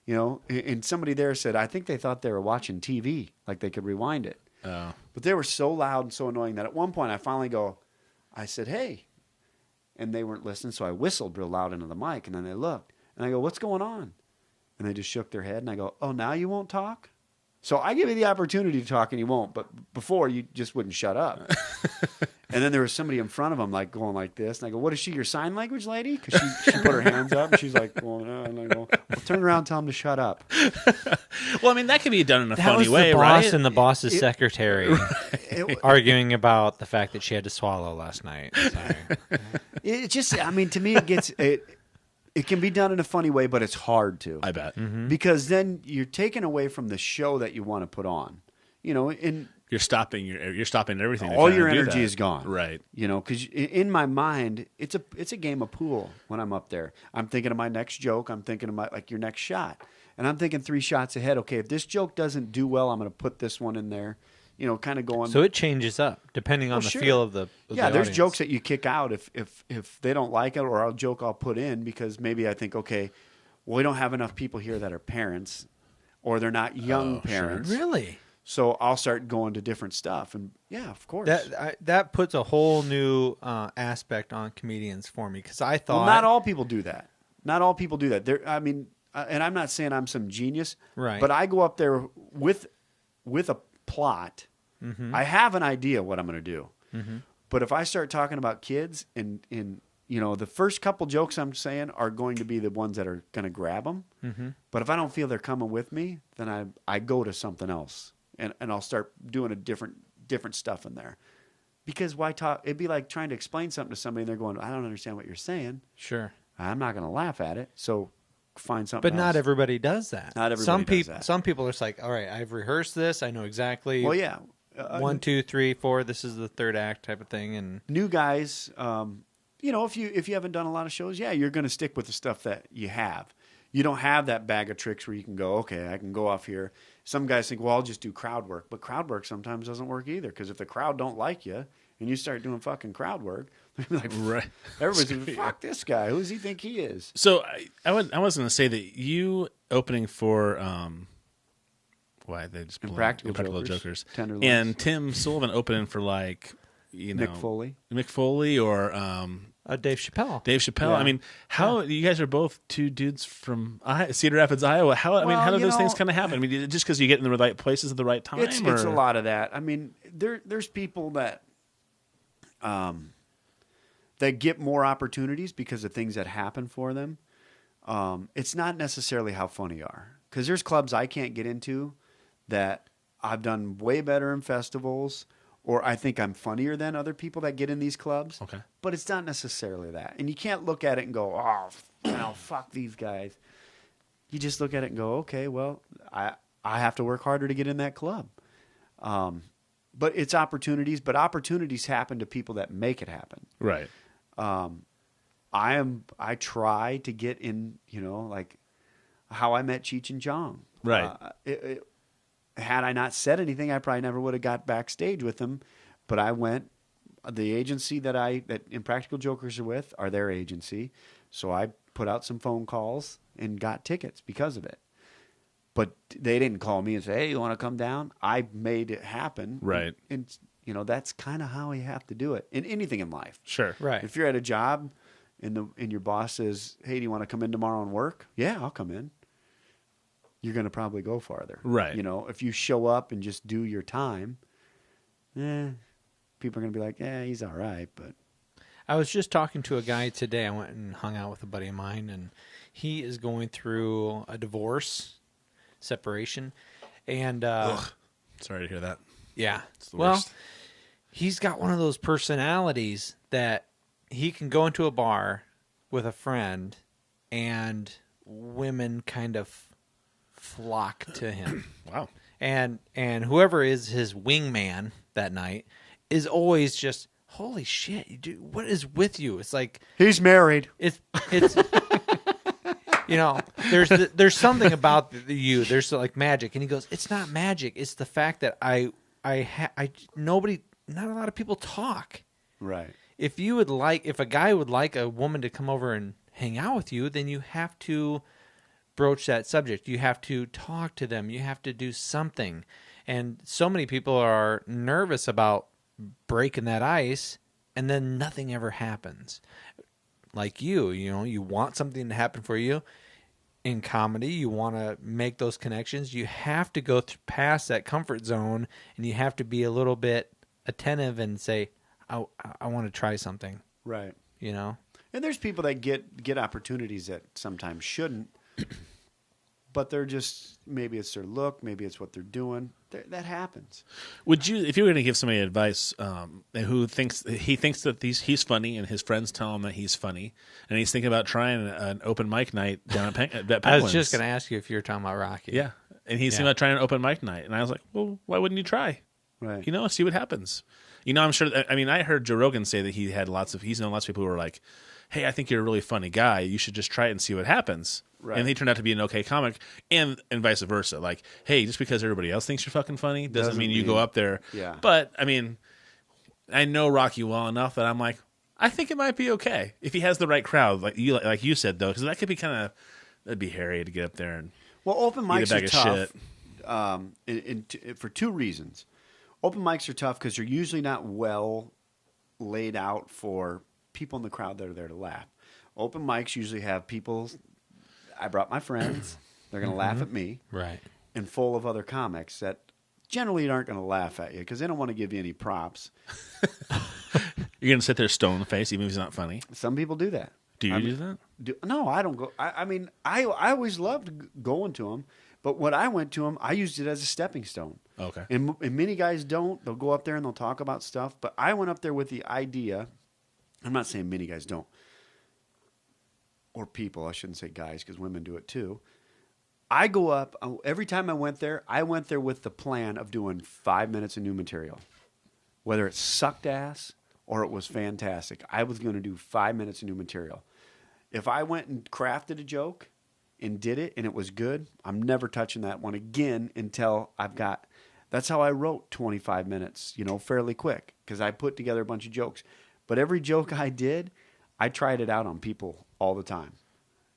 And somebody there said, I think they thought they were watching TV, like they could rewind it. Oh. But they were so loud and so annoying that at one point I said, hey. And they weren't listening, so I whistled real loud into the mic, and then they looked. And I go, what's going on? And they just shook their head, and I go, oh, now you won't talk? So I give you the opportunity to talk, and you won't. But before, you just wouldn't shut up. And then there was somebody in front of them, like, going like this. And I go, what is she, your sign language lady? Because she put her hands up, and she's like, well, no. And I go, well, turn around and tell them to shut up. Well, I mean, that can be done in a That funny was way, the boss right? and the boss's secretary It- arguing about the fact that she had to swallow last night. Sorry. It just, I mean, to me, it can be done in a funny way, but it's hard to. I bet. Because then you're taken away from the show that you want to put on. And You're stopping everything. to all try your and do energy that. is gone. Right. Because in my mind, it's a game of pool when I'm up there. I'm thinking of my next joke. I'm thinking of your next shot. And I'm thinking 3 shots ahead. Okay, if this joke doesn't do well, I'm going to put this one in there. Kind of going. So it changes up depending on the sure. feel of the There's audience. jokes that you kick out if they don't like it, or a joke I'll put in because maybe I think, okay, well, we don't have enough people here that are parents, or they're not young parents. Really? So I'll start going to different stuff, and yeah, of course. That puts a whole new aspect on comedians for me because I thought not all people do that. Not all people do that. I mean, and I'm not saying I'm some genius, Right. But I go up there with a plot. Mm-hmm. I have an idea what I'm going to do. Mm-hmm. But if I start talking about kids and the first couple jokes I'm saying are going to be the ones that are going to grab them. Mm-hmm. But if I don't feel they're coming with me, then I go to something else and I'll start doing a different stuff in there. Because why talk? It'd be like trying to explain something to somebody and they're going, I don't understand what you're saying. Sure. I'm not going to laugh at it. So find something. But else. not everybody does that. Not everybody does that. Some people are just like, all right, I've rehearsed this. I know exactly. Well, yeah. 1, 2, 3, 4. This is the third act type of thing. And New guys, if you haven't done a lot of shows, yeah, you're going to stick with the stuff that you have. You don't have that bag of tricks where you can go, okay, I can go off here. Some guys think, well, I'll just do crowd work. But crowd work sometimes doesn't work either, because if the crowd don't like you and you start doing fucking crowd work, they're like, Right. everybody's like, fuck this guy. Who does he think he is? So I was going to say that you opening for why they just Impractical Jokers, Tender and Loves. Tim Sullivan opening for like Mick Foley or Dave Chappelle. Dave Chappelle. Yeah. I mean, how you guys are both two dudes from Cedar Rapids, Iowa. How do those things kind of happen? I mean, just because you get in the right places at the right time. It's a lot of that. I mean, there's people that that get more opportunities because of things that happen for them. It's not necessarily how funny you are, because there's clubs I can't get into that I've done way better in festivals, or I think I'm funnier than other people that get in these clubs. Okay. But it's not necessarily that. And you can't look at it and go, oh, fuck these guys. You just look at it and go, okay, well, I have to work harder to get in that club. But it's opportunities, but opportunities happen to people that make it happen. Right. I try to get in, like how I met Cheech and Chong. Right. Had I not said anything, I probably never would have got backstage with them. But I went. The agency that Impractical Jokers are with are their agency, so I put out some phone calls and got tickets because of it. But they didn't call me and say, "Hey, you want to come down?" I made it happen. Right. And that's kind of how you have to do it in anything in life. Sure. Right. If you're at a job and your boss says, "Hey, do you want to come in tomorrow and work?" Yeah, I'll come in. You're going to probably go farther. Right. If you show up and just do your time, people are going to be like, he's all right. But I was just talking to a guy today. I went and hung out with a buddy of mine, and he is going through a divorce, separation. And Sorry to hear that. yeah. It's the Well, worst. he's got one of those personalities that he can go into a bar with a friend and women kind of flock to him. Wow. And whoever is his wingman that night is always just, holy shit, dude, what is with you? It's like he's married. it's there's something about you. There's like magic, and he goes, it's not magic. It's the fact that not a lot of people talk. Right. If a guy would like a woman to come over and hang out with you, then you have to broach that subject. You have to talk to them. You have to do something. And so many people are nervous about breaking that ice, and then nothing ever happens. Like you want something to happen for you. In comedy, you want to make those connections. You have to go past that comfort zone, and you have to be a little bit attentive and say, I want to try something. Right. And there's people that get opportunities that sometimes shouldn't, but they're just, maybe it's their look, maybe it's what they're doing. That happens. Would you, if you were going to give somebody advice who thinks that he's funny and his friends tell him that he's funny, and he's thinking about trying an open mic night down at Penguins? I was just going to ask you if you were talking about Rocky. Yeah, and he's thinking about trying an open mic night, and I was like, well, why wouldn't you try? Right. See what happens. I'm sure. I heard Joe Rogan say that he's known lots of people who were like, hey, I think you're a really funny guy. You should just try it and see what happens. Right. And he turned out to be an okay comic, and vice versa. Like, hey, just because everybody else thinks you're fucking funny doesn't mean you go up there. Yeah. But I know Rocky well enough that I'm like, I think it might be okay if he has the right crowd, like you said though, because that could be that'd be hairy to get up there and open eat a mics bag are of tough for two reasons. Open mics are tough because they're usually not well laid out for people in the crowd that are there to laugh. Open mics usually have people. I brought my friends. They're going to laugh at me. Right. And full of other comics that generally aren't going to laugh at you because they don't want to give you any props. You're going to sit there stone face even if he's not funny. Some people do that. Do you do that? No, I don't go. I always loved going to them, but when I went to them, I used it as a stepping stone. Okay. And many guys don't. They'll go up there and they'll talk about stuff, but I went up there with the idea. I'm not saying many guys don't. or people, I shouldn't say guys because women do it too. I go up, every time I went there with the plan of doing 5 minutes of new material. Whether it sucked ass or it was fantastic, I was going to do 5 minutes of new material. If I went and crafted a joke and did it and it was good, I'm never touching that one again until that's how I wrote 25 minutes, fairly quick because I put together a bunch of jokes. But every joke I did, I tried it out on people all the time.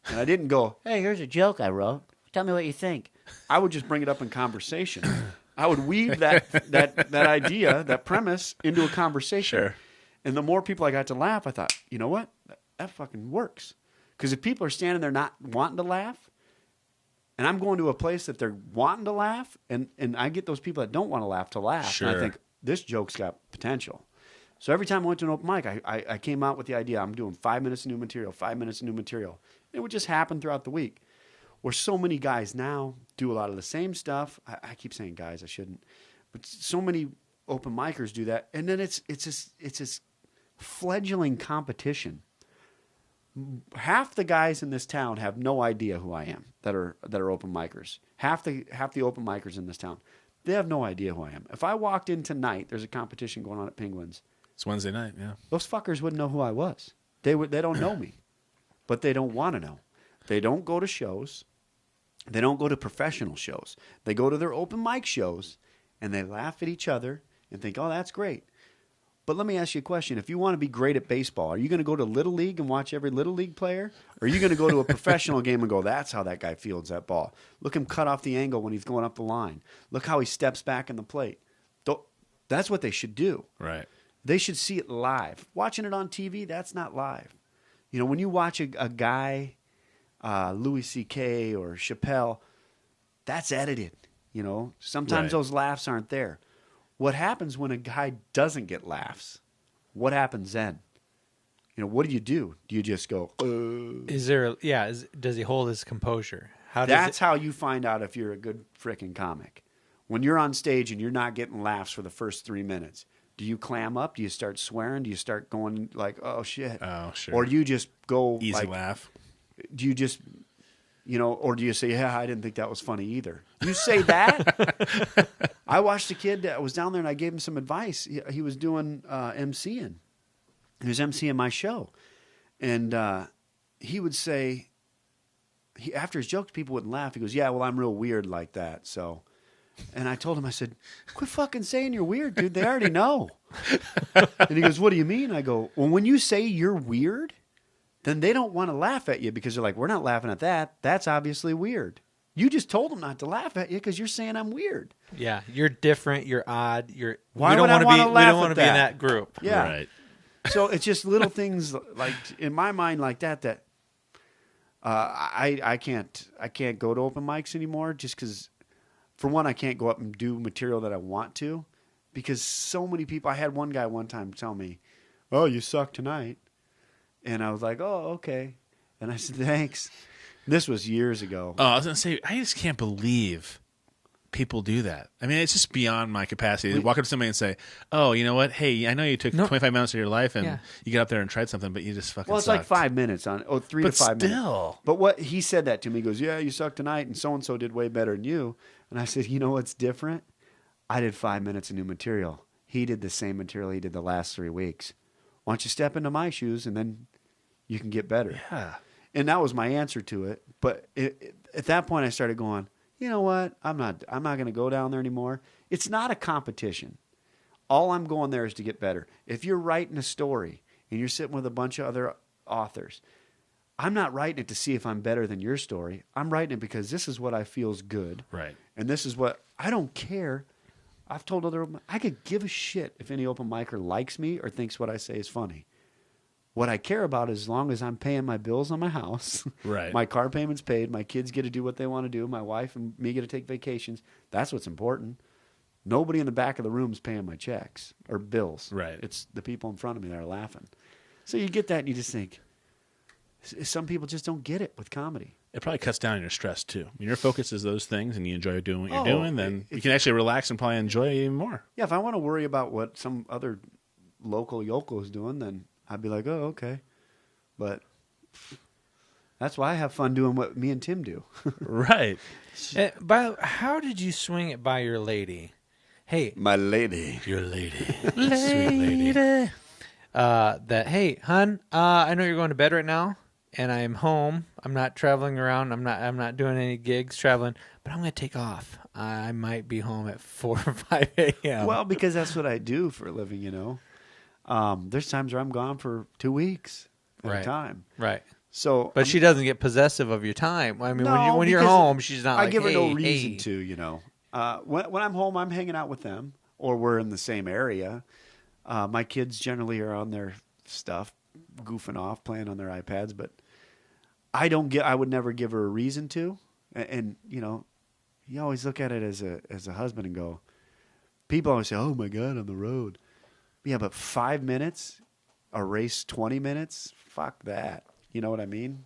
And I didn't go, Hey, here's a joke I wrote. Tell me what you think. I would just bring it up in conversation. I would weave that idea, that premise, into a conversation. Sure. And the more people I got to laugh, I thought, you know what? That fucking works. Because if people are standing there not wanting to laugh, and I'm going to a place that they're wanting to laugh, and I get those people that don't want to laugh, Sure. and I think, this joke's got potential. So every time I went to an open mic, I came out with the idea, I'm doing 5 minutes of new material, 5 minutes of new material. And it would just happen throughout the week. Where so many guys now do a lot of the same stuff. I keep saying guys, I shouldn't. But so many open micers do that. And then it's this fledgling competition. Half the guys in this town have no idea who I am that are open micers. Half the open micers in this town, they have no idea who I am. If I walked in tonight, there's a competition going on at Penguins. It's Wednesday night, yeah. Those fuckers wouldn't know who I was. They don't know me, but they don't want to know. They don't go to shows. They don't go to professional shows. They go to their open mic shows, and they laugh at each other and think, oh, that's great. But let me ask you a question. If you want to be great at baseball, are you going to go to Little League and watch every Little League player? Or are you going to go to a professional game and go, that's how that guy fields that ball. Look him cut off the angle when he's going up the line. Look how he steps back in the plate. That's what they should do. Right. They should see it live. Watching it on TV, that's not live. When you watch a guy... Louis C.K. or Chappelle, that's edited. Sometimes Right. those laughs aren't there. What happens when a guy doesn't get laughs? What happens then? What do? Do you just go, does he hold his composure? That's how you find out if you're a good frickin' comic. When you're on stage and you're not getting laughs for the first 3 minutes, do you clam up? Do you start swearing? Do you start going like, oh, shit? Oh, sure. Or do you just go Easy laugh. Do you just, or do you say, yeah, I didn't think that was funny either? You say that? I watched a kid that was down there and I gave him some advice. He was doing MCing. He was MCing my show. And he would say, after his jokes, people wouldn't laugh. He goes, yeah, well, I'm real weird like that. So, and I told him, I said, quit fucking saying you're weird, dude. They already know. And he goes, what do you mean? I go, well, when you say you're weird, then they don't want to laugh at you because they're like, we're not laughing at that. That's obviously weird. You just told them not to laugh at you because you're saying I'm weird. Yeah, you're different. You're odd. Why we don't would I want wanna to laugh We don't at want to be in that? that group. Yeah. Right. So it's just little things like in my mind like that I can't go to open mics anymore just because, for one, I can't go up and do material that I want to because so many people. I had one guy one time tell me, "Oh, you suck tonight," and I was like, "Oh, okay," and I said, "Thanks." This was years ago. Oh, I was going to say, I just can't believe people do that. I mean, it's just beyond my capacity to walk up to somebody and say, oh, you know what? Hey, I know you took 25 minutes of your life and you got up there and tried something, but you just fucking Well, it's sucked. like 5 minutes on, 3 to 5 minutes. Still. But what he said that to me, he goes, yeah, you suck tonight, and so did way better than you. And I said, you know what's different? I did 5 minutes of new material. He did the same material he did the last 3 weeks. Why don't you step into my shoes and then you can get better? Yeah. And that was my answer to it. But at that point, I started going, you know what? I'm not going to go down there anymore. It's not a competition. All I'm going there is to get better. If you're writing a story and you're sitting with a bunch of other authors, I'm not writing it to see if I'm better than your story. I'm writing it because this is what I feel is good. Right. And this is what I don't care. I've told I could give a shit if any open micer likes me or thinks what I say is funny. What I care about is as long as I'm paying my bills on my house, Right. my car payment's paid, my kids get to do what they want to do, my wife and me get to take vacations. That's what's important. Nobody in the back of the room is paying my checks or bills. Right. It's the people in front of me that are laughing. So you get that and you just think, some people just don't get it with comedy. It probably cuts down on your stress, too. When your focus is those things and you enjoy doing what you're Oh, doing, then you can actually relax and probably enjoy it even more. Yeah, if I want to worry about what some other local yokel is doing, then I'd be like, oh, okay. But That's why I have fun doing what me and Tim do. Right. How did you swing it by your lady? Hey, My lady. your lady, sweet lady. Hey, hun, I know you're going to bed right now, and I'm home. I'm not traveling around. I'm not doing any gigs traveling, but I'm going to take off. I might be home at 4 or 5 a.m. Well, because that's what I do for a living, you know. There's times where I'm gone for 2 weeks at a time. Right. So, But she doesn't get possessive of your time. I mean, No, when you're because home, she's not. I like, give her hey, no reason hey. to, you know. When I'm home, I'm hanging out with them, or we're in the same area. My kids generally are on their stuff, goofing off, playing on their iPads. But I would never give her a reason to. And you know, you always look at it as a husband and go. People always say, "Oh my God, on the road." Yeah, but 5 minutes, a race 20 minutes. Fuck that. You know what I mean?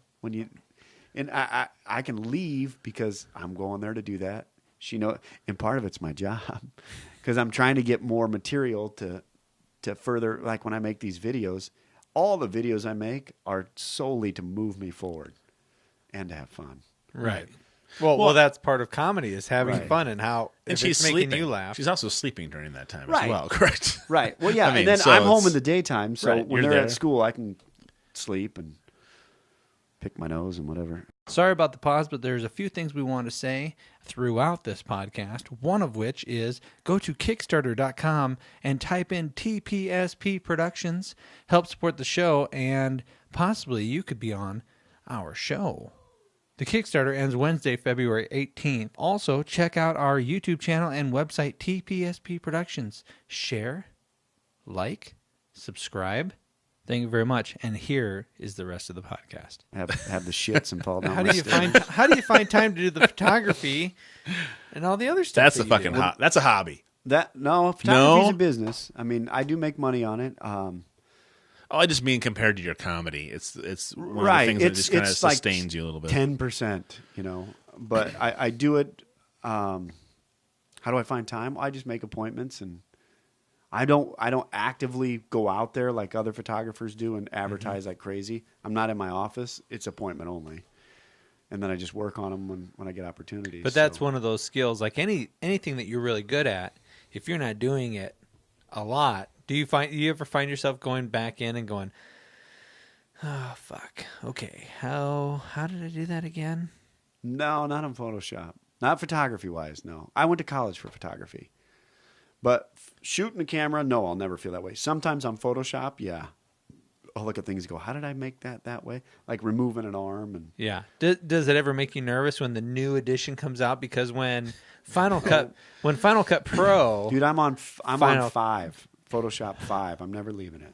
And I can leave because I'm going there to do that. And part of it's my job because I'm trying to get more material to further. Like when I make these videos, all the videos I make are solely to move me forward and to have fun. Right. Well, that's part of comedy is having Right. fun and how And if she's it's making sleeping. you laugh. She's also sleeping during that time Right. as well, correct? Right. Well, yeah. I mean, and then so I'm home it's- in the daytime, so Right, when you're they're there. at school, I can sleep and pick my nose and whatever. Sorry about the pause, but there's a few things we want to say throughout this podcast. One of which is go to Kickstarter.com and type in TPSP Productions. Help support the show, and possibly you could be on our show. The Kickstarter ends Wednesday, February 18th. Also, check out our YouTube channel and website, TPSP Productions. Share, like, subscribe. Thank you very much. And here is the rest of the podcast. Have the shits and fall down. How my do you stairs. find time to do the photography and all the other stuff? That's that a you fucking do? that's a hobby. Photography's No? a business. I mean, I do make money on it. Oh, I just mean compared to your comedy. It's one Right. of the things that It's- just kind of it's like sustains you a little bit. 10%, you know. But I do it. How do I find time? I just make appointments, and I don't actively go out there like other photographers do and advertise like crazy. I'm not in my office. It's appointment only. And then I just work on them when I get opportunities. But that's so. one of those skills, like anything that you're really good at. If you're not doing it a lot, do you ever find yourself going back in and going, "Oh fuck, okay, how did I do that again?" No, not on Photoshop. Not photography wise, no. I went to college for photography. But shooting a camera, no, I'll never feel that way. Sometimes on Photoshop, yeah. I'll look at things and go, how did I make that way? Like removing an arm and Yeah. Does it ever make you nervous when the new edition comes out? Because when Final Cut Pro, dude, I'm on Final- 5, Photoshop 5. I'm never leaving it.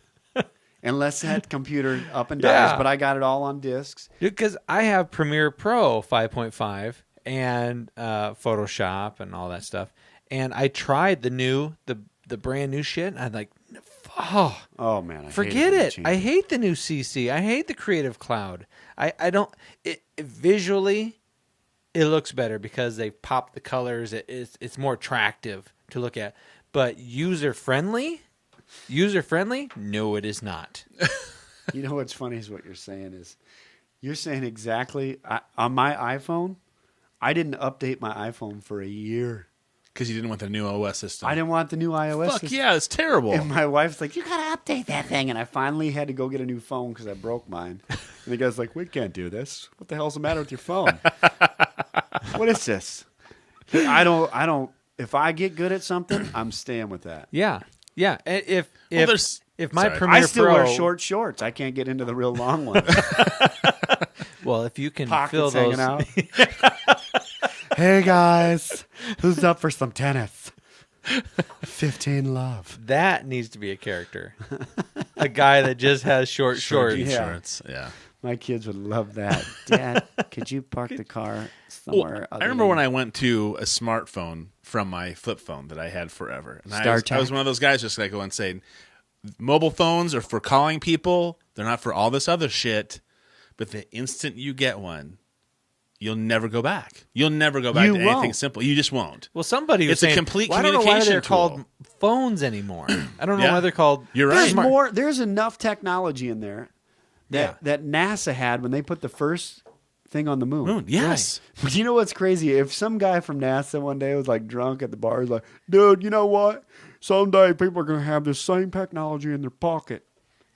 Unless that computer up and dies, Yeah. but I got it all on discs. because I have Premiere Pro 5.5 and Photoshop and all that stuff, and I tried the brand new shit, and I'm like, Oh man, I forget hate it. when I they change hate the new CC. I hate the Creative Cloud. I don't. Visually, it looks better because they pop the colors. It's more attractive to look at. But user friendly, no, it is not. You know what's funny is what you're saying is, you're saying exactly on my iPhone. I didn't update my iPhone for a year. Because you didn't want the new OS system. I didn't want the new iOS. Fuck system. yeah, it's terrible. And my wife's like, "You gotta update that thing." And I finally had to go get a new phone because I broke mine. And the guy's like, "We can't do this. What the hell's the matter with your phone? What is this?" I don't. If I get good at something, I'm staying with that. Yeah. And If my Sorry. Premiere I still Pro, wear short shorts. I can't get into the real long ones. well, if you can Pockets fill those, hanging out. Hey guys, who's up for some tennis? 15 love. that needs to be a character. A guy that just has short shorts. Jean Yeah. shorts. Yeah. My kids would love that. Dad, could you park the car somewhere? I remember when I went to a smartphone from my flip phone that I had forever. And I was one of those guys just like going saying, mobile phones are for calling people. They're not for all this other shit. But the instant you get one, you'll never go back. You'll never go back You to anything won't. simple. You just won't. Well, somebody was It's a saying, complete well, I don't know why communication they're tool." called phones anymore. I don't know Yeah. why they're called. You're There's right. more. There's enough technology in there Yeah. that NASA had when they put the first thing on the moon. Yes. But you know what's crazy? If some guy from NASA one day was like drunk at the bar, he's like, dude, you know what? Someday people are going to have this same technology in their pocket.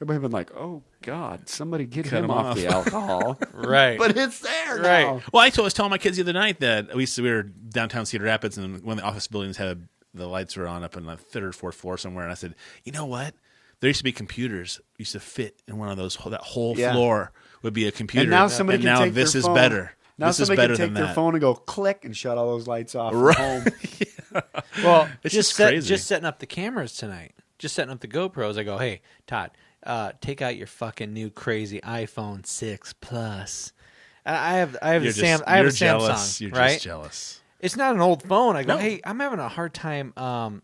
Everybody been like, oh, God, somebody get him off the alcohol. Right. But it's there Right. now. Well, I was telling my kids the other night that we were downtown Cedar Rapids, and one of the office buildings had the lights were on up on the third or fourth floor somewhere, and I said, you know what? There used to be computers used to fit in one of those. That whole floor would be a computer. And now somebody can take this their is phone. better. Now this is somebody better can take than their that. phone and go click and shut all those lights off Right. from home. Well, It's just just crazy. just setting up the cameras tonight. Just setting up the GoPros. I go, hey, Todd, take out your fucking new crazy iPhone 6 Plus. I have You're a just- I have a you're Samsung, jealous. You're right? just jealous. It's not an old phone. I go, No. hey, I'm having a hard time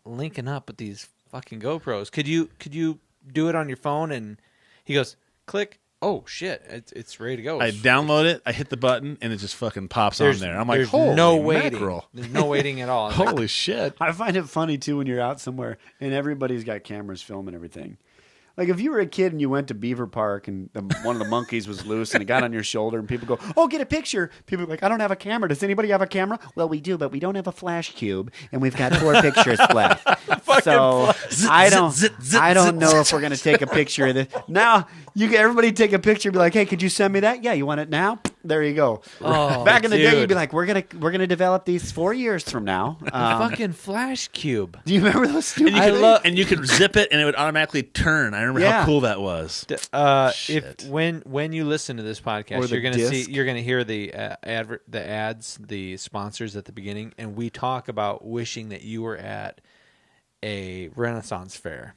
linking up with these fucking GoPros. Could you do it on your phone? And he goes, click. Oh shit, it's ready to go. I download it, I hit the button, and it just fucking pops on There's- there. I'm like, there's holy no waiting. mackerel. There's no waiting at all. I'm like, Holy shit. I find it funny too when you're out somewhere and everybody's got cameras filming everything. Like if you were a kid and you went to Beaver Park and one of the monkeys was loose and it got on your shoulder and people go, "Oh, get a picture." People are like, "I don't have a camera. Does anybody have a camera?" Well, we do, but we don't have a flash cube and we've got 4 pictures left. So I don't know if we're gonna take a picture of this. Now everybody take a picture and be like, "Hey, could you send me that?" Yeah, you want it now? There you go. Oh, Back in the day, dude. you'd be like, "We're gonna develop these 4 years from now." fucking flash cube. Do you remember those stupid? And you could zip it, and it would automatically turn. I remember Yeah. how cool that was. If Shit. when you listen to this Or podcast, the you're gonna hear the ads, the sponsors at the beginning, and we talk about wishing that you were at a Renaissance fair.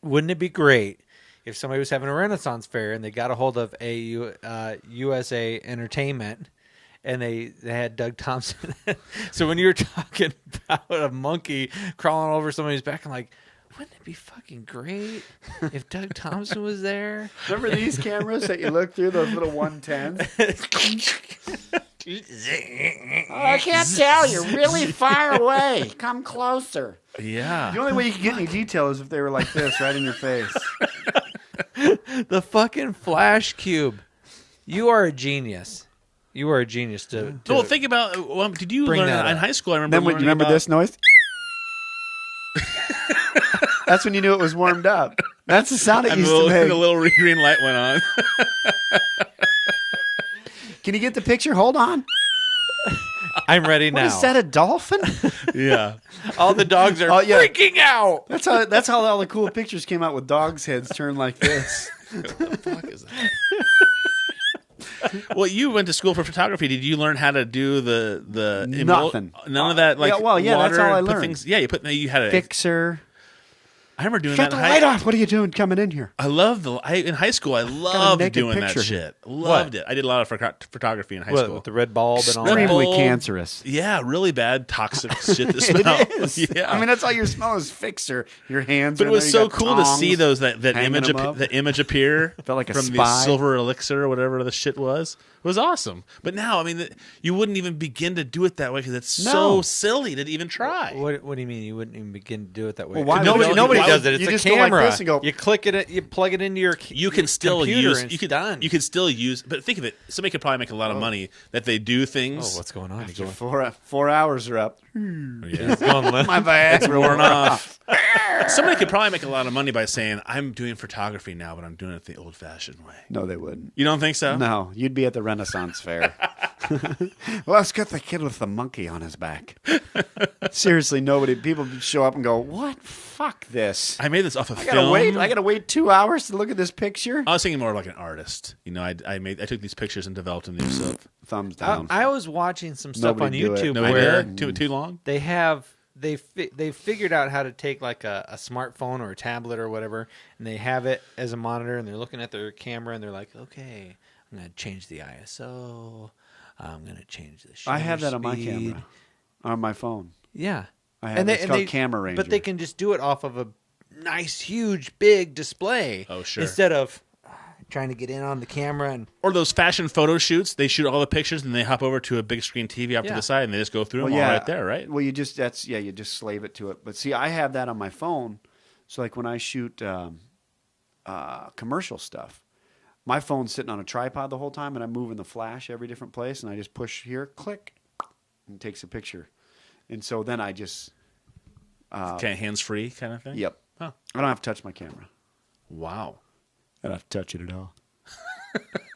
Wouldn't it be great if somebody was having a Renaissance fair and they got a hold of a USA Entertainment and they had Doug Thompson? So when you were talking about a monkey crawling over somebody's back, I'm like, wouldn't it be fucking great if Doug Thompson was there? Remember these cameras that you look through, those little 110s? I can't tell. You're really far away. Come closer. Yeah. The only way you could get any detail is if they were like this, right in your face. The fucking flash cube. You are a genius. You are a genius to Well, think about, did you Bring learn that that in up. high school? I remember Then when you learning remember about, this noise? That's when you knew it was warmed up. That's the sound it and used the, to little, make. the little green light went on. Can you get the picture? Hold on. I'm ready What now. is that, a dolphin? Yeah. All the dogs are Oh, yeah. freaking out. That's how all the cool pictures came out with dogs' heads turned like this. Fuck is that? Well, you went to school for photography. Did you learn how to do the Nothing. None of that, like yeah, well, yeah, water, that's all I put learned. Things, yeah, you had a Fixer. I remember doing Shut that the in light high off. What are you doing coming in here? I loved in high school. I loved naked doing picture that here. shit. Loved it. I did a lot of photography in high What, school. with the red bulb and all Red that? bulb. Extremely cancerous. Yeah, really bad toxic shit that smelled. It is. Yeah. I mean, that's all your smell is Fixer. Your hands. but are it in was there, so you got cool to see tongs. those that hanging image them up. the image appear Felt like a from the spy. silver elixir or whatever the shit was. It was awesome. But now, I mean, you wouldn't even begin to do it that way because it's so No. silly to even try. What do you mean you wouldn't even begin to do it that way? Well, why would nobody you? nobody Why does would- it. It's you a just go like camera. this and go- You click it. You plug it into your. You can still computer use. and You it's could. done. You could still use. But think of it. Somebody could probably make a lot of money that they do things. Oh, what's going on? After 4 hours are up. Yeah. My bad. It's worn off. Somebody could probably make a lot of money by saying, "I'm doing photography now, but I'm doing it the old-fashioned way." No, they wouldn't. You don't think so? No, you'd be at the Renaissance fair. Well, let's get the kid with the monkey on his back. Seriously, people show up and go, "What? Fuck this! I made this off of I film. gotta wait 2 hours to look at this picture." I was thinking more of like an artist. You know, I took these pictures and developed them myself. Thumbs down. I was watching some stuff Nobody on do it. YouTube No where idea. Too long. they have they figured out how to take like a smartphone or a tablet or whatever, and they have it as a monitor, and they're looking at their camera, and they're like, okay, I'm gonna change the ISO. I'm gonna change the shutter I have that on my speed. camera, on my phone. Yeah, I have it's called Camera Ranger. but they can just do it off of a nice, huge, big display. Oh, sure. Instead of trying to get in on the camera and Or those fashion photo shoots. They shoot all the pictures and they hop over to a big screen TV up to Yeah. the side and they just go through them Well, all right there, right? Well, you just slave it to it. But see, I have that on my phone. So like when I shoot commercial stuff, my phone's sitting on a tripod the whole time, and I'm moving the flash every different place, and I just push here, click, and it takes a picture. And so then I just Kind of hands-free kind of thing? Yep. Huh. I don't have to touch my camera. Wow. I don't have to touch it at all.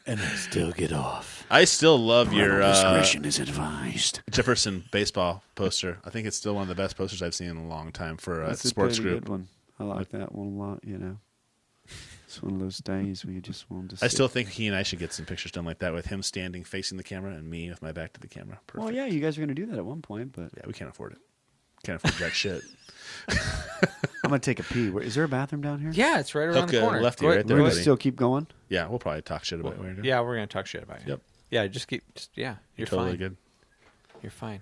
And I still get off. I still love your Discretion is advised. Jefferson baseball poster. I think it's still one of the best posters I've seen in a long time for a That's sports a pretty group. good one. I like that one a lot, you know. It's one of those days where you just want to I sit. still think he and I should get some pictures done like that with him standing facing the camera and me with my back to the camera. Perfect. Well, yeah, you guys are going to do that at one point, but Yeah, we can't afford it. Can't afford jack shit. I'm going to take a pee. Is there a bathroom down here? Yeah, it's right around Hook the a corner. lefty Go right ahead- there, We're go going buddy. to still keep going? Yeah, we'll probably talk shit about what we're doing. Yeah, we're gonna talk shit about you. Yep. Yeah, just yeah. You're Totally fine. good. You're fine.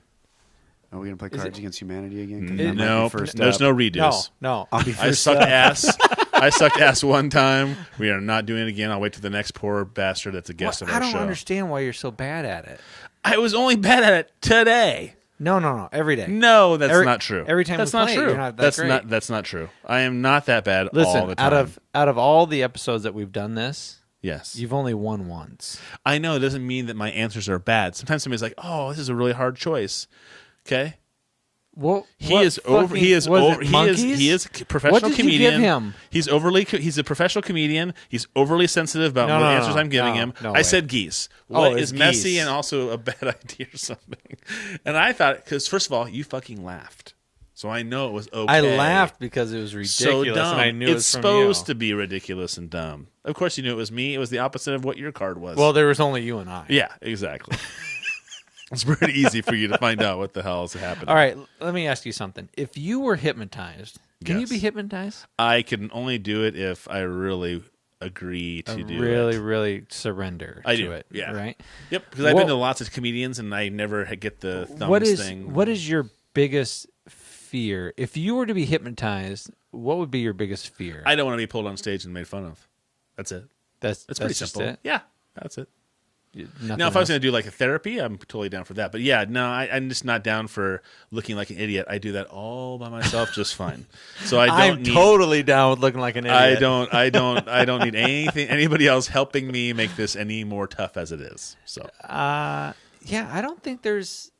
Are we going to play Is Cards it- Against Humanity again? 'Cause that might be No, first there's up. no redos. No. I'll be I first sucked up. ass. I sucked ass one time. We are not doing it again. I'll wait till the next poor bastard that's a guest of I our don't show. understand why you're so bad at it. I was only bad at it today. No. Every day. No, that's not true. Every time that's we not play it, true. you're not that that's great. not that's not true. I am not that bad all Listen, the time. out of all the episodes that we've done this, yes, you've only won once. I know. It doesn't mean that my answers are bad. Sometimes somebody's like, "Oh, this is a really hard choice." Okay, Well, he is over. He is over. He is a professional What did you comedian. give him? He's he's a professional comedian. He's overly sensitive about No, what no, answers no, I'm giving no, him. no I way. said geese. Oh, What it's is messy geese. and also a bad idea or something? And I thought, because first of all, you fucking laughed, so I know it was okay. I laughed because it was ridiculous, So dumb. and I knew it's it was supposed from you. to be ridiculous and dumb. Of course, you knew it was me. It was the opposite of what your card was. Well, there was only you and I. yeah, exactly. It's pretty easy for you to find out what the hell is happening. All right, let me ask you something. If you were hypnotized, can you Yes. be hypnotized? I can only do it if I really agree to do really, it. really surrender I to do, it. yeah. Right? Yep, because I've Well- been to lots of comedians and I never get the thumbs What is thing. what is your biggest fear? If you were to be hypnotized, what would be your biggest fear? I don't want to be pulled on stage and made fun of. That's it. That's pretty just simple. it? Yeah, that's it. Nothing Now, if I was else? going to do like a therapy, I'm totally down for that. But yeah, no, I'm just not down for looking like an idiot. I do that all by myself just fine. So I don't I'm need. totally down with looking like an idiot. I don't need anybody else helping me make this any more tough as it is. So Yeah, I don't think there's.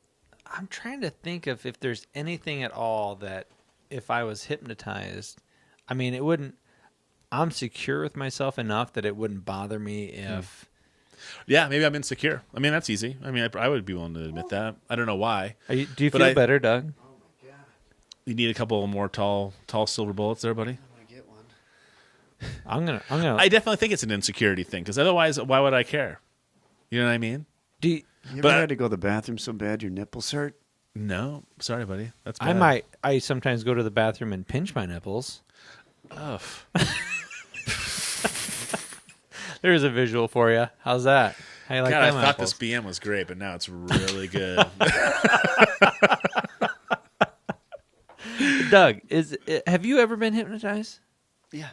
I'm trying to think of if there's anything at all that if I was hypnotized, I mean, it wouldn't. I'm secure with myself enough that it wouldn't bother me if. yeah, maybe I'm insecure. I mean, that's easy. I mean, I would be willing to admit that. I don't know why. Do you But feel better, Doug? You need a couple more tall silver bullets there, buddy. I'm gonna. I definitely think it's an insecurity thing because otherwise, why would I care? You know what I mean? do you- You ever But- had to go to the bathroom so bad your nipples hurt? No, sorry, buddy. That's I bad. might. I sometimes go to the bathroom and pinch my nipples. Ugh. There's a visual for you. How's that? How you like God, I them thought apples? this BM was great, but now it's really good. Doug, have you ever been hypnotized? Yeah.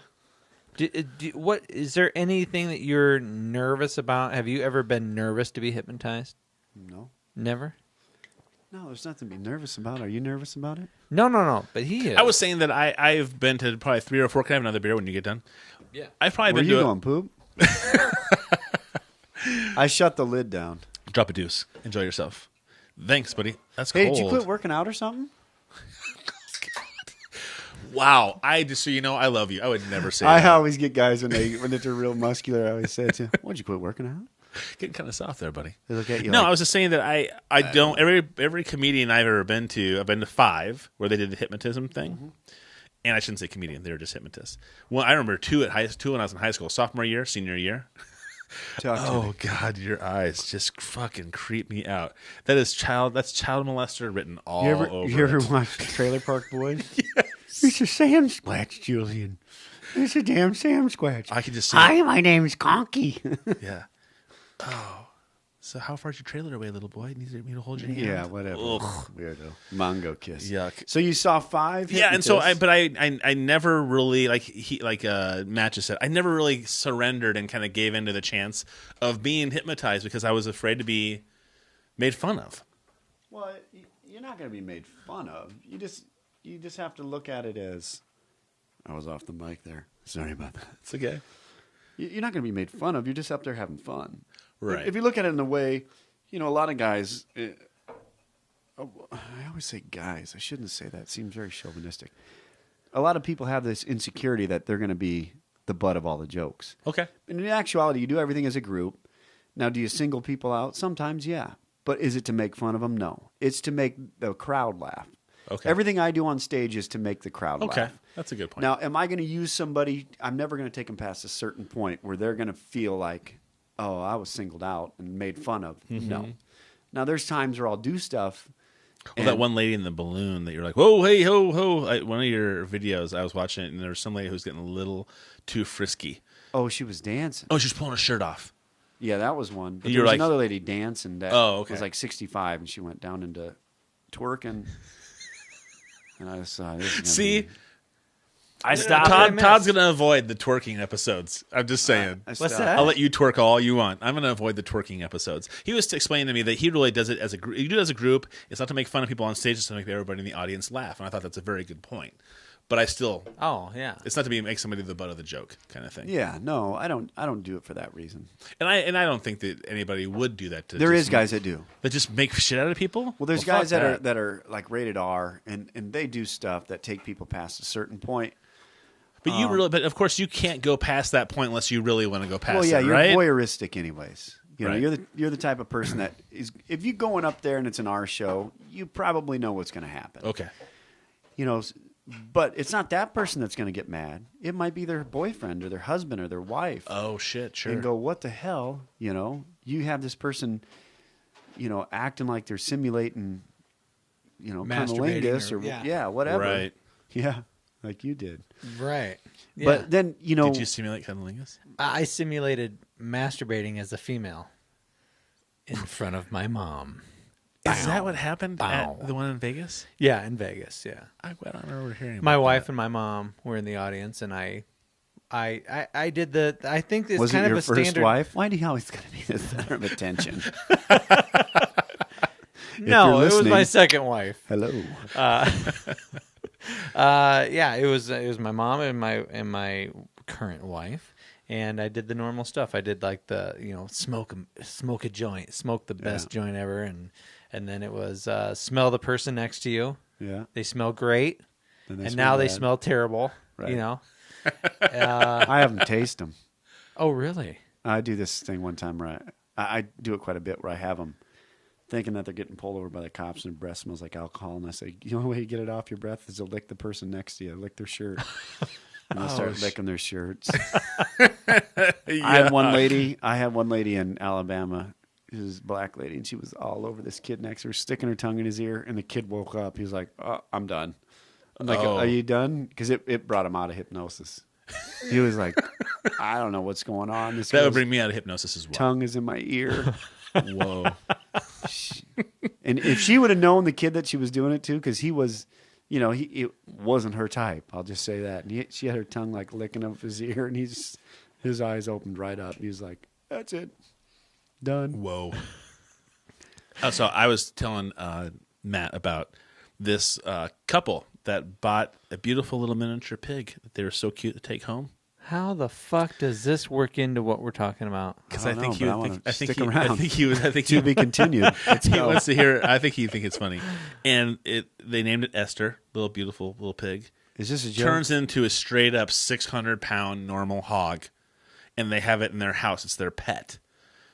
What is there anything that you're nervous about? Have you ever been nervous to be hypnotized? No. Never. No, there's nothing to be nervous about. Are you nervous about it? No. But he is. I was saying that I've been to probably 3 or 4. Can I have another beer when you get done? Yeah. I've probably Where been you to going, poop? I shut the lid down. drop a deuce. Enjoy yourself. Thanks, buddy. That's Hey, cold. did you quit working out or something? Wow. So you know, I love you. I would never say I that. always get guys when they're real muscular. I always say it to them, why'd you quit working out? Getting kind of soft there, buddy. They look at you No, like, I was just saying that I don't. Every comedian I've ever been to, I've been to 5 where they did the hypnotism thing. And I shouldn't say comedian; they were just hypnotists. Well, I remember 2 when I was in high school, sophomore year, senior year. talk to me. Oh God, your eyes just fucking creep me out. That's child molester written all over. You ever it. watch Trailer Park Boys? Yes. It's a Sam Squatch, Julian. It's a damn Sam Squatch. I can just see. Hi, my name's Conky. Yeah. Oh, so how far's your trailer away, little boy? Need me to hold your hand? Yeah, whatever. Ugh. Weirdo. Mongo kiss. Yuck. So you saw 5 Yeah, and so hypnotists? I never really like Matt just said, I never really surrendered and kind of gave into the chance of being hypnotized because I was afraid to be made fun of. Well, you're not going to be made fun of. You just have to look at it as. I was off the mic there. Sorry about that. It's okay. You're not going to be made fun of. You're just up there having fun. Right. If you look at it in the way, a lot of guys. I always say guys. I shouldn't say that. It seems very chauvinistic. A lot of people have this insecurity that they're going to be the butt of all the jokes. Okay. And in actuality, you do everything as a group. Now, do you single people out? Sometimes, yeah. But is it to make fun of them? No. It's to make the crowd laugh. Okay. Everything I do on stage is to make the crowd Okay. laugh. That's a good point. Now, am I going to use somebody? I'm never going to take them past a certain point where they're going to feel like, oh, I was singled out and made fun of. No. Now, there's times where I'll do stuff. Well, that one lady in the balloon that you're like, whoa, hey, ho, ho. One of your videos, I was watching it, and there was some lady who was getting a little too frisky. Oh, she was dancing. Oh, she was pulling her shirt off. Yeah, that was one. But You're there was like- another lady dancing that Oh, okay. was like 65, and she went down into twerking. And I saw this. is gonna See? be- I stopped. Todd's going to avoid the twerking episodes. I'm just saying. I What's stopped. that? I'll let you twerk all you want. I'm going to avoid the twerking episodes. He was explaining to me that he really does it as a group. You do it as a group. It's not to make fun of people on stage. It's to make everybody in the audience laugh. And I thought that's a very good point. But I still, Oh yeah. it's not to make somebody the butt of the joke kind of thing. Yeah, no, I don't do it for that reason. And I don't think that anybody would do that. There is guys that do. that just make shit out of people. Well, there's fuck guys that are like rated R, and they do stuff that take people past a certain point. But but of course, you can't go past that point unless you really want to go past. Well, yeah, it, you're right? voyeuristic, anyways. Right. You're the type of person that is. If you're going up there and it's an R show, you probably know what's going to happen. Okay. But it's not that person that's going to get mad. It might be their boyfriend or their husband or their wife. Oh shit! Sure. And go, what the hell? You have this person, acting like they're simulating, Masturbating cunnilingus or- or yeah. whatever. Right. Yeah, like you did. Right. Yeah. But then Did you simulate cunnilingus? I simulated masturbating as a female in front of my mom. Is that what happened Bow. at the one in Vegas? Yeah, in Vegas. Yeah. I don't remember hearing. My about wife that. and my mom were in the audience, and I did the. I think it's was kind it of your a first standard. wife? Why do you always got to be the center of attention? No, you're it was my listening- second wife. Hello. Yeah, it was my mom and my current wife, and I did the normal stuff. I did like the smoke a joint, smoke the best joint ever, and then it was smell the person next to you. Yeah. They smell great, And and now they bad. smell terrible. Right. Uh, I have them taste them. oh really? I do this thing one time where I do it quite a bit where I have them thinking that they're getting pulled over by the cops and their breath smells like alcohol. And I say, the only way you get it off your breath is to lick the person next to you, lick their shirt. And I start licking their shirts. I had one lady in Alabama, who's was a black lady, and she was all over this kid next to her, sticking her tongue in his ear. And the kid woke up. He was like, oh, I'm done. I'm like, Oh. are you done? Because it brought him out of hypnosis. He was like, I don't know what's going on. This That would girl's bring me out of hypnosis as well. tongue is in my ear. Whoa. And if she would have known the kid that she was doing it to, because he was, it wasn't her type. I'll just say that. And she had her tongue like licking up his ear, and his eyes opened right up. He was like, "That's it, done." Whoa. So I was telling Matt about this couple that bought a beautiful little miniature pig that they were so cute to take home. How the fuck does this work into what we're talking about? Because I I don't think know, he but I would wanna think, stick he, around. I think he was. I think To he, be continued. Let's he go. wants to hear. I think he think it's funny, and they named it Esther, little beautiful little pig. Is this a joke? Turns into a straight up 600-pound normal hog, and they have it in their house. It's their pet.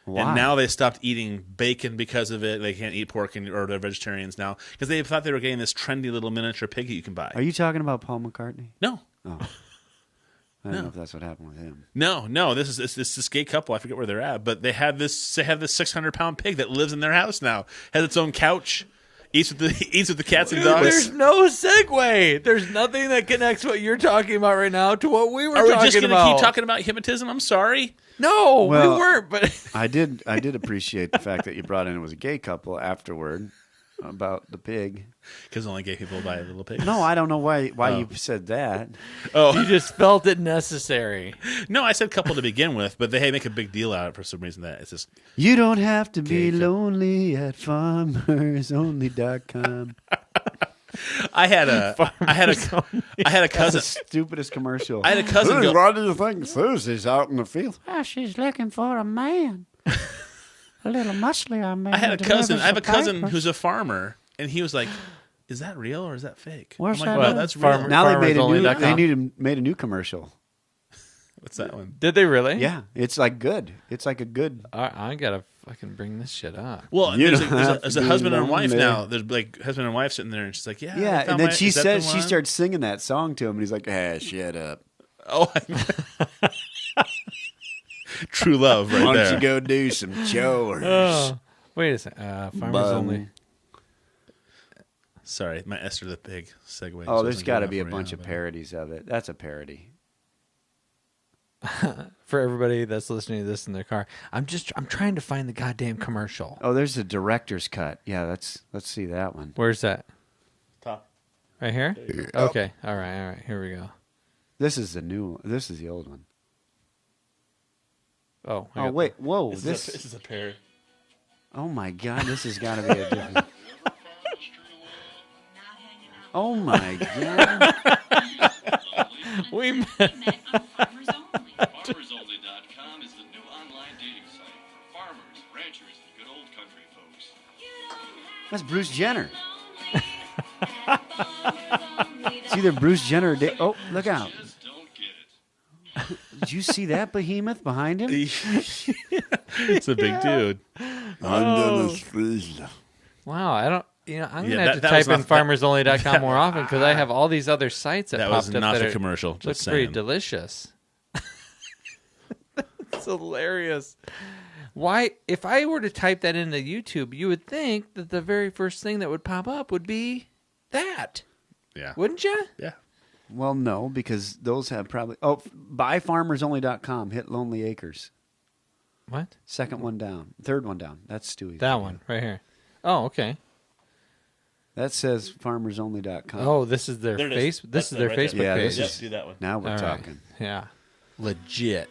Why? And now they stopped eating bacon because of it. They can't eat pork, or they're vegetarians now because they thought they were getting this trendy little miniature pig that you can buy. Are you talking about Paul McCartney? No, Oh, I don't know if that's what happened with him. no. This is this gay couple. I forget where they're at, but they have this 600-pound pig that lives in their house now. Has its own couch. Eats with the cats and dogs. There's no segue. There's nothing that connects what you're talking about right now to what we were Are we talking just going to about. keep talking about hypnotism? I'm sorry. No, Well- we weren't. But I did appreciate the fact that you brought in it was a gay couple afterward about the pig. Because only gay people buy little pigs. No, I don't know why you said that. you just felt it necessary. No, I said couple to begin with, but they make a big deal out of it for some reason. That it's just You don't have to be Gay couple. lonely at farmersonly.com. I had a cousin. Stupidest commercial. I had a cousin. Hey, why do you think Susie's out in the field? Oh, she's looking for a man. A little musclier man. I have a cousin who's a farmer, and he was like, "Is that real or is that fake?" Where's I'm like, that "Well, at? that's real." Now they made a new. FarmersOnly.com. Made a new commercial. What's that one? Did they really? Yeah, it's like good. It's like a good. I gotta fucking bring this shit up. Well, You there's don't have a to be husband and wife lonely. now. There's like husband and wife sitting there, and she's like, "Yeah, I Yeah, found and then my- she is that the says she one?" starts singing that song to him, and he's like, "Ah, shut up. Oh, true love, right Why don't there. you go do some chores?" Oh, wait a second. Farmers Bum. Only. Sorry, my Esther the Pig segue. Oh, there's wasn't got to good be a enough for bunch you, of but- parodies of it. That's a parody. For everybody that's listening to this in their car, I'm trying to find the goddamn commercial. Oh, there's the director's cut. Yeah, let's see that one. Where's that? Top. Right here? Okay. All right. Here we go. This is the new one. This is the old one. Oh, I Oh got wait, whoa! This is a pair. Oh my God, this has got to be a different. Oh my God! We met. FarmersOnly.com is the new online dating site for farmers, ranchers, and good old country folks. That's Bruce Jenner. It's either Bruce Jenner or oh, look out! Just don't get it. Did you see that behemoth behind him? It's a big dude. I'm Dennis Friesler. Wow, I don't. I'm Yeah, gonna have to that was type in not- that- FarmersOnly.com more often because I have all these other sites that That popped was up not that the are, commercial. look Just pretty saying. delicious. It's hilarious. Why? If I were to type that into YouTube, you would think that the very first thing that would pop up would be that, Yeah. wouldn't you? Yeah. Well, no, because those have probably. Oh, buy FarmersOnly.com. Hit Lonely Acres. What? Second one down. Third one down. That's Stewie's. That video. one right here. Oh, okay. That says FarmersOnly.com. Oh, this is their There it is. face. This That's is their right there. Facebook Yeah, page. this Yep, is- do that one. Now we're All right. talking. Yeah, legit.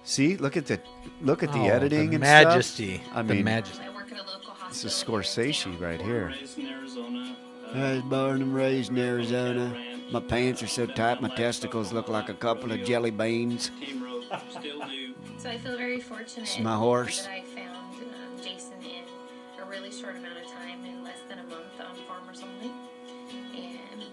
See, look at the Oh, editing the and majesty. stuff. I the mean, majesty. I work at a local this hospital. is Scorsese right here. Raised in Arizona. I was born and raised in Arizona. My pants are so tight, my testicles look like a couple of jelly beans. Team rope, still do. So I feel very fortunate. It's my horse. That I found Jason in a really short amount of time, in less than a month, on Farmers Only, and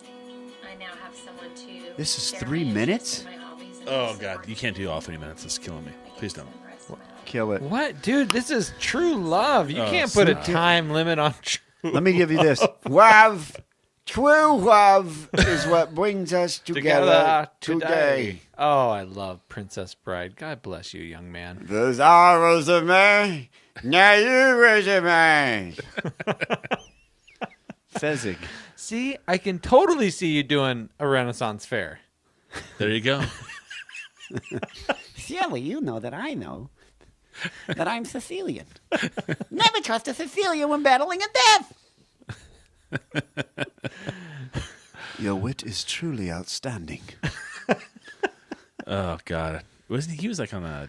I now have someone to. This is share 3 my minutes? interests and my hobbies and Oh just God, work you can't do all 3 minutes. It's killing me. I get Please to don't. spend the rest of my life. Kill it. What, dude? This is true love. You Oh, can't put a so- time limit on. Let me give you this. Love, true love is what brings us together today. Oh, I love Princess Bride. God bless you, young man. There's I was a man, now you was a man. Fezzik. See, I can totally see you doing a Renaissance fair. There you go. Silly, you know that I know that I'm Sicilian. Never trust a Sicilian when battling a death. Your wit is truly outstanding. Oh God, wasn't he? He was like on a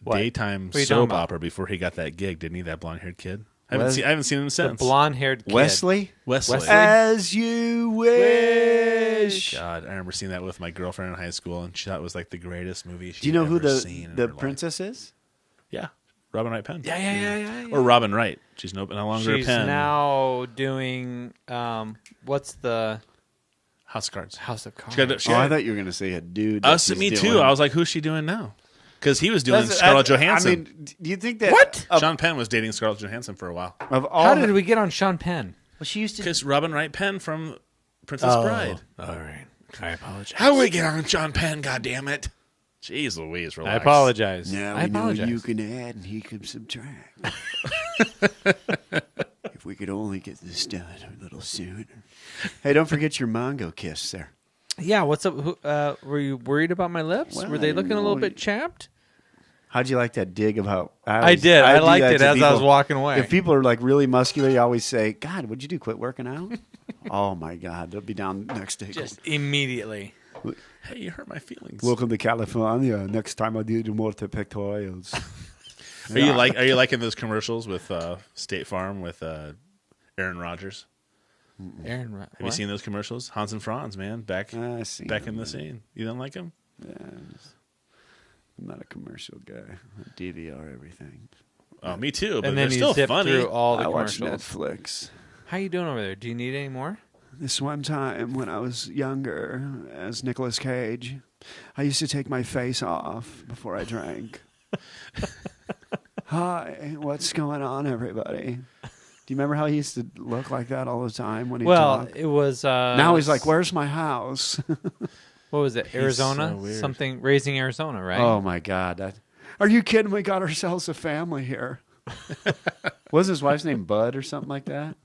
What? daytime What are you talking soap about? opera before he got that gig, didn't he? That blonde-haired kid. I Was- haven't seen him The since. blonde-haired kid. Wesley? Wesley. As you wish. God, I remember seeing that with my girlfriend in high school, and she thought it was like the greatest movie. Do you know who seen in the her life. princess is? Yeah, Robin Wright Penn. Yeah. Or Robin Wright. She's no longer She's a Penn. now doing what's the House of Cards. House of Cards? She got, she Oh, I got, thought you were going to say a dude. that us, she's me too. doing. I was like, who's she doing now? Because he was doing That's- Scarlett Johansson. I mean, do you think that What? Sean Penn was dating Scarlett Johansson for a while. of all How did we get on Sean Penn? Well, she used to. Because Robin Wright Penn from Princess Bride. All right. I apologize. How do we get on Sean Penn? God damn it! Jeez Louise, relax. I apologize. Now I we know apologize. you can add and he can subtract. If we could only get this done a little sooner. Hey, don't forget your Mongo kiss there. Yeah, what's up? Were you worried about my lips? Well, Were they I looking a don't little know. bit chapped? How'd you like that dig of how I did. I do liked that it to as I was people. walking away. If people are like really muscular, you always say, "God, what'd you do? Quit working out?" Oh my God, they'll be down next day. Just immediately. Hey, you hurt my feelings. Welcome to California. Next time I do more to pectorals. Are you liking those commercials with State Farm with Aaron Rodgers? Aaron, Have you seen those commercials? Hans and Franz, man, back in the scene. scene. You don't like him? Yeah, I'm not a commercial guy. I DVR everything. Oh, me too. But And they're then you still zip funny. through all the I watch commercials. Netflix. How you doing over there? Do you need any more? This one time when I was younger, as Nicolas Cage, I used to take my face off before I drank. Hi, what's going on, everybody? Do you remember how he used to look like that all the time when he talked? It was... now he's like, where's my house? What was it? Arizona? so weird. Something... Raising Arizona, right? Oh, my God. Are you kidding? We got ourselves a family here. Was his wife's name Bud or something like that?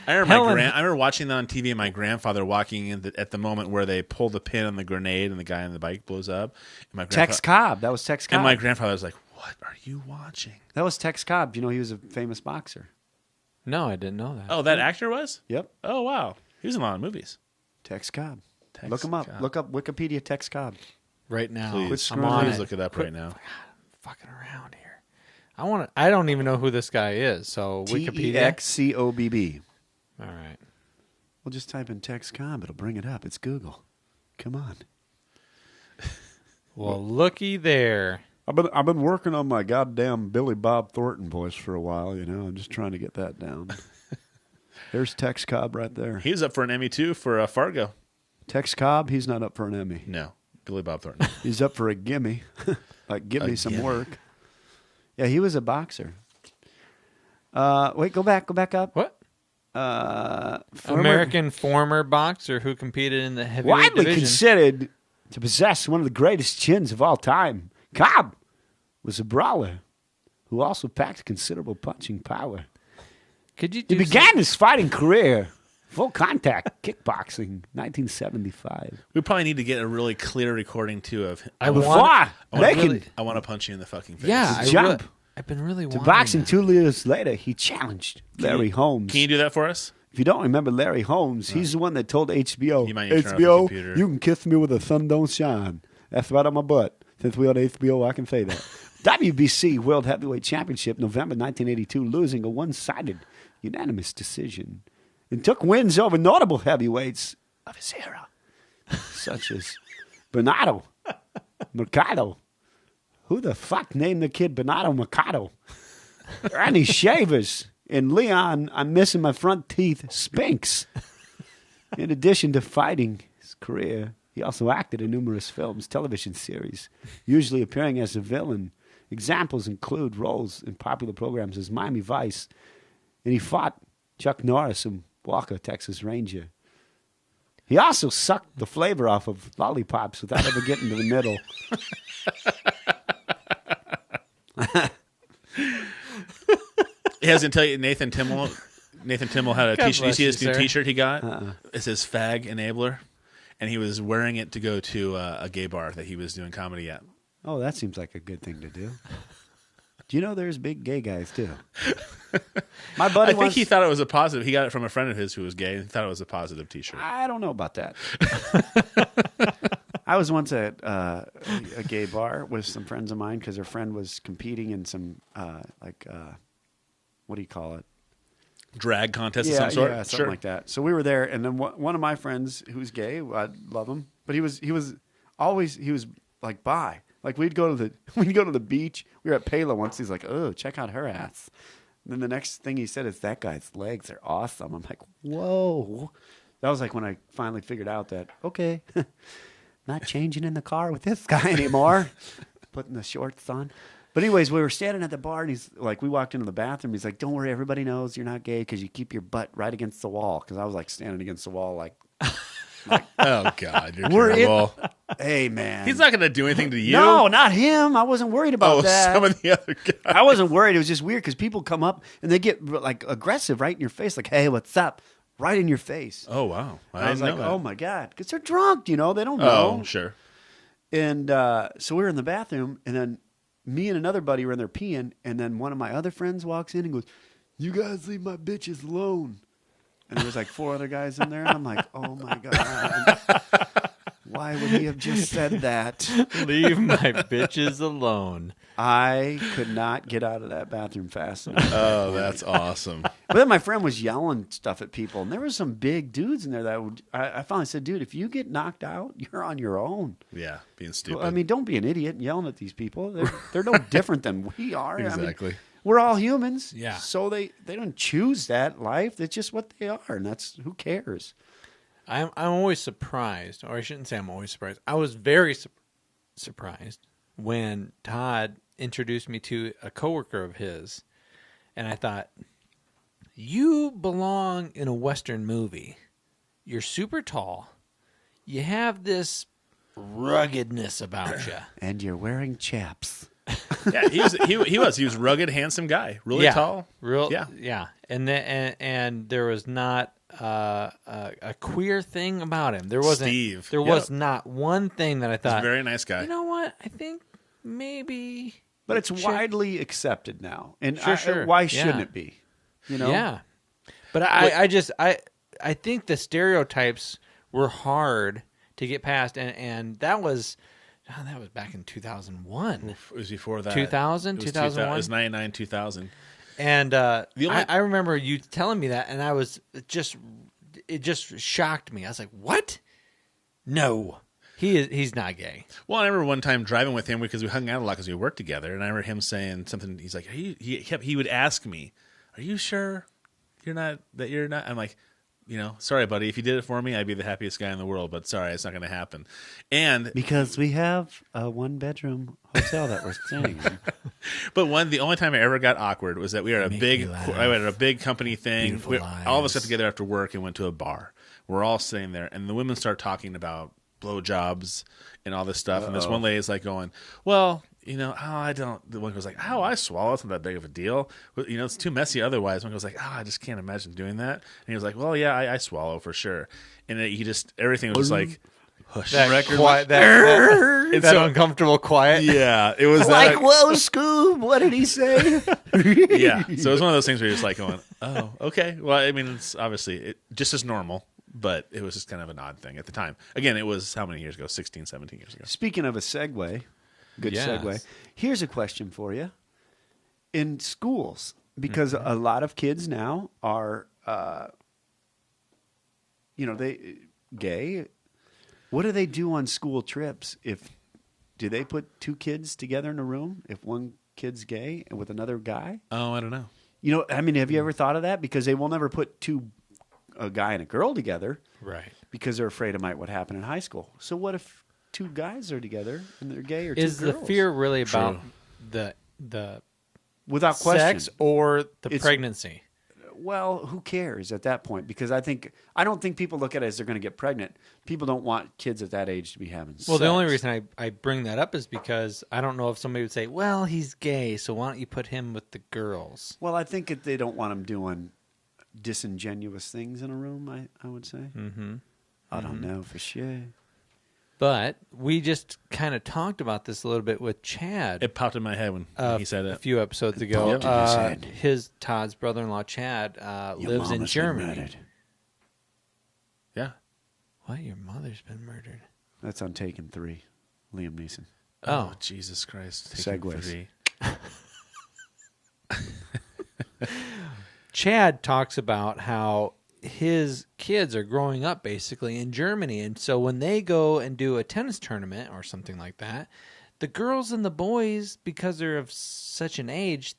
I remember watching that on TV and my grandfather walking in at the moment where they pull the pin on the grenade and the guy on the bike blows up. And Tex Cobb. That was Tex Cobb. And my grandfather was like, what are you watching? That was Tex Cobb. You know, he was a famous boxer. No, I didn't know that. Oh, that actor was? Yep. Oh, wow. He was in a lot of movies. Tex Cobb. Tex Look him up. Cobb. Look up Wikipedia Tex Cobb. Right now. Please, I'm on please it. look it up right now. Fucking around here. I don't even know who this guy is, so Wikipedia. TEXCOBB. All right. Well, just type in Tex Cobb. It'll bring it up. It's Google. Come on. Well, looky there. I've been working on my goddamn Billy Bob Thornton voice for a while. You know, I'm just trying to get that down. There's Tex Cobb right there. He was up for an Emmy, too, for Fargo. Tex Cobb, he's not up for an Emmy. No, Billy Bob Thornton. He's up for a gimme. Like, give me some work. Yeah, he was a boxer. Wait, go back up. What? American former boxer who competed in the heavyweight widely division. considered to possess one of the greatest chins of all time. Cobb was a brawler who also packed considerable punching power. Could you? He began his fighting career, full contact kickboxing, 1975. We probably need to get a really clear recording, too, of I want want to punch you in the fucking face. Yeah, jump. I've been really to wanting boxing that. 2 years later, he challenged Larry Holmes. Can you do that for us? If you don't remember Larry Holmes, he's the one that told HBO, You might need to turn off the HBO, computer." you can kiss me with the sun don't shine. That's right on my butt. Since we're on HBO, I can say that. WBC World Heavyweight Championship, November 1982, losing a one-sided unanimous decision. And took wins over notable heavyweights of his era, such as Bernardo, Mercado. Who the fuck named the kid Bernardo Mercado? Ernie Shavers. And Leon, I'm missing my front teeth, Spinks. In addition to fighting his career, he also acted in numerous films, television series, usually appearing as a villain. Examples include roles in popular programs as Miami Vice, and he fought Chuck Norris in Walker, Texas Ranger. He also sucked the flavor off of lollipops without ever getting to the middle. He hasn't tell you Nathan Timmel had a God t-shirt. You bless see this you, new sir. t-shirt he got? It says Fag Enabler. And he was wearing it to go to a gay bar that he was doing comedy at. Oh, that seems like a good thing to do. Do you know there's big gay guys, too? My buddy I think he thought it was a positive. He got it from a friend of his who was gay and thought it was a positive t-shirt. I don't know about that. I was once at a gay bar with some friends of mine because their friend was competing in some, what do you call it? Drag contest of some sort? Yeah, something like that. So we were there, and then one of my friends who's gay, I love him, but he was like bi. Like we'd go to the beach. We were at Pela once. He's like, "Oh, check out her ass." And then the next thing he said is, "That guy's legs are awesome." I'm like, "Whoa!" That was like when I finally figured out that okay, not changing in the car with this guy anymore. Putting the shorts on. But anyways, we were standing at the bar, and he's like, we walked into the bathroom. He's like, "Don't worry, everybody knows you're not gay because you keep your butt right against the wall." Because I was like standing against the wall, like Oh, God, you're We're in- terrible. hey man, He's not going to do anything to you. No, not him. I wasn't worried about that. some of the other guys. I wasn't worried. It was just weird because people come up and they get like aggressive right in your face, like, "Hey, what's up?" Right in your face. Oh, wow. I was didn't like, know that. "Oh my God," because they're drunk, you know, they don't know. Oh, sure. And so we were in the bathroom, and then me and another buddy were in there peeing, and then one of my other friends walks in and goes, "You guys leave my bitches alone." And there was like 4 other guys in there, and I'm like, "Oh my God, why would he have just said that?" Leave my bitches alone. I could not get out of that bathroom fast enough. Oh, that's awesome. But then my friend was yelling stuff at people, and there was some big dudes in there that would. I finally said, "Dude, if you get knocked out, you're on your own." Yeah, being stupid. Well, I mean, don't be an idiot and yelling at these people. They're no different than we are. Exactly. I mean, we're all humans. Yeah. So they don't choose that life. That's just what they are, and that's who cares. I'm always surprised, or I shouldn't say I'm always surprised. I was very surprised when Todd introduced me to a coworker of his, and I thought, you belong in a Western movie. You're super tall. You have this ruggedness about you. And you're wearing chaps. Yeah, he was rugged, handsome guy, really tall, yeah. And there was not a queer thing about him. There wasn't. Steve. There was not one thing that I thought. He's a very nice guy. You know what? I think maybe. But it's widely accepted now, and Sure. why shouldn't it be? You know. Yeah. But I think the stereotypes were hard to get past, and that was back in 2001. It was before that. 2000, 2001. It was 99, 2000. And I remember you telling me that, and it just shocked me. I was like, what? No, he's not gay. Well, I remember one time driving with him because we hung out a lot because we worked together, and I remember him saying something. He's like, he would ask me, "Are you sure you're not?" I'm like, sorry, buddy. If you did it for me, I'd be the happiest guy in the world. But sorry, it's not going to happen. And because we have a 1-bedroom hotel that we're staying in. But the only time I ever got awkward was that we were at a big company thing. All of us got together after work and went to a bar. We're all sitting there, and the women start talking about blowjobs and all this stuff. And this one lady is like going, "Well, I don't." The one goes like, "Oh, I swallow. It's not that big of a deal. It's too messy otherwise." One goes like, "Oh, I just can't imagine doing that." And he was like, "Well, yeah, I swallow for sure." And everything was just like, hush. That uncomfortable quiet. Yeah, it was like, whoa, Scoob, what did he say? Yeah, so it was one of those things where you're just like going, "Oh, okay." Well, I mean, it's obviously just as normal, but it was just kind of an odd thing at the time. Again, it was how many years ago? 16, 17 years ago. Speaking of a segue. Good segue. Here's a question for you. In schools, because a lot of kids now are, they gay. What do they do on school trips? Do they put two kids together in a room if one kid's gay and with another guy? Oh, I don't know. Have you ever thought of that? Because they will never put a guy and a girl together, right? Because they're afraid of what happened in high school. So what if two guys are together and they're gay, or two girls? Is the fear really about the without question sex or the pregnancy? Well, who cares at that point? Because I don't think people look at it as they're going to get pregnant. People don't want kids at that age to be having sex. Well, the only reason I bring that up is because I don't know if somebody would say, "Well, he's gay, so why don't you put him with the girls?" Well, I think that they don't want him doing disingenuous things in a room. I would say. Mm-hmm. I don't know for sure. But we just kind of talked about this a little bit with Chad. It popped in my head when he said it a few episodes ago. Todd's brother-in-law Chad lives in Germany. Yeah. What? Your mother's been murdered? That's on Taken 3. Liam Neeson. Oh, Jesus Christ! Segways. Chad talks about how his kids are growing up basically in Germany, and so when they go and do a tennis tournament or something like that, the girls and the boys, because they're of such an age,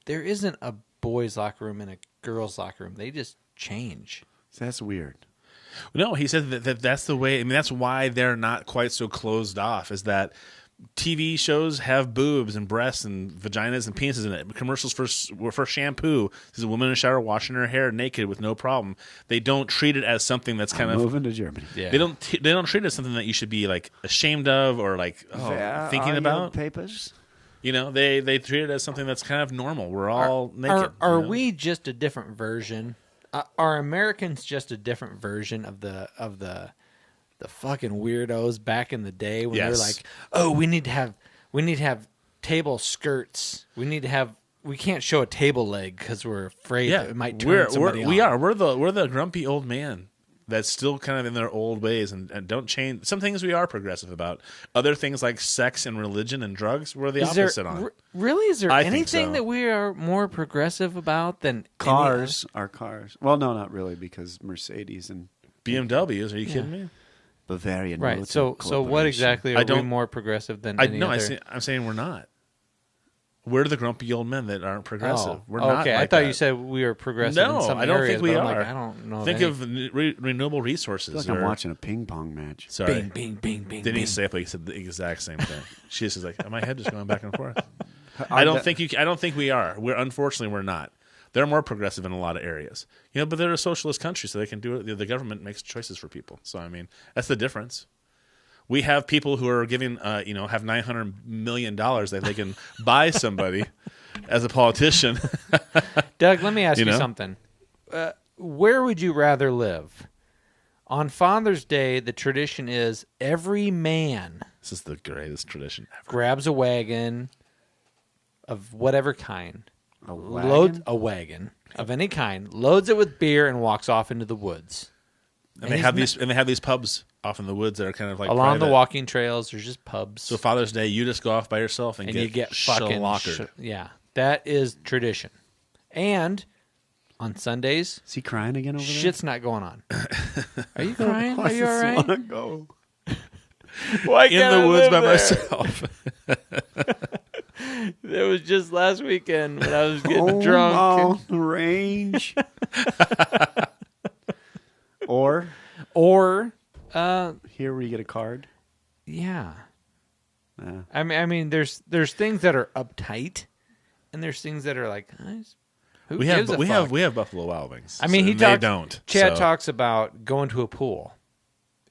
there isn't a boys' locker room and a girls' locker room. They just change. That's weird. No, he said that's the way. I mean, that's why they're not quite so closed off. Is that TV shows have boobs and breasts and vaginas and penises in it. Commercials for shampoo. There's a woman in a shower washing her hair naked with no problem. They don't treat it as something that's kind of moving to Germany. Yeah. They don't treat it as something that you should be like ashamed of or like thinking about. Papers. They treat it as something that's kind of normal. We're all naked. Are we just a different version? Are Americans just a different version of the fucking weirdos back in the day when they're like, "Oh, we need to have table skirts. We can't show a table leg because we're afraid that it might turn somebody on." We're the grumpy old man that's still kind of in their old ways and don't change. Some things we are progressive about. Other things like sex and religion and drugs, we're the opposite on. Really? Is there I think anything so. that we are more progressive about than Cars are cars. Well, no, not really, because Mercedes and BMWs? Are you kidding me? Bavarian Right. Motor So what Corporation. exactly are we more progressive than any other? I'm saying we're not. We're the grumpy old men that aren't progressive. We're not. Okay, like I thought that. you said we were progressive. No, in some I don't areas, think we but I'm are. like, I don't know. Think of renewable resources. I feel like I'm watching a ping pong match. Sorry. Bing, bing, bing, bing. Denise Stapley said the exact same thing. She's just like, my head just going back and forth. I don't think we are. Unfortunately, we're not. They're more progressive in a lot of areas, but they're a socialist country, so they can do it. The government makes choices for people. So I mean, that's the difference. We have people who are giving, have $900 million that they can buy somebody as a politician. Doug, let me ask you something. Where would you rather live? On Father's Day, the tradition is every man This is the greatest tradition ever. grabs a wagon of whatever kind, wagon? a wagon of any kind, loads it with beer, and walks off into the woods. And they have these pubs off in the woods that are kind of like along the private. walking trails. There's just pubs. So Father's Day, you just go off by yourself and you get fucking shellackered. yeah, that is tradition. And on Sundays, Is he crying again over there? shit's not going on. Are you crying? Are you all I right? just wanna go. Why In the woods by myself. It was just last weekend when I was getting Home drunk. on the range. Or here where you get a card. Yeah. Yeah. I mean, there's things that are uptight, and there's things that are like, who we gives a fuck? have Buffalo Wild Wings. I mean, they don't. Chad so. talks about going to a pool,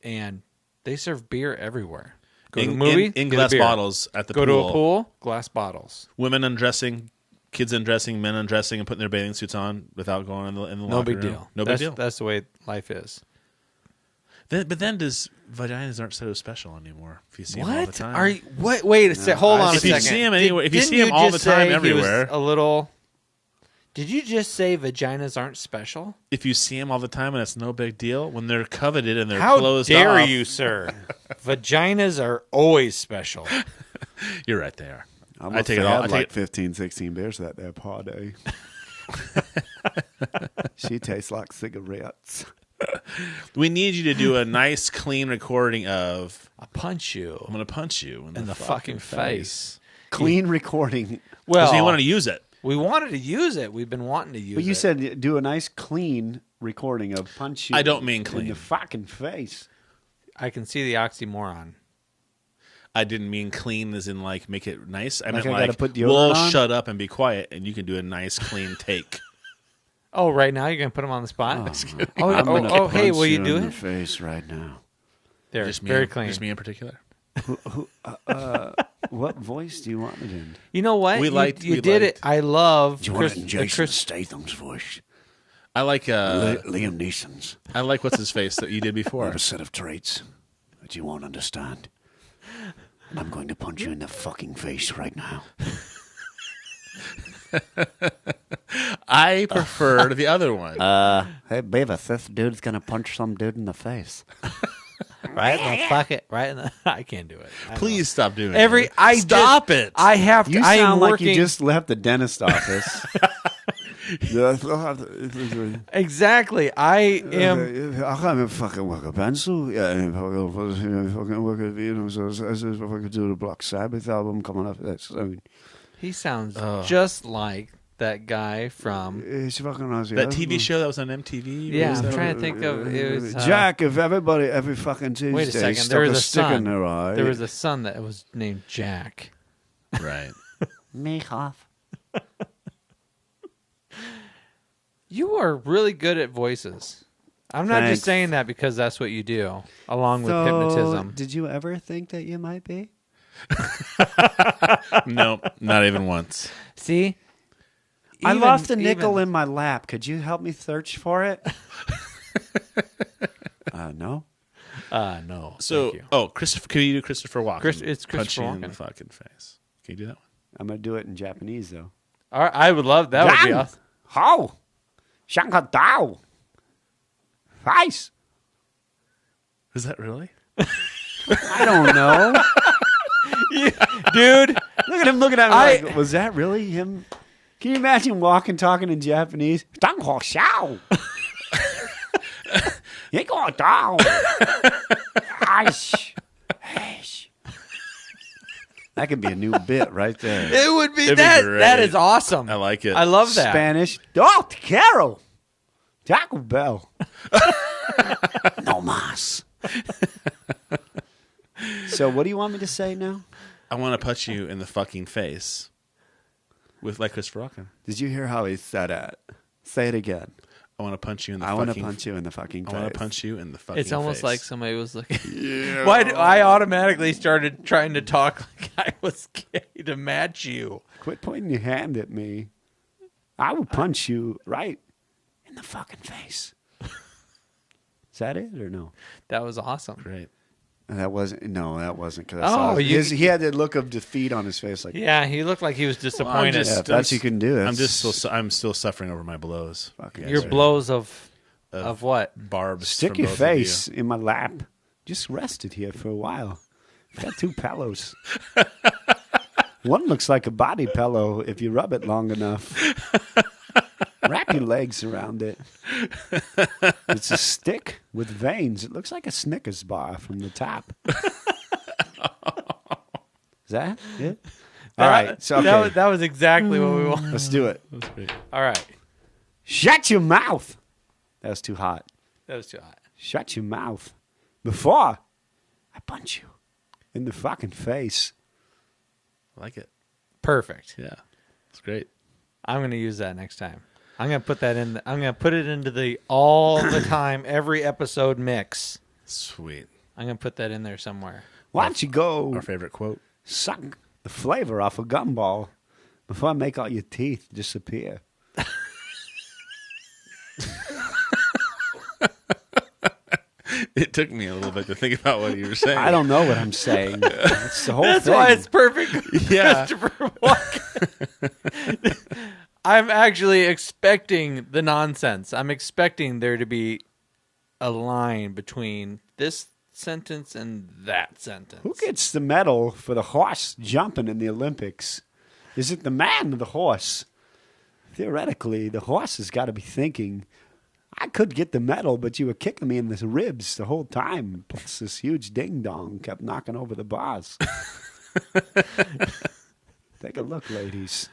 and they serve beer everywhere. Go to a movie in get a glass beer. bottles at the Go pool. to a pool, glass bottles. Women undressing, kids undressing, men undressing, and putting their bathing suits on without going in the No locker big room. deal. No big deal. That's the way life is. But then does vaginas aren't so special anymore if you see them all the What time? are you? Wait a second. Hold on a If you second. see him anywhere, if you Didn't see him all just the time say he was everywhere, a little. Did you just say vaginas aren't special? if you see him all the time and it's no big deal, when they're coveted and they're How closed dare off, you, sir? Vaginas are always special. You're right, they are. I take it all. I had take like it. 15, 16 beers that day party. She tastes like cigarettes. We need you to do a nice, clean recording of I punch you "I'm going to punch you in the fucking face. Clean recording. Well, Because you wanted to use it. we wanted to use it. We've been wanting to use it. But you said do a nice clean recording of punch you. I don't mean in clean. the fucking face. I can see the oxymoron. I didn't mean clean as in like make it nice. I Like meant I gotta like put deodorant we'll on? shut up and be quiet, and you can do a nice, clean take. Oh, right now you're gonna put him on the spot. I'm gonna Hey, punch will you in do the it? face right now. There, Just me, very clean. Just me in particular. What voice do you want it in? You know what? We You liked- You we did liked- it. I love You want it in Jason Statham's voice? I like Liam Neeson's. I like what's his face that you did I before. have a set of traits that you won't understand. And I'm going to punch you in the fucking face right now. I preferred the other one. Hey, baby, this dude's going to punch some dude in the face. right in the bucket. Right in the. I can't do it. I Please stop doing Every it. I Stop did- it. I have to. You I am sound like working. you just left the dentist office. Exactly. I am. I can't fucking work a pencil. Yeah, fucking work a video. So I could do the Black Sabbath album coming up. That's He sounds just like that guy from. it's fucking awesome. That TV show that was on MTV. Yeah, What was I'm that? trying to think of. It was Jack, if everybody every fucking Tuesday Wait a second. stuck There was a a stick in son. their eye. There was a son that was named Jack. Right. Mehoff. You are really good at voices. I'm not Thanks. just saying that because that's what you do, along with So, hypnotism. did you ever think that you might be? No, not even once. See, I Even- lost a nickel even- in my lap. Could you help me search for it? No. No. So, thank you. Christopher, can you do Christopher Walken? It's Punch Christopher you in the Walken. fucking face. Can you do that one? I'm going to do it in Japanese, though. All right, I would love that. Would be awesome. How? Shankadao. Face. Is that really? I don't know. Dude, Look at him looking at me like, was that really him? Can you imagine talking in Japanese? That could be a new bit right there. it would be It'd be that. great. That is awesome. I like it. I love that. Spanish. Oh, te quiero. Taco Bell. No mas. So what do you want me to say now? I want to punch you in the fucking face with like Christopher Walken. Did you hear how he said it? Say it again. I want to punch you in the I fucking want to punch you in the fucking face. I want to punch you in the fucking It's almost face. like somebody was looking. Why? I automatically started trying to talk like I was gay to match you. Quit pointing your hand at me. I will punch you right in the fucking face. Is that it or no? That was awesome. Great. That wasn't. No, that wasn't. Cause he had that look of defeat on his face. Like, Yeah, he looked like he was disappointed. if that's you can do. I'm still suffering over my blows. Fucking Your blows of what? Barbs. Stick from your both of face in my lap. Just rested here for a while. I've got 2 pillows. One looks like a body pillow if you rub it long enough. Wrap your legs around it. It's a stick with veins. It looks like a Snickers bar from the top. Is that it? All right. So okay. that was exactly what we wanted. Let's do it. All right. Shut your mouth. That was too hot. That was too hot. Shut your mouth before I punch you in the fucking face. I like it. Perfect. Yeah. It's great. I'm going to use that next time. I'm going to put that in. I'm going to put it into the all the time, every episode mix. Sweet. I'm going to put that in there somewhere. Why don't you go Our favorite quote. suck the flavor off a gumball before I make all your teeth disappear? It took me a little bit to think about what you were saying. I don't know what I'm saying. That's the whole That's thing. why it's perfect. Yeah. Christopher Walken. I'm actually expecting the nonsense. I'm expecting there to be a line between this sentence and that sentence. Who gets the medal for the horse jumping in the Olympics? Is it the man or the horse? Theoretically, the horse has got to be thinking, I could get the medal, but you were kicking me in the ribs the whole time. Plus, this huge ding-dong kept knocking over the bars. Take a look, ladies.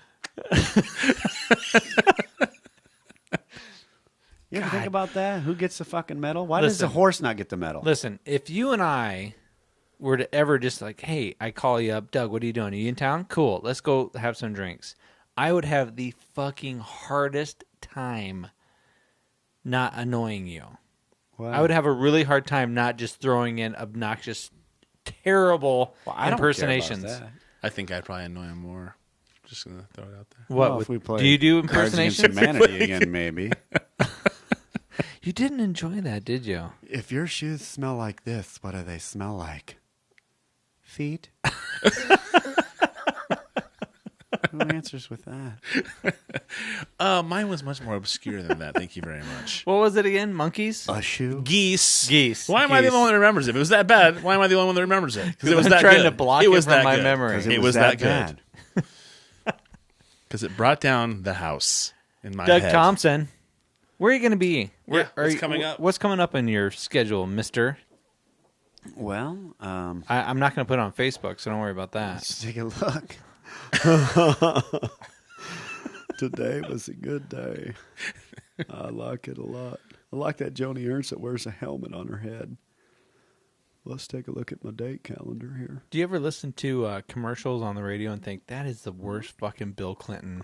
You ever think about that? Who gets the fucking medal? Why does the Listen. horse not get the medal? Listen, if you and I were to ever just like, hey, I call you up, Doug, what are you doing? Are you in town? Cool. Let's go have some drinks. I would have the fucking hardest time not annoying you. Wow. I would have a really hard time not just throwing in obnoxious, terrible Well, I don't impersonations. care about that. I think I'd probably annoy him more. Just going to throw it out there. What? Well, if we play do you do Cards Against impersonations? Humanity again, maybe. You didn't enjoy that, did you? If your shoes smell like this, what do they smell like? Feet? Who answers with that? Mine was much more obscure than that. Thank you very much. What was it again? Monkeys? A shoe? Geese. Geese. Why am I the Geese. only one that remembers it? If it was that bad, why am I the only one that remembers it? Because it was I'm that trying good. to block it was from that my good. memory. 'Cause It was that bad. good. Because it brought down the house in my Doug head. Thompson. Where are you going to be? Yeah, what's coming up? What's coming up in your schedule, mister? Well, I'm not going to put it on Facebook, so don't worry about that. let's take a look. Today was a good day. I like it a lot. I like that Joni Ernst that wears a helmet on her head. Let's take a look at my date calendar here. Do you ever listen to commercials on the radio and think, that is the worst fucking Bill Clinton?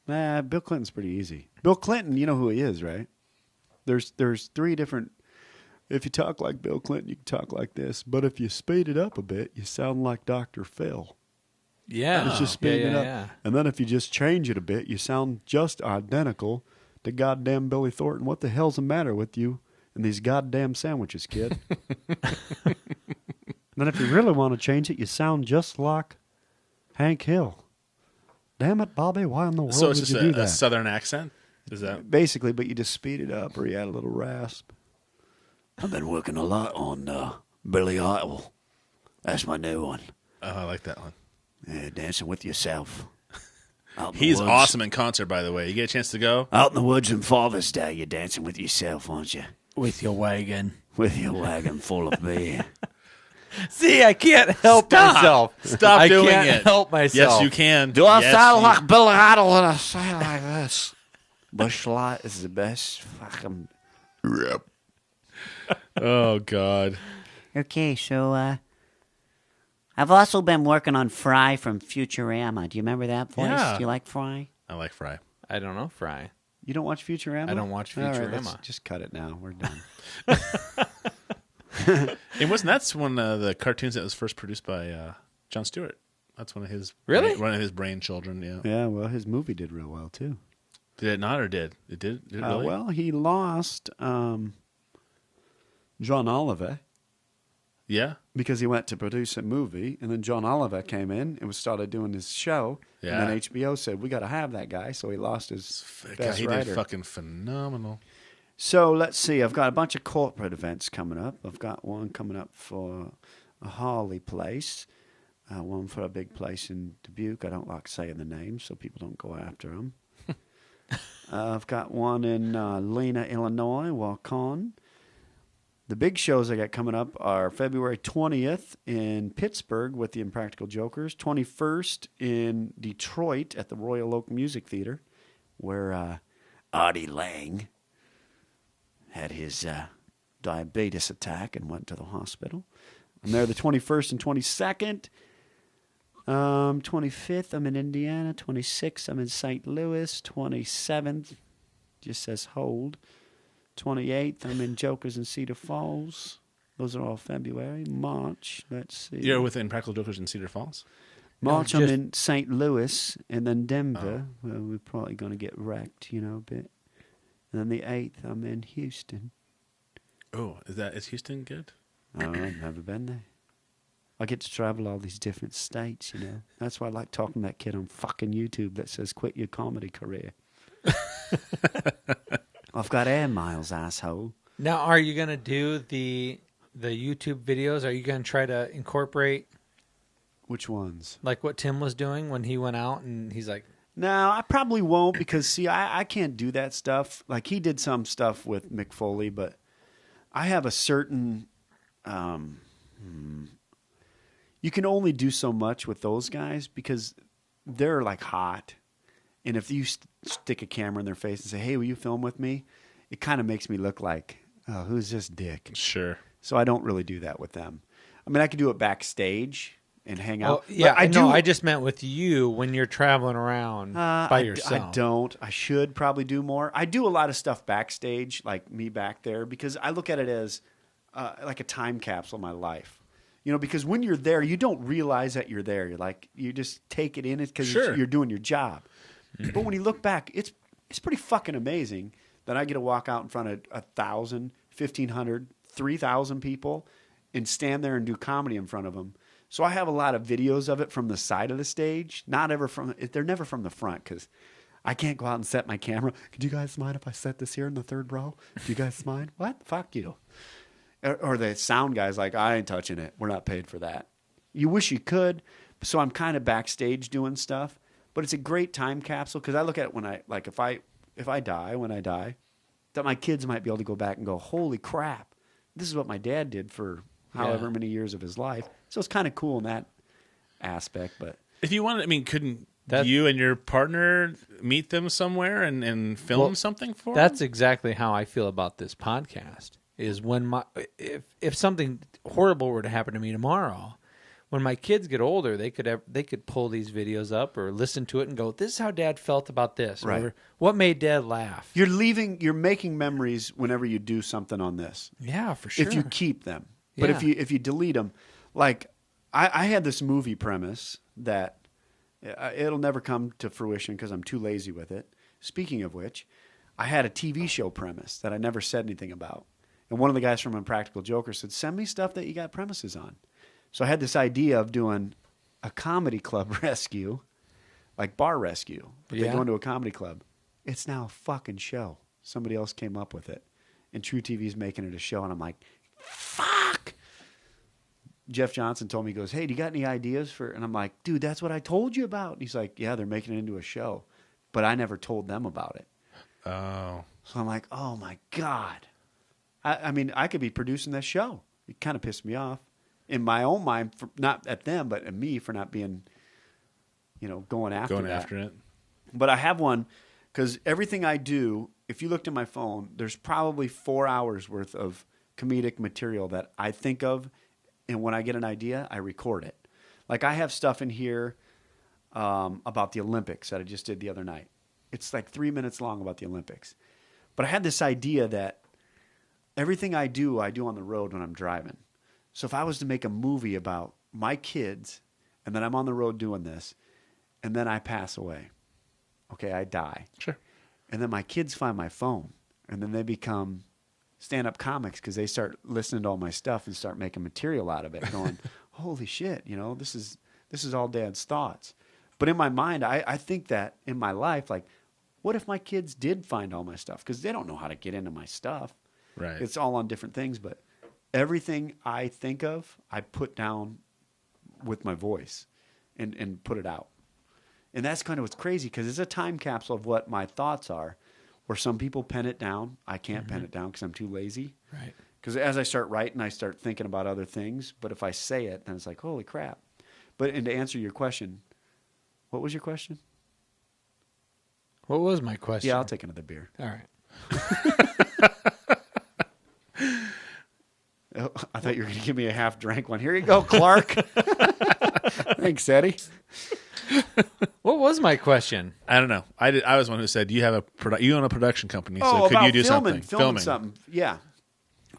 Nah, Bill Clinton's pretty easy. Bill Clinton, you know who he is, right? There's 3 different. If you talk like Bill Clinton, you can talk like this. But if you speed it up a bit, you sound like Dr. Phil. Yeah. It's just speeding it up. Yeah. And then if you just change it a bit, you sound just identical to goddamn Billy Thornton. What the hell's the matter with you and these goddamn sandwiches, kid? Then if you really want to change it, you sound just like Hank Hill. Damn it, Bobby, why in the world So it's would just you do a that? southern accent? Is that? Basically, but you just speed it up or you add a little rasp. I've been working a lot on Billy Idol. That's my new one. Oh, I like that one. Yeah, Dancing with Yourself. He's awesome in concert, by the way. You get a chance to go? Out in the woods on Father's Day, you're dancing with yourself, aren't you? With your wagon. With your wagon full of beer. See, I can't help myself. Stop doing I can't it. help myself. Yes, you can. Do I Yes, sound you- like Billy Idol when I say it like this? Bush Light is the best fucking... Oh, God. Okay, so I've also been working on Fry from Futurama. Do you remember that voice? Yeah. Do you like Fry? I like Fry. I don't know, Fry. You don't watch Futurama? I don't watch All right, Futurama. let's just cut it now. We're done. And that's one of the cartoons that was first produced by Jon Stewart. That's one of his one of his brainchildren. Yeah. Yeah, well, his movie did real well too. Did it not, or did it? Did it really? Well, he lost John Oliver Yeah. because he went to produce a movie, and then John Oliver came in and started doing his show. Yeah. And then HBO said, "We got to have that guy," so he lost his best he writer. did fucking phenomenal. So let's see. I've got a bunch of corporate events coming up. I've got one coming up for a Harley place, one for a big place in Dubuque. I don't like saying the name so people don't go after them. I've got one in Lena, Illinois, Waukon. The big shows I got coming up are February 20th in Pittsburgh with the Impractical Jokers, 21st in Detroit at the Royal Oak Music Theater, where Artie Lang had his diabetes attack and went to the hospital. I'm there the 21st and 22nd. 25th, I'm in Indiana. 26th, I'm in St. Louis. 27th, just says hold. 28th, I'm in Jokers in Cedar Falls. Those are all February. March, let's see. You're with Impractical Jokers in Cedar Falls? March, No, I'm just- in St. Louis and then Denver. Well, we're probably going to get wrecked, a bit. And then the 8th, I'm in Houston. Oh, is Houston good? Oh, I've never been there. I get to travel all these different states, That's why I like talking to that kid on fucking YouTube that says, "Quit your comedy career." I've got air miles, asshole. Now, are you going to do the YouTube videos? Are you going to try to incorporate Which ones? like what Tim was doing when he went out and he's like, No, I probably won't because, see, I can't do that stuff. Like, he did some stuff with Mick Foley, but I have a certain... you can only do so much with those guys because they're, like, hot. And if you stick a camera in their face and say, "Hey, will you film with me?" It kind of makes me look like, "Oh, who's this dick?" Sure. So I don't really do that with them. I mean, I could do it backstage and hang out. "Oh, yeah, But I do. No, I just meant with you when you're traveling around by yourself." I don't. I should probably do more. I do a lot of stuff backstage, like me back there, because I look at it as like a time capsule of my life. Because when you're there, you don't realize that you're there. You just take it in because Sure. you're doing your job. But when you look back, it's pretty fucking amazing that I get to walk out in front of 1,000, 1,500, 3,000 people and stand there and do comedy in front of them. So I have a lot of videos of it from the side of the stage. They're never from the front because I can't go out and set my camera. "Could you guys mind if I set this here in the third row? Do you guys mind?" What? Fuck you. Or the sound guy's like, "I ain't touching it. We're not paid for that." You wish you could. So I'm kind of backstage doing stuff. But it's a great time capsule because I look at it when if I die, that my kids might be able to go back and go, "Holy crap, this is what my dad did for however many years of his life." So it's kind of cool in that aspect. But If you wanted, couldn't you and your partner meet them somewhere and film something for them? That's exactly how I feel about this podcast. Is when if something horrible were to happen to me tomorrow, when my kids get older, they could pull these videos up or listen to it and go, "This is how Dad felt about this," Right. or "What made Dad laugh?" you're making memories whenever you do something on this. Yeah, for sure. If you keep them. But Yeah. if you delete them, like I had this movie premise that it'll never come to fruition because I'm too lazy with it. Speaking of which, I had a TV show premise that I never said anything about. And one of the guys from Impractical Joker said, "Send me stuff that you got premises on." So I had this idea of doing a comedy club rescue, like bar rescue. But they Yeah. go into a comedy club. It's now a fucking show. Somebody else came up with it. and True TV's making it a show, and I'm like, fuck. Jeff Johnson told me, he goes, hey, do you got any ideas for? And I'm like, dude, that's what I told you about. And he's like, yeah, they're making it into a show, but I never told them about it. Oh. So I'm like, oh my God. I mean, I could be producing this show. It kind of pissed me off in my own mind, for, not at them, but at me for not being, going after it. But I have one because everything I do, if you looked at my phone, there's probably 4 hours worth of comedic material that I think of. And when I get an idea, I record it. Like I have stuff in here about the Olympics that I just did the other night. It's like 3 minutes long about the Olympics. But I had this idea that everything I do on the road when I'm driving. So if I was to make a movie about my kids, and then I'm on the road doing this, and then I pass away. Okay, I die. Sure. And then my kids find my phone, and then they become stand-up comics because they start listening to all my stuff and start making material out of it, going, holy shit, this is all Dad's thoughts. But in my mind, I think that in my life, like, what if my kids did find all my stuff? Because they don't know how to get into my stuff. Right. It's all on different things, but everything I think of, I put down with my voice and put it out. And that's kind of what's crazy because it's a time capsule of what my thoughts are, where some people pen it down. I can't pen it down because I'm too lazy. Right. Because as I start writing, I start thinking about other things. But if I say it, then it's like, holy crap. And to answer your question, what was your question? What was my question? Yeah, I'll take another beer. All right. Oh, I thought you were going to give me a half-drank one. Here you go, Clark. Thanks, Eddie. What was my question? I don't know. I was one who said you have you own a production company, so could about you do filming something? something. Yeah.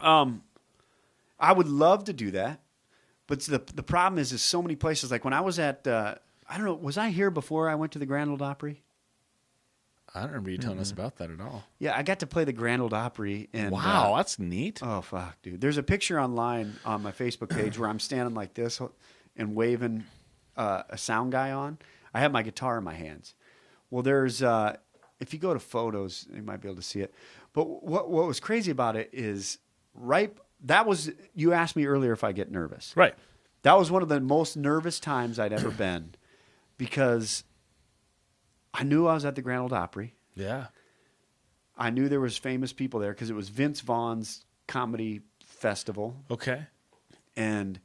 I would love to do that, but the problem is so many places. Like when I was at, I don't know, was I here before I went to the Grand Ole Opry? I don't remember you telling us about that at all. Yeah, I got to play the Grand Ole Opry. And, wow, that's neat. Oh, fuck, dude. There's a picture online on my Facebook page where I'm standing like this and waving a sound guy on. I have my guitar in my hands. Well, there's, if you go to photos, you might be able to see it. But what was crazy about it is you asked me earlier if I get nervous. Right. That was one of the most nervous times I'd ever been because I knew I was at the Grand Ole Opry. Yeah. I knew there was famous people there because it was Vince Vaughn's comedy festival. Okay. And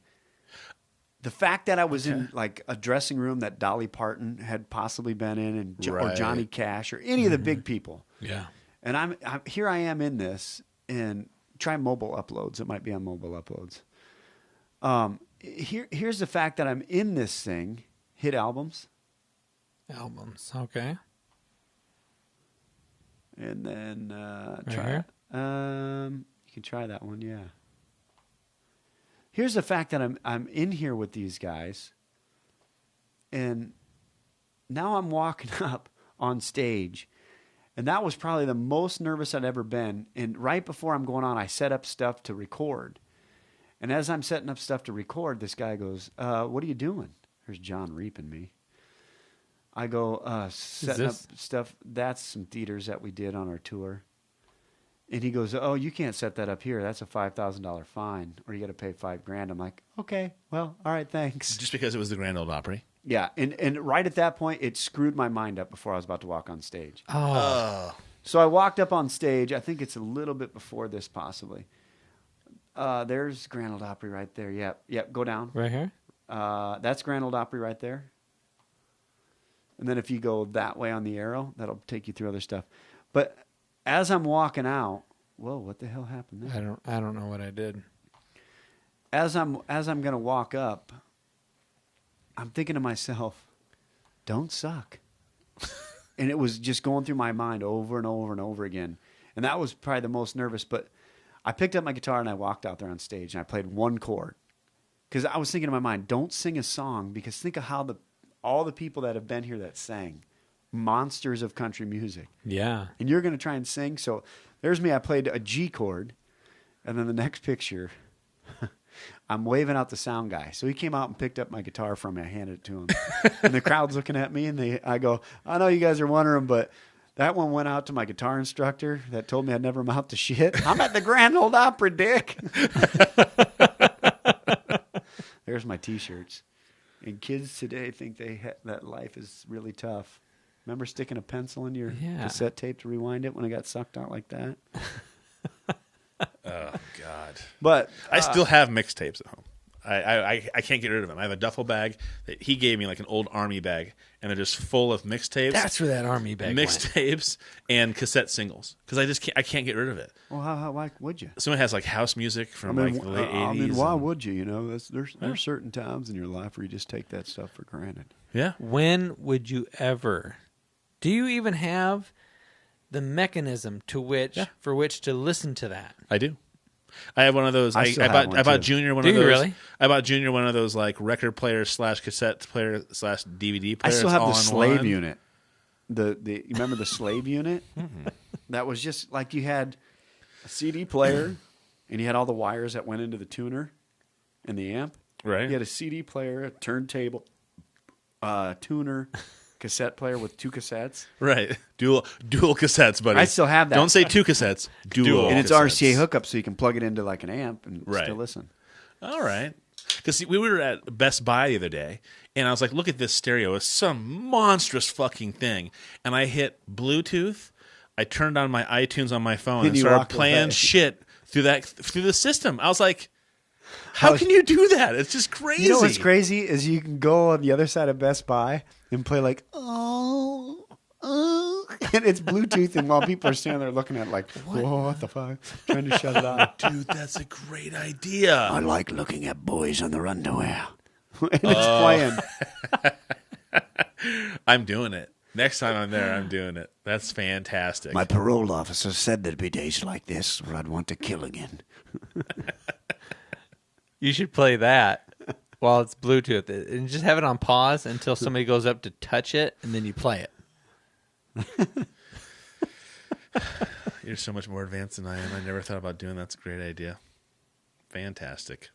the fact that I was in like a dressing room that Dolly Parton had possibly been in, and or Johnny Cash or any of the big people. Yeah. And I'm here. I am in this, and try mobile uploads. It might be on mobile uploads. Here's the fact that I'm in this thing. Hit albums. Okay. And then Right here? you can try that one, yeah. Here's the fact that I'm in here with these guys, and now I'm walking up on stage, and that was probably the most nervous I'd ever been. And right before I'm going on, I set up stuff to record. And as I'm setting up stuff to record, this guy goes, what are you doing? There's John reaping me. I go, setting up stuff. That's some theaters that we did on our tour. And he goes, oh, you can't set that up here. That's a $5,000 fine, or you got to pay $5,000. I'm like, okay, well, all right, thanks. Just because it was the Grand Ole Opry? Yeah, and right at that point, it screwed my mind up before I was about to walk on stage. Oh. So I walked up on stage. I think it's a little bit before this, possibly. There's Grand Ole Opry right there. Yep, go down. Right here? That's Grand Ole Opry right there. And then if you go that way on the arrow, that'll take you through other stuff. But as I'm walking out, whoa, what the hell happened there? I don't know what I did. As I'm going to walk up, I'm thinking to myself, don't suck. And it was just going through my mind over and over and over again. And that was probably the most nervous. But I picked up my guitar and I walked out there on stage and I played one chord. Because I was thinking in my mind, don't sing a song, because think of how all the people that have been here that sang, monsters of country music. Yeah. And you're going to try and sing. So there's me. I played a G chord. And then the next picture, I'm waving out the sound guy. So he came out and picked up my guitar from me. I handed it to him. And the crowd's looking at me, and I go, I know you guys are wondering, but That one went out to my guitar instructor that told me I'd never amount to shit. I'm at the Grand Ole Opry, Dick. There's my T-shirts. And kids today think that life is really tough. Remember sticking a pencil in your cassette tape to rewind it when it got sucked out like that? Oh, God. But I still have mixtapes at home. I can't get rid of them. I have a duffel bag that he gave me, like an old army bag, and they're just full of mixtapes. That's where that army bag went. Mixtapes and cassette singles because I can't get rid of it. Well, why would you? Someone has like house music from like the late 80s. I mean, why would you? You know, there's certain times in your life where you just take that stuff for granted. Yeah. When would you ever? Do you even have the mechanism for which to listen to that? I do. I have one of those. I bought Junior one of those. Do you really? I bought Junior one of those like record player / cassette player / DVD player. I still have all the in slave one. unit. You remember the slave unit? That was just like you had a CD player and you had all the wires that went into the tuner and the amp. Right. You had a CD player, a turntable, tuner, cassette player with 2 cassettes. Right. Dual cassettes, buddy. I still have that. Don't say 2 cassettes. Dual. And it's cassettes. RCA hookup, so you can plug it into like an amp and Right. still listen. All right. Because we were at Best Buy the other day, and I was like, look at this stereo. It's some monstrous fucking thing. And I hit Bluetooth. I turned on my iTunes on my phone and you started walked playing away. shit through the system. I was like, how can you do that? It's just crazy. You know what's crazy is you can go on the other side of Best Buy and play like, oh, and it's Bluetooth, and while people are standing there looking at it like, whoa, what the fuck? Trying to shut it off. Dude, that's a great idea. I like looking at boys in their underwear. And it's playing. I'm doing it. Next time I'm there, I'm doing it. That's fantastic. My parole officer said there'd be days like this where I'd want to kill again. You should play that while it's Bluetooth and just have it on pause until somebody goes up to touch it, and then you play it. You're so much more advanced than I am. I never thought about doing that. That's a great idea. Fantastic.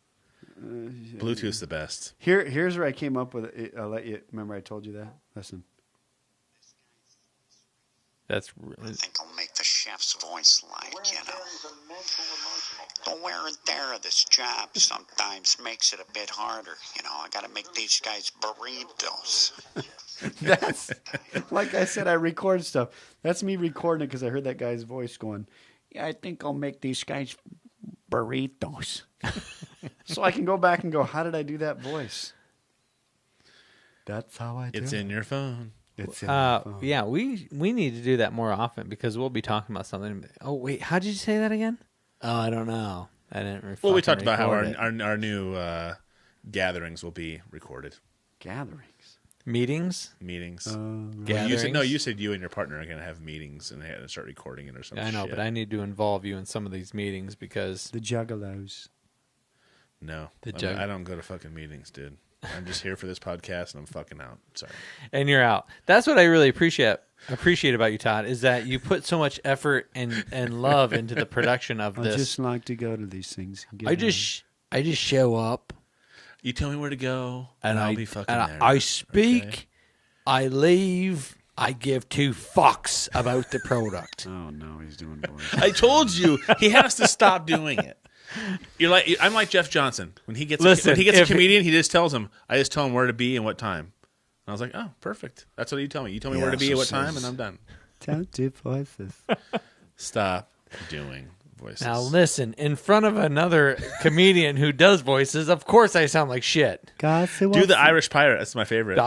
Bluetooth's the best. Here's where I came up with it. I'll let you remember I told you that. Listen. That's I think I'll make the chef's voice like, the wear and tear of this job sometimes makes it a bit harder. I got to make these guys burritos. That's like I said, I record stuff. That's me recording it because I heard that guy's voice going, yeah, I think I'll make these guys burritos. So I can go back and go, how did I do that voice? That's how I do It's it. in your phone. It's in my phone. Yeah, we need to do that more often because we'll be talking about something. Oh wait, how did you say that again? Oh, I don't know. I didn't. Well, we talked about how record it. our new gatherings will be recorded. Gatherings. meetings. Gatherings. You said you and your partner are going to have meetings and they had to start recording it or something. I know, but I need to involve you in some of these meetings because the Juggalos. No, I don't go to fucking meetings, dude. I'm just here for this podcast, and I'm fucking out. Sorry. And you're out. That's what I really appreciate about you, Todd, is that you put so much effort and love into the production of this. I just like to go to these things. I just show up. You tell me where to go, and I'll be fucking there. I speak. Okay? I leave. I give 2 fucks about the product. Oh no, he's doing voice. I told you he has to stop doing it. I'm like Jeff Johnson. When he gets a comedian, he just tells him. I just tell him where to be and what time. And I was like, oh, perfect. That's what you tell me. You tell me where to be at what time, and I'm done. Don't do voices. Stop doing voices. Now listen, in front of another comedian who does voices, of course I sound like shit. Guys, do the Irish Pirate. That's my favorite.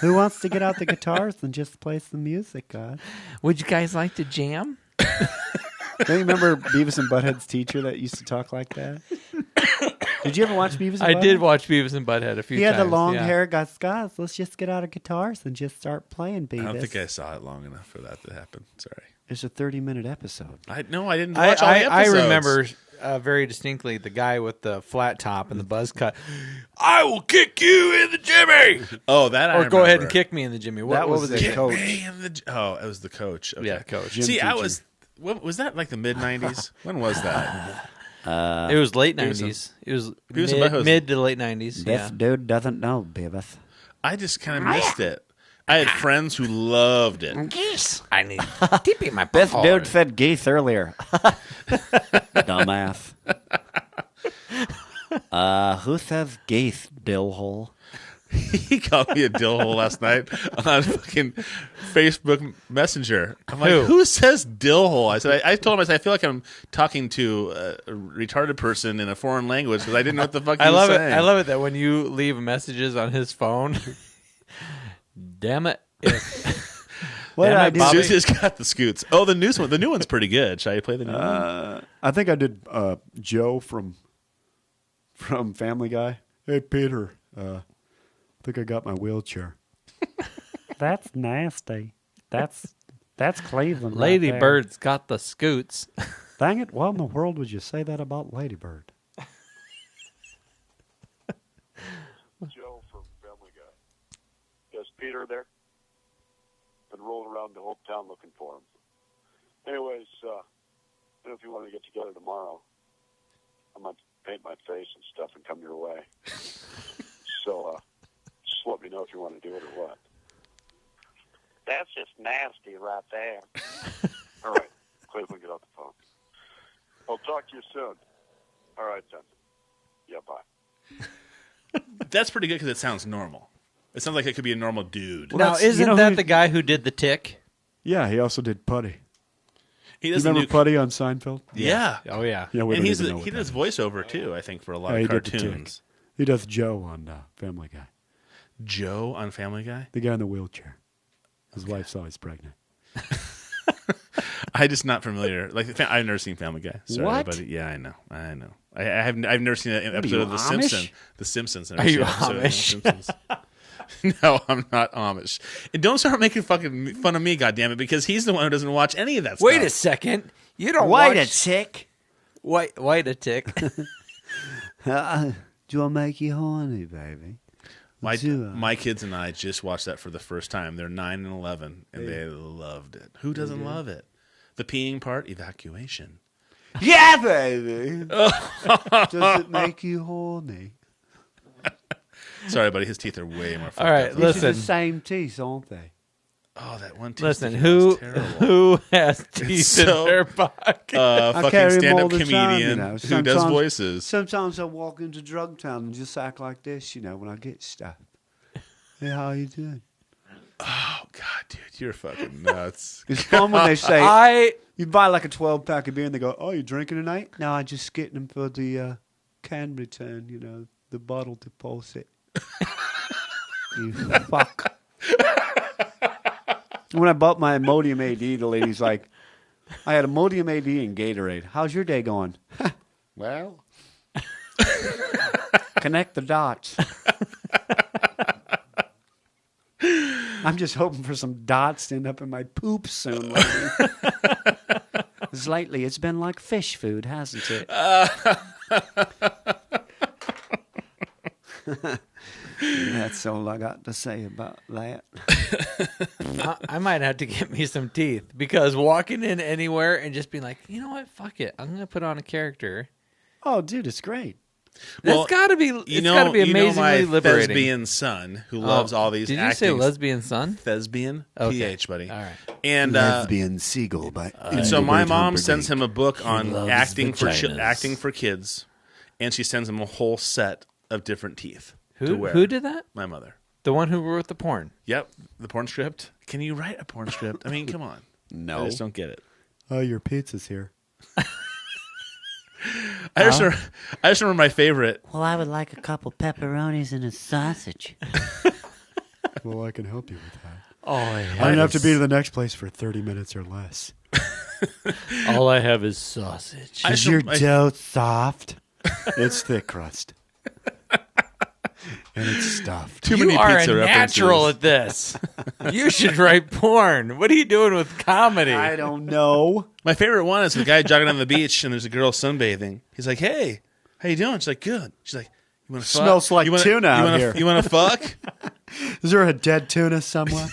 Who wants to get out the guitars and just play some music, guys? Would you guys like to jam? Don't you remember Beavis and Butthead's teacher that used to talk like that? Did you ever watch Beavis and Butthead? I did watch Beavis and Butthead a few times. He had the long hair. Guys, let's just get out our guitars and just start playing Beavis. I don't think I saw it long enough for that to happen. Sorry. It's a 30-minute episode. I didn't watch all the episodes. I remember very distinctly the guy with the flat top and the buzz cut. I will kick you in the Jimmy. Oh, that I remember. Or go ahead and kick me in the Jimmy. What was it? Coach. It was the coach. Okay. Yeah, coach. See, was that like the mid-90s? When was that? It was late 90s. It was mid to late 90s. This dude doesn't know, Beavis. I just kind of missed it. I had friends who loved it. Geese. I need TP my This butthole. dude fed geese earlier. Dumbass. Who says geese, dillhole? He called me a dillhole last night on fucking Facebook Messenger. I'm like, who says dillhole? I told him, I said, I feel like I'm talking to a retarded person in a foreign language because I didn't know what the fuck he was saying. I love it that when you leave messages on his phone, damn it. What did I do? Susie's got the scoots. Oh, the new one. The new one's pretty good. Should I play the new one? I think I did Joe from Family Guy. Hey, Peter. I think I got my wheelchair. That's nasty. That's Cleveland. Lady right there. Bird's got the scoots. Dang it! What in the world would you say that about Lady Bird? Joe from Family Guy. Is Peter there? Been rolling around the whole town looking for him. Anyways, I don't know if you want to get together tomorrow. I might paint my face and stuff and come your way. So, just let me know if you want to do it or what. That's just nasty right there. All right. Cleveland, get off the phone. I'll talk to you soon. All right, then. Yeah, bye. That's pretty good because it sounds normal. It sounds like it could be a normal dude. Now, isn't that the guy who did the tick? Yeah, he also did Putty. He You does remember Putty on Seinfeld? Yeah. Oh, yeah. Yeah, we And don't even know what he that does is. voiceover, too, I think, for a lot Yeah, of he did the Tick. cartoons. He does Joe on Family Guy. Joe on Family Guy? The guy in the wheelchair. His wife's always pregnant. I'm just not familiar. Like, I've never seen Family Guy. Sorry, What? buddy. Yeah, I know. I've never seen an episode you, of Amish? The Simpsons. Are you Amish? No, I'm not Amish. And don't start making fucking fun of me, goddammit, because he's the one who doesn't watch any of that stuff. Wait a second. You don't Wait a watch... tick. Wait a tick. Do I make you horny, baby? My kids and I just watched that for the first time. They're 9 and 11, and they loved it. Who doesn't love it? The peeing part, evacuation. Yeah, baby. Does it make you horny? Sorry, buddy. His teeth are way more fucked All right, up. These are listen. the same teeth, aren't they? Oh, that one tooth. Listen, was terrible. who has teeth so- in their pocket? Fucking carry 'em stand-up all the comedian time, you know. who does Sometimes- voices. Sometimes I walk into Drug Town and just act like this, when I get stuff. Hey, how you doing? Oh God, dude, you're fucking nuts. It's fun when they say, I you buy like a 12-pack of beer and they go, oh, you drinking tonight? No, I'm just getting them for the can return, the bottle deposit. You fuck. When I bought my Imodium AD, the lady's like, I had Imodium AD and Gatorade. How's your day going? Well, connect the dots. I'm just hoping for some dots to end up in my poop soon, lady. 'Cause lately it's been like fish food, hasn't it? That's all I got to say about that. I might have to get me some teeth because walking in anywhere and just being like, you know what, fuck it, I'm gonna put on a character. Oh, dude, it's great. Well, It's got to be. It's got to be amazingly my liberating. Lesbian son who loves all these. Did you say lesbian son? Thespian, Okay. PH, buddy. All right. And Lesbian Seagull by so my mom sends him a book on loves acting vaginas. acting for kids, and she sends him a whole set of different teeth. to Who wear. who did that? My mother. The one who wrote the porn. Yep, the porn script. Can you write a porn script? I mean, come on. No. I just don't get it. Oh, your pizza's here. I just remember my favorite. Well, I would like a couple pepperonis and a sausage. Well, I can help you with that. All I I don't have to be to the next place for 30 minutes or less. All I have is sausage. I Is just- your I- dough soft? It's thick crust. And it's stuffed. Too You many are pizza a natural references. at this. You should write porn. What are you doing with comedy? I don't know. My favorite one is the guy jogging on the beach and there's a girl sunbathing. He's like, "Hey, how you doing?" She's like, "Good." She's like, "You want to fuck? Smells like you wanna, tuna out you wanna, here." You want to fuck?" Is there a dead tuna somewhere?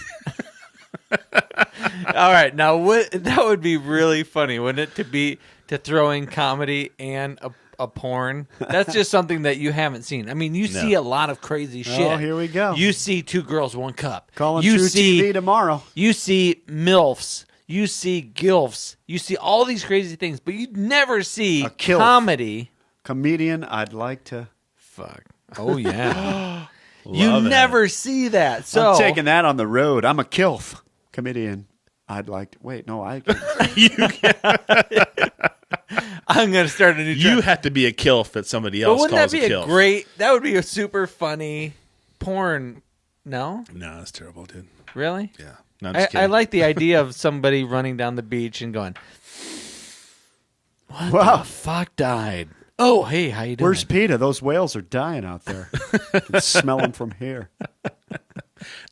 All right, now that would be really funny, wouldn't it? To throw in comedy and a porn, that's just something that you haven't seen. I mean, you see a lot of crazy shit. Oh, here we go. You see 2 girls, 1 cup. Calling you True see, TV tomorrow. You see MILFs. You see GILFs. You see all these crazy things, but you never see A kilf. comedy. Comedian, I'd like to. Fuck. Oh, yeah. Love it. never see that. So I'm taking that on the road. I'm a kilf. Comedian, I'd like to. Wait, no, I. I'm going to start a new You have to be a kilf that somebody But else wouldn't calls that be a kilf. a great, that would be a super funny porn. No? No, that's terrible, dude. Really? Yeah. No, I'm just kidding. I like the idea of somebody running down the beach and going, what Wow. the fuck died? Oh, hey, how you doing? Where's PETA? Those whales are dying out there. You can smell them from here.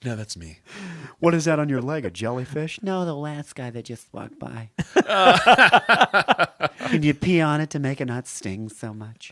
No, that's me. What is that on your leg? A jellyfish? No, the last guy that just walked by. Can you pee on it to make it not sting so much?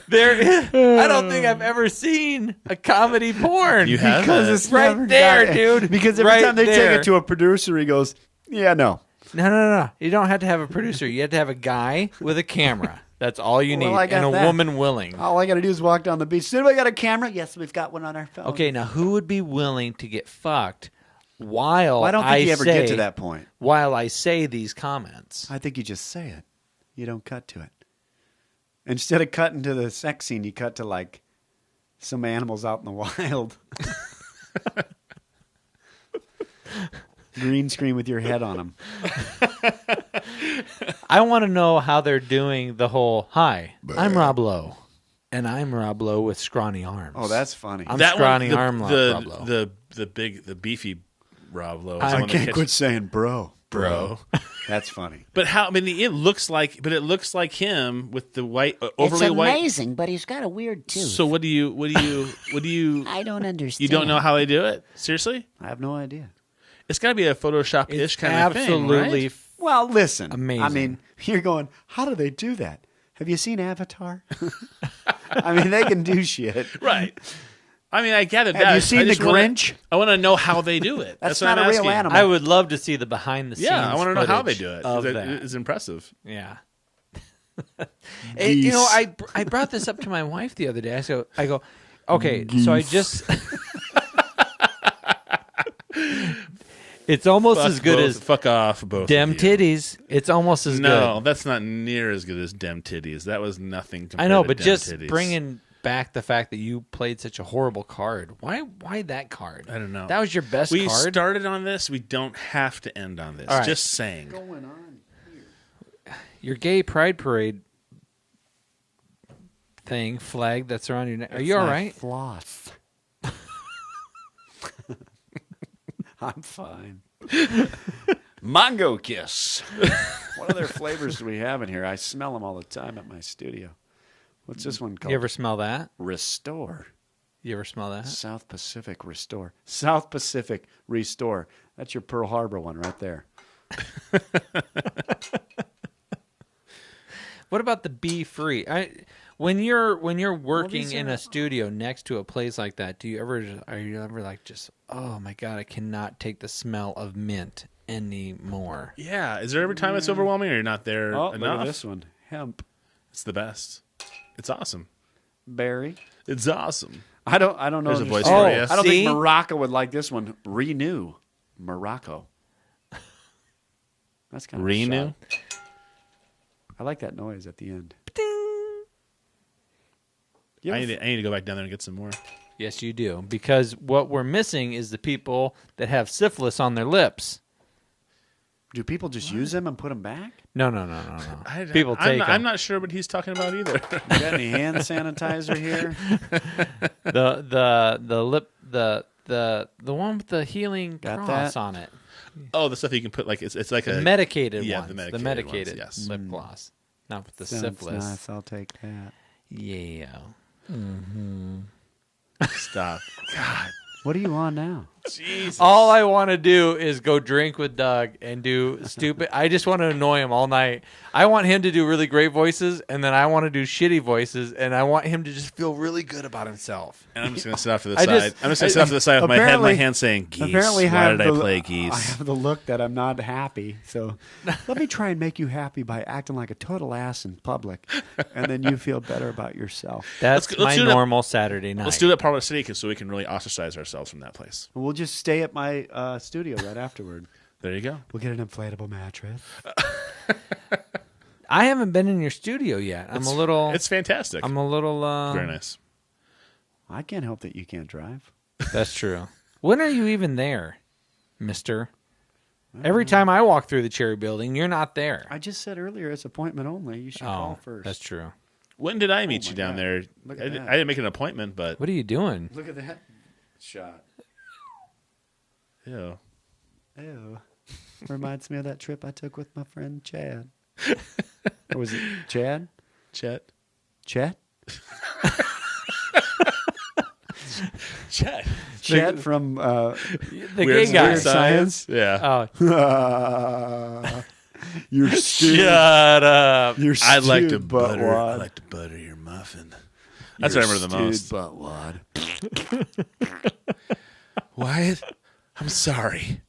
There is, I don't think I've ever seen a comedy porn. You have Because it. it's Right never there, got- dude. Because every Right time they there. take it to a producer, he goes, "Yeah, no." No. You don't have to have a producer. You have to have a guy with a camera. That's all you need. Well, I got And a that. woman willing. All I got to do is walk down the beach. Does anybody got a camera? Yes, we've got one on our phone. Okay, now who would be willing to get fucked while Well, I don't think you ever say, get to that point. While I say these comments? I think you just say it. You don't cut to it. Instead of cutting to the sex scene, you cut to like some animals out in the wild. Green screen with your head on them. I want to know how they're doing the whole, hi, I'm Rob Lowe. And I'm Rob Lowe with scrawny arms. Oh, that's funny. I'm That scrawny one, arm Rob Lowe. the beefy Rob Lowe. is I the I one that can't catches- quit saying bro. bro. That's funny. But how? I mean, it looks like him with the white, It's overly white. amazing, but he's got a weird tooth. So what do you? I don't understand. You don't know how they do it? Seriously? I have no idea. It's got to be a Photoshop-ish It's kind of thing, absolutely right? Well, listen. Amazing. I mean, you're going, how do they do that? Have you seen Avatar? I mean, they can do shit. Right. I mean, I gathered Have that. you seen I just The wanna- Grinch? I want to know how they do it. That's what not I'm a real asking. animal. I would love to see the behind the scenes. Yeah, I want to know how they footage do it. Of It- that. It's impressive. Yeah. And, you know, I brought this up to my wife the other day. I go, okay, so I just. It's almost as good as fuck off both. Dem of you. Titties. It's almost as No, good. that's not near as good as Dem Titties. That was nothing. Compared I know, to but Dem just Titties. bringing back the fact that you played such a horrible card. Why that card? I don't know. That was your best We card. started on this. We don't have to end on this. All right. Just saying. Your gay pride parade thing flag that's around your neck. Are you all right? Floss. I'm fine. Mango Kiss. What other flavors do we have in here? I smell them all the time at my studio. What's this one called? You ever smell that? Restore. You ever smell that? South Pacific Restore. South Pacific Restore. That's your Pearl Harbor one right there. What about the Be Free? When you're working in a studio next to a place like that, are you ever like just, oh my god, I cannot take the smell of mint anymore? Yeah. Is there every time it's overwhelming, or you're not there Oh, enough? look at this one. Hemp. It's the best. It's awesome. Berry. It's awesome. I don't know. There's a voice Oh, for you. I don't See? think Morocco would like this one. Renew. Morocco. That's kind of Renew? I like that noise at the end. I need to go back down there and get some more. Yes, you do. Because what we're missing is the people that have syphilis on their lips. Do people just use them and put them back? No. People take them. I'm not sure what he's talking about either. You got any hand sanitizer here? the lip the one with the healing Got cross that? on it. Oh, the stuff you can put like it's like The a medicated yeah, ones. the medicated medicated ones, yes. lip gloss. Not with the Sounds syphilis. nice. I'll take that. Yeah. stop. What are you on now? Jesus. All I want to do is go drink with Doug and do stupid. I just want to annoy him all night. I want him to do really great voices, and then I want to do shitty voices, and I want him to just feel really good about himself. And I'm just going to sit off to the I side. just- I'm just going to sit off to the side with my head in my hand saying, geese. Apparently, Why did I play I geese? have the look that I'm not happy. So let me try and make you happy by acting like a total ass in public, and then you feel better about yourself. That's Let's my do that. normal Saturday night. Let's do that Parlor City so we can really ostracize ourselves from that place. We'll just stay at my studio right afterward. There you go. We'll get an inflatable mattress. I haven't been in your studio yet. It's fantastic. I'm a little. Very nice. I can't help that you can't drive. That's true. When are you even there, mister? Every time I walk through the Cherry Building, you're not there. I just said earlier it's appointment only. You should call first. That's true. When did I meet you down God. there? Look I at that. didn't make an appointment, but What are you doing? Look at that shot. ew. Ew. Reminds me of that trip I took with my friend Chad. Or was it Chad? Chet. Chet? Chet. Chet from The Weird gay guy. Weird Science. Yeah. Oh, You're stupid. shut up. You're I'd like to stupid, butter. buttwad. I like to butter your muffin. That's what I remember the most. Buttwad. Wyatt, I'm sorry.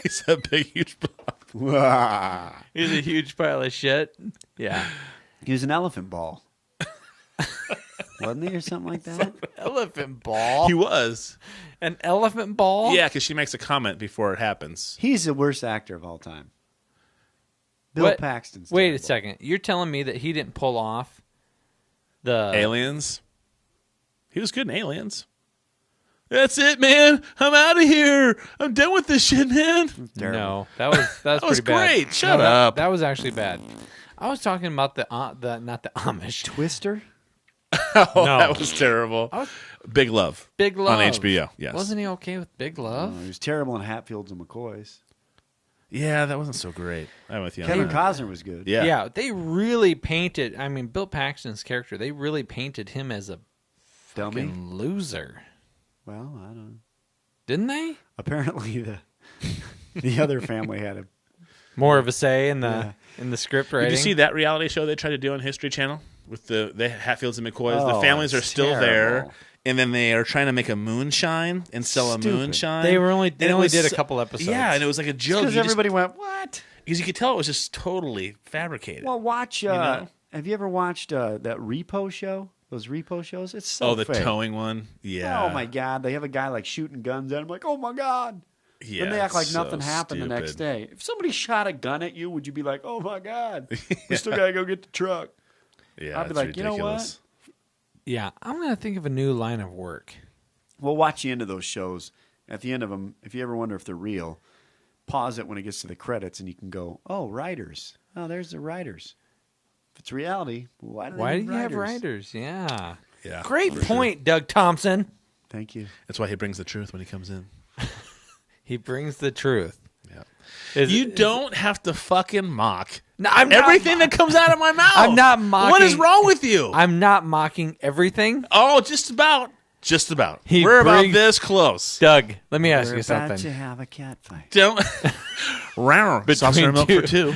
He's a big, huge blob. He's a huge pile of shit. Yeah. He was an elephant ball. Wasn't he, or something like that? Elephant ball. He was. An elephant ball? Yeah, because she makes a comment before it happens. He's the worst actor of all time. Bill What? Paxton's Wait a terrible. second. You're telling me that he didn't pull off the Aliens. He was good in Aliens. That's it, man. I'm out of here. I'm done with this shit, man. No, that was That was pretty bad. great. Shut No, up. That was actually bad. I was talking about the not the Amish. Twister? Oh, No. that was terrible. Big Love. Big Love On HBO, yes. Wasn't he okay with Big Love? Oh, he was terrible in Hatfields and McCoys. Yeah, that wasn't so great. I'm with you on Kevin that. Costner was good. Yeah. They really painted. I mean, Bill Paxton's character. They really painted him as a Dummy? fucking loser, Well, I don't know. didn't they? Apparently the other family had a More of a say in the Yeah. in the script Did writing. you see that reality show they tried to do on History Channel with the Hatfields and McCoys? The Oh, families are it's still there, terrible. and then they are trying to make a moonshine and sell a Stupid. moonshine. They And it only was did a so- couple episodes. Yeah, and it was like a joke. because everybody went, what? Because you could tell it was just totally fabricated. Well, watch. know? Have you ever watched that repo show? Those repo shows? It's so the fake. towing one? Yeah. Oh my god! They have a guy like shooting guns at him. Like, oh my god! Yeah, and they act like it's so nothing happened the next stupid. day. If somebody shot a gun at you, would you be like, oh my god? We still gotta go get the truck. Yeah, I'd be it's like, you know what? ridiculous. Yeah, I'm gonna think of a new line of work. We'll watch the end of those shows. At the end of them, if you ever wonder if they're real, pause it when it gets to the credits, and you can go, oh, writers. Oh, there's the writers. If it's reality, why do Why need do you have writers? writers? Yeah. Yeah, Great for sure. point, Doug Thompson. Thank you. That's why he brings the truth when he comes in. He brings the truth. Yeah. You don't have to fucking mock No, I'm not everything that comes out of my mouth. I'm not mocking. What is wrong with you? I'm not mocking everything. Oh, just about. Just about. He We're about brings- this close. Doug, let me ask We're you about something. to have a cat fight. Don't. Round. Saucer milk for two.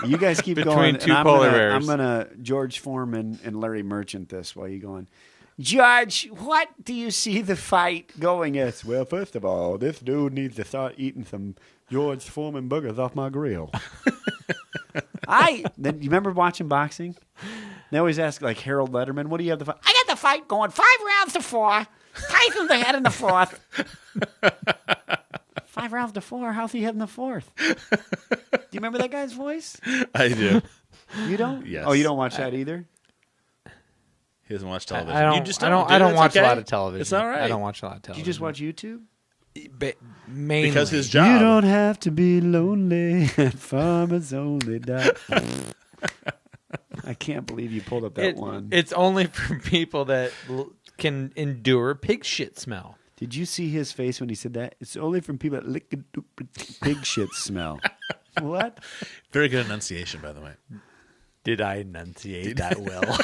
You guys keep Between going. two and polar I'm bears. gonna George Foreman and Larry Merchant this while you going. George, what do you see the fight going as? Well, first of all, this dude needs to start eating some George Foreman burgers off my grill. Then you remember watching boxing? They always ask like Harold Letterman, "What do you have the fight?" I got the fight going 5 rounds to 4. Tyson's ahead in the 4th. 5 rounds to 4. How's he ahead in the 4th? Do you remember that guy's voice? I do. You don't? Yes. Oh, you don't watch that either? He doesn't watch television. I don't. You just I don't. do I it. don't It's watch okay. a lot of television. It's all right. I don't watch a lot of Do television. you just watch YouTube? Mainly. Because his job. You don't have to be lonely at farmersonly.com. I can't believe you pulled up that one. It's only for people that can endure pig shit smell. Did you see his face when he said that? It's only from people that lick pig shit smell. What? Very good enunciation, by the way. Did I enunciate that well?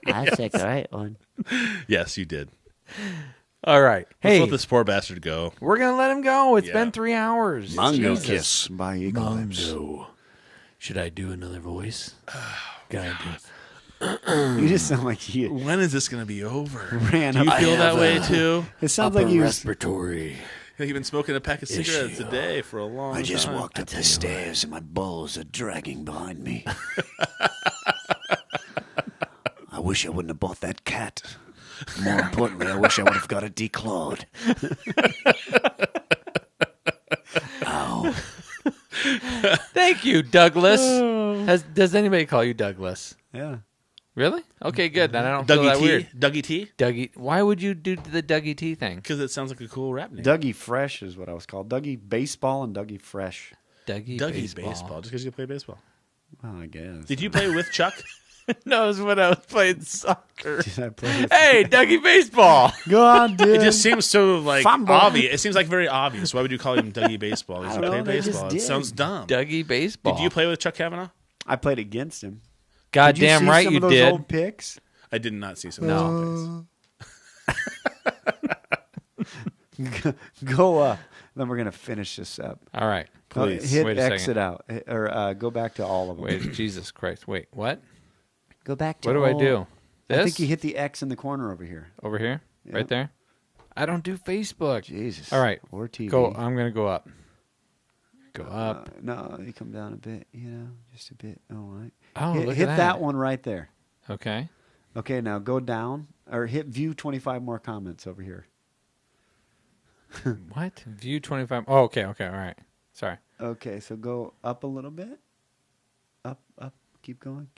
I said the right one. Yes, you did. All right. Let's Hey, let this poor bastard go. we're going to let him go. It's Yeah. been 3 hours. Mango Jesus. Kiss by Eclipse. Mango. Should I do another voice? Gotta do. You just sound like you When is this going to be over? ran Do you up. feel that way too? It sounds like you. respiratory. Like you've been smoking a pack of cigarettes a day for a long time. I just walked up the stairs and my balls are dragging behind me. I wish I wouldn't have bought that cat. More importantly, I wish I would have got it declawed. Ow. Thank you, Douglas. Does anybody call you Douglas? Yeah. Really? Okay, good. Then I don't feel Dougie that T? weird. Dougie T? Dougie. Why would you do the Dougie T thing? Because it sounds like a cool rap name. Dougie Fresh is what I was called. Dougie Baseball and Dougie Fresh. Dougie baseball. baseball. Just because you play baseball. Well, I guess. Did you play with Chuck? No, it's when I was playing soccer. Did I play with Hey, Dougie baseball. Go on, dude. It just seems so like Fumble. obvious. It seems like very obvious. Why would you call him Dougie Baseball? He's I don't play know, they just baseball. It did. sounds dumb. Dougie baseball. Did you play with Chuck Kavanaugh? I played against him. God Did you damn see right some you of those did. old pics? I did not see some. No. Go up. Then we're gonna finish this up. All right. Please. Hit Wait a exit second. out or go back to all of them. Wait, Jesus Christ. Wait, what? Go back to. What do I all- do? This? I think you hit the X in the corner over here. Over here? Yeah. Right there? I don't do Facebook. Jesus. All right. Or TV. Go. I'm going to go up. Go up. No, you come down a bit. Just a bit. All right. Oh, hit look hit at that one right there. Okay. Okay, now go down or hit view 25 more comments over here. What? View 25. Oh, okay. All right. Sorry. Okay, so go up a little bit. Up. Keep going.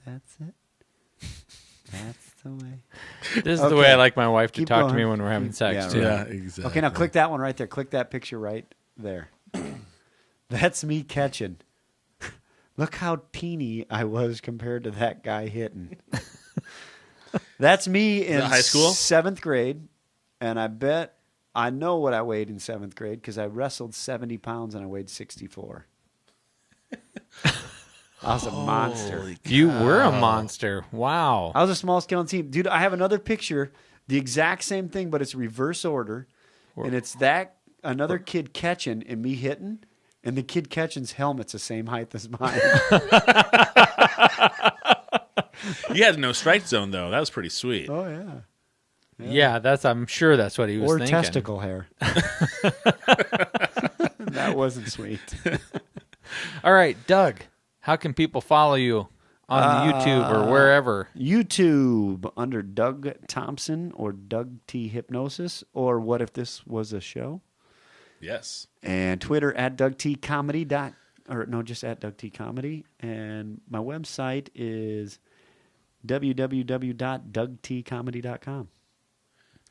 That's it. That's the way. This is the Okay. way I like my wife to Keep talk to going. me when we're having sex, Yeah, too. Yeah, exactly. Okay, now click that one right there. Click that picture right there. That's me catching. Look how teeny I was compared to that guy hitting. That's me in that high school? 7th grade, and I bet I know what I weighed in 7th grade because I wrestled 70 pounds and I weighed 64. I was a monster. You were a monster. Wow. I was a small scale team. Dude, I have another picture, the exact same thing, but it's reverse order. And it's that another kid catching and me hitting, and the kid catching's helmet's the same height as mine. You had no strike zone though. That was pretty sweet. Oh, yeah. Yeah, I'm sure that's what he was Or thinking. testicle hair. That wasn't sweet. All right, Doug, how can people follow you on YouTube or wherever? YouTube under Doug Thompson or Doug T Hypnosis or What If This Was a Show? Yes. And Twitter at Doug T Comedy just at Doug T Comedy. And my website is www.dougtcomedy.com.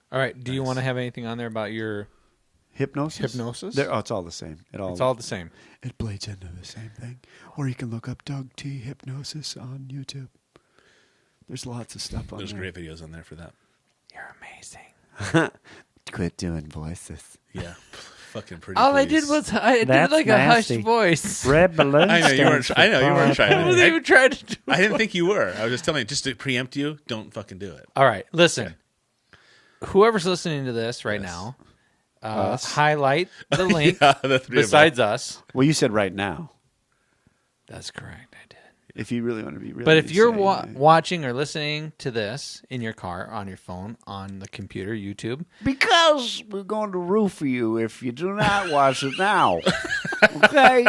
All right, do you want to have anything on there about your Hypnosis? It's all the same. It's all the same. It bleeds into the same thing. Or you can look up Doug T Hypnosis on YouTube. There's lots of stuff on There's there. great videos on there for that. You're amazing. Quit doing voices. Yeah. Fucking pretty. All I please. did was I did That's like nasty. a hushed voice. Red balloon. I know you weren't. I know you weren't trying. I wasn't even trying to do I didn't think you were. I was just telling you, just to preempt you, don't fucking do it. All right, listen. Whoever's listening to this right now, highlight the link Yeah, the three of besides us. Well, you said right now. That's correct. I did. If you really want to be really. But if you're saying, watching or listening to this in your car, on your phone, on the computer, YouTube, Because we're going to roof you if you do not watch it now. Okay?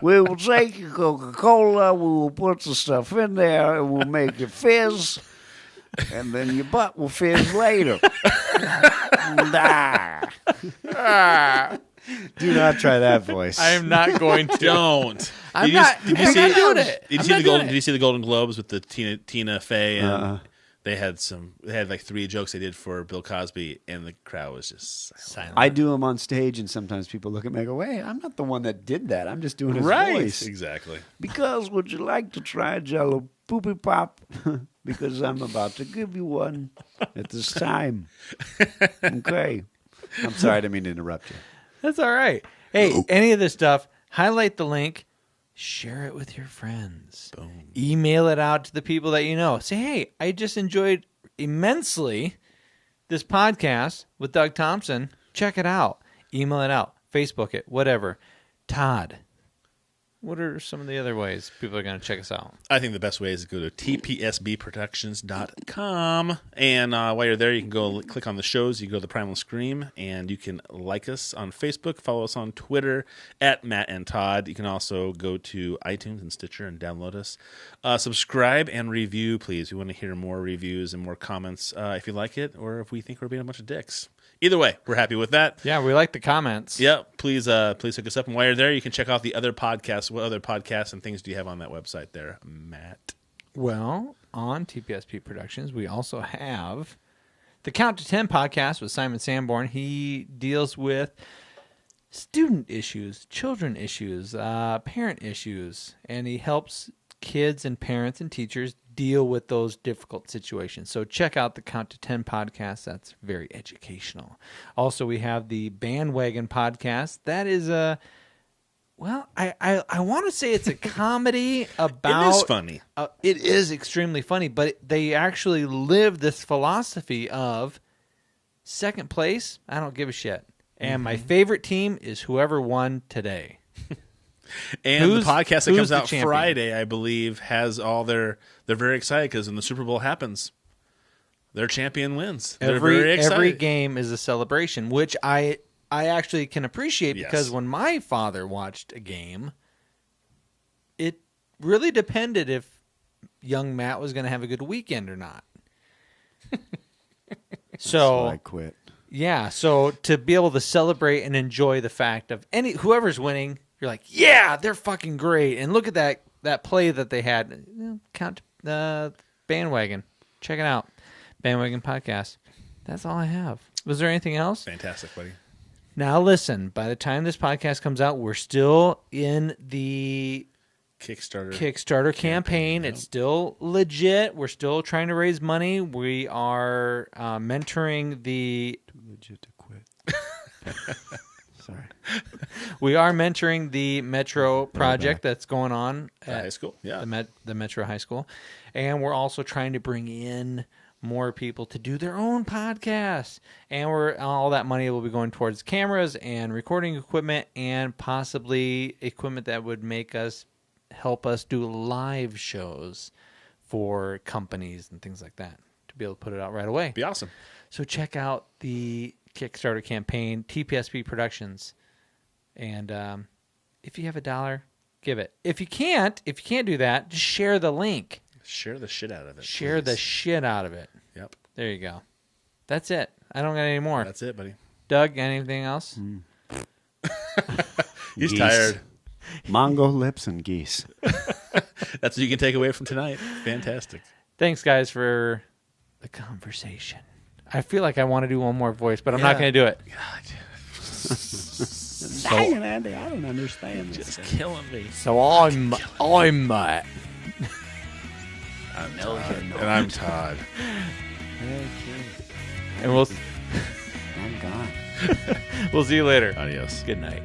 We will take your Coca-Cola, we will put the stuff in there, and we'll make it fizz, and then your butt will fizz later. do not try that voice. I am not going to. Don't. I'm Did not. Did you I'm see? not doing it. Did you I'm see not the doing Golden? it. Did you see the Golden Globes with the Tina Fey and they had some? They had like 3 jokes they did for Bill Cosby, and the crowd was just silent. I do them on stage, and sometimes people look at me and go, "Wait, I'm not the one that did that. I'm just doing his voice." Exactly. Because would you like to try Jello Poopy Pop? Because I'm about to give you one at this time. Okay. I'm sorry, I didn't mean to interrupt you. That's all right. Hey, any of this stuff, highlight the link, share it with your friends. Boom. Email it out to the people that you know. Say, hey, I just enjoyed immensely this podcast with Doug Thompson, check it out. Email it out. Facebook it. Whatever. Todd, what are some of the other ways people are going to check us out? I think the best way is to go to tpsbproductions.com. And while you're there, you can go click on the shows. You can go to the Primal Scream, and you can like us on Facebook, follow us on Twitter at Matt and Todd. You can also go to iTunes and Stitcher and download us. Subscribe and review, please. We want to hear more reviews and more comments if you like it, or if we think we're being a bunch of dicks. Either way, we're happy with that. Yeah, we like the comments. Yeah, please hook us up. And while you're there, you can check out the other podcasts. What other podcasts and things do you have on that website there, Matt? Well, on TPSP Productions, we also have the Count to 10 podcast with Simon Sanborn. He deals with student issues, children issues, parent issues, and he helps kids and parents and teachers deal with those difficult situations. So check out the Count to 10 podcast. That's very educational. Also, we have the Bandwagon podcast. That is I want to say it's a comedy about... It is funny. It is extremely funny, but they actually live this philosophy of second place, I don't give a shit. And my favorite team is whoever won today. And the podcast that comes out Friday, I believe, has all they're very excited because when the Super Bowl happens, their champion wins. They're very excited. Every game is a celebration, which I actually can appreciate because when my father watched a game, it really depended if young Matt was going to have a good weekend or not. So I quit. Yeah, so to be able to celebrate and enjoy the fact of whoever's winning, you're like, yeah, they're fucking great. And look at that play that they had. Count Bandwagon. Check it out. Bandwagon Podcast. That's all I have. Was there anything else? Fantastic, buddy. Now listen, by the time this podcast comes out, we're still in the Kickstarter campaign. It's still legit. We're still trying to raise money. We are mentoring the... Too legit to quit. Sorry. We are mentoring the Metro project that's going on at high school. Yeah, the Metro High School, and we're also trying to bring in more people to do their own podcasts. And all that money will be going towards cameras and recording equipment, and possibly equipment that would help us do live shows for companies and things like that to be able to put it out right away. Be awesome. So check out the Kickstarter campaign, TPSP Productions, and if you have $1, give it. If you can't do that, just share the link. Share the shit out of it. Share the shit out of it. Yep. There you go. That's it. I don't got any more. That's it, buddy. Doug, anything else? He's tired. Mongo lips and geese. That's what you can take away from tonight. Fantastic. Thanks, guys, for the conversation. I feel like I want to do one more voice, but I'm not going to do it. Dang it, Andy, I don't understand this. Just killing me. So I'm Matt. I'm Todd. And I'm Todd. And we'll I'm gone. we'll see you later. Adios. Good night.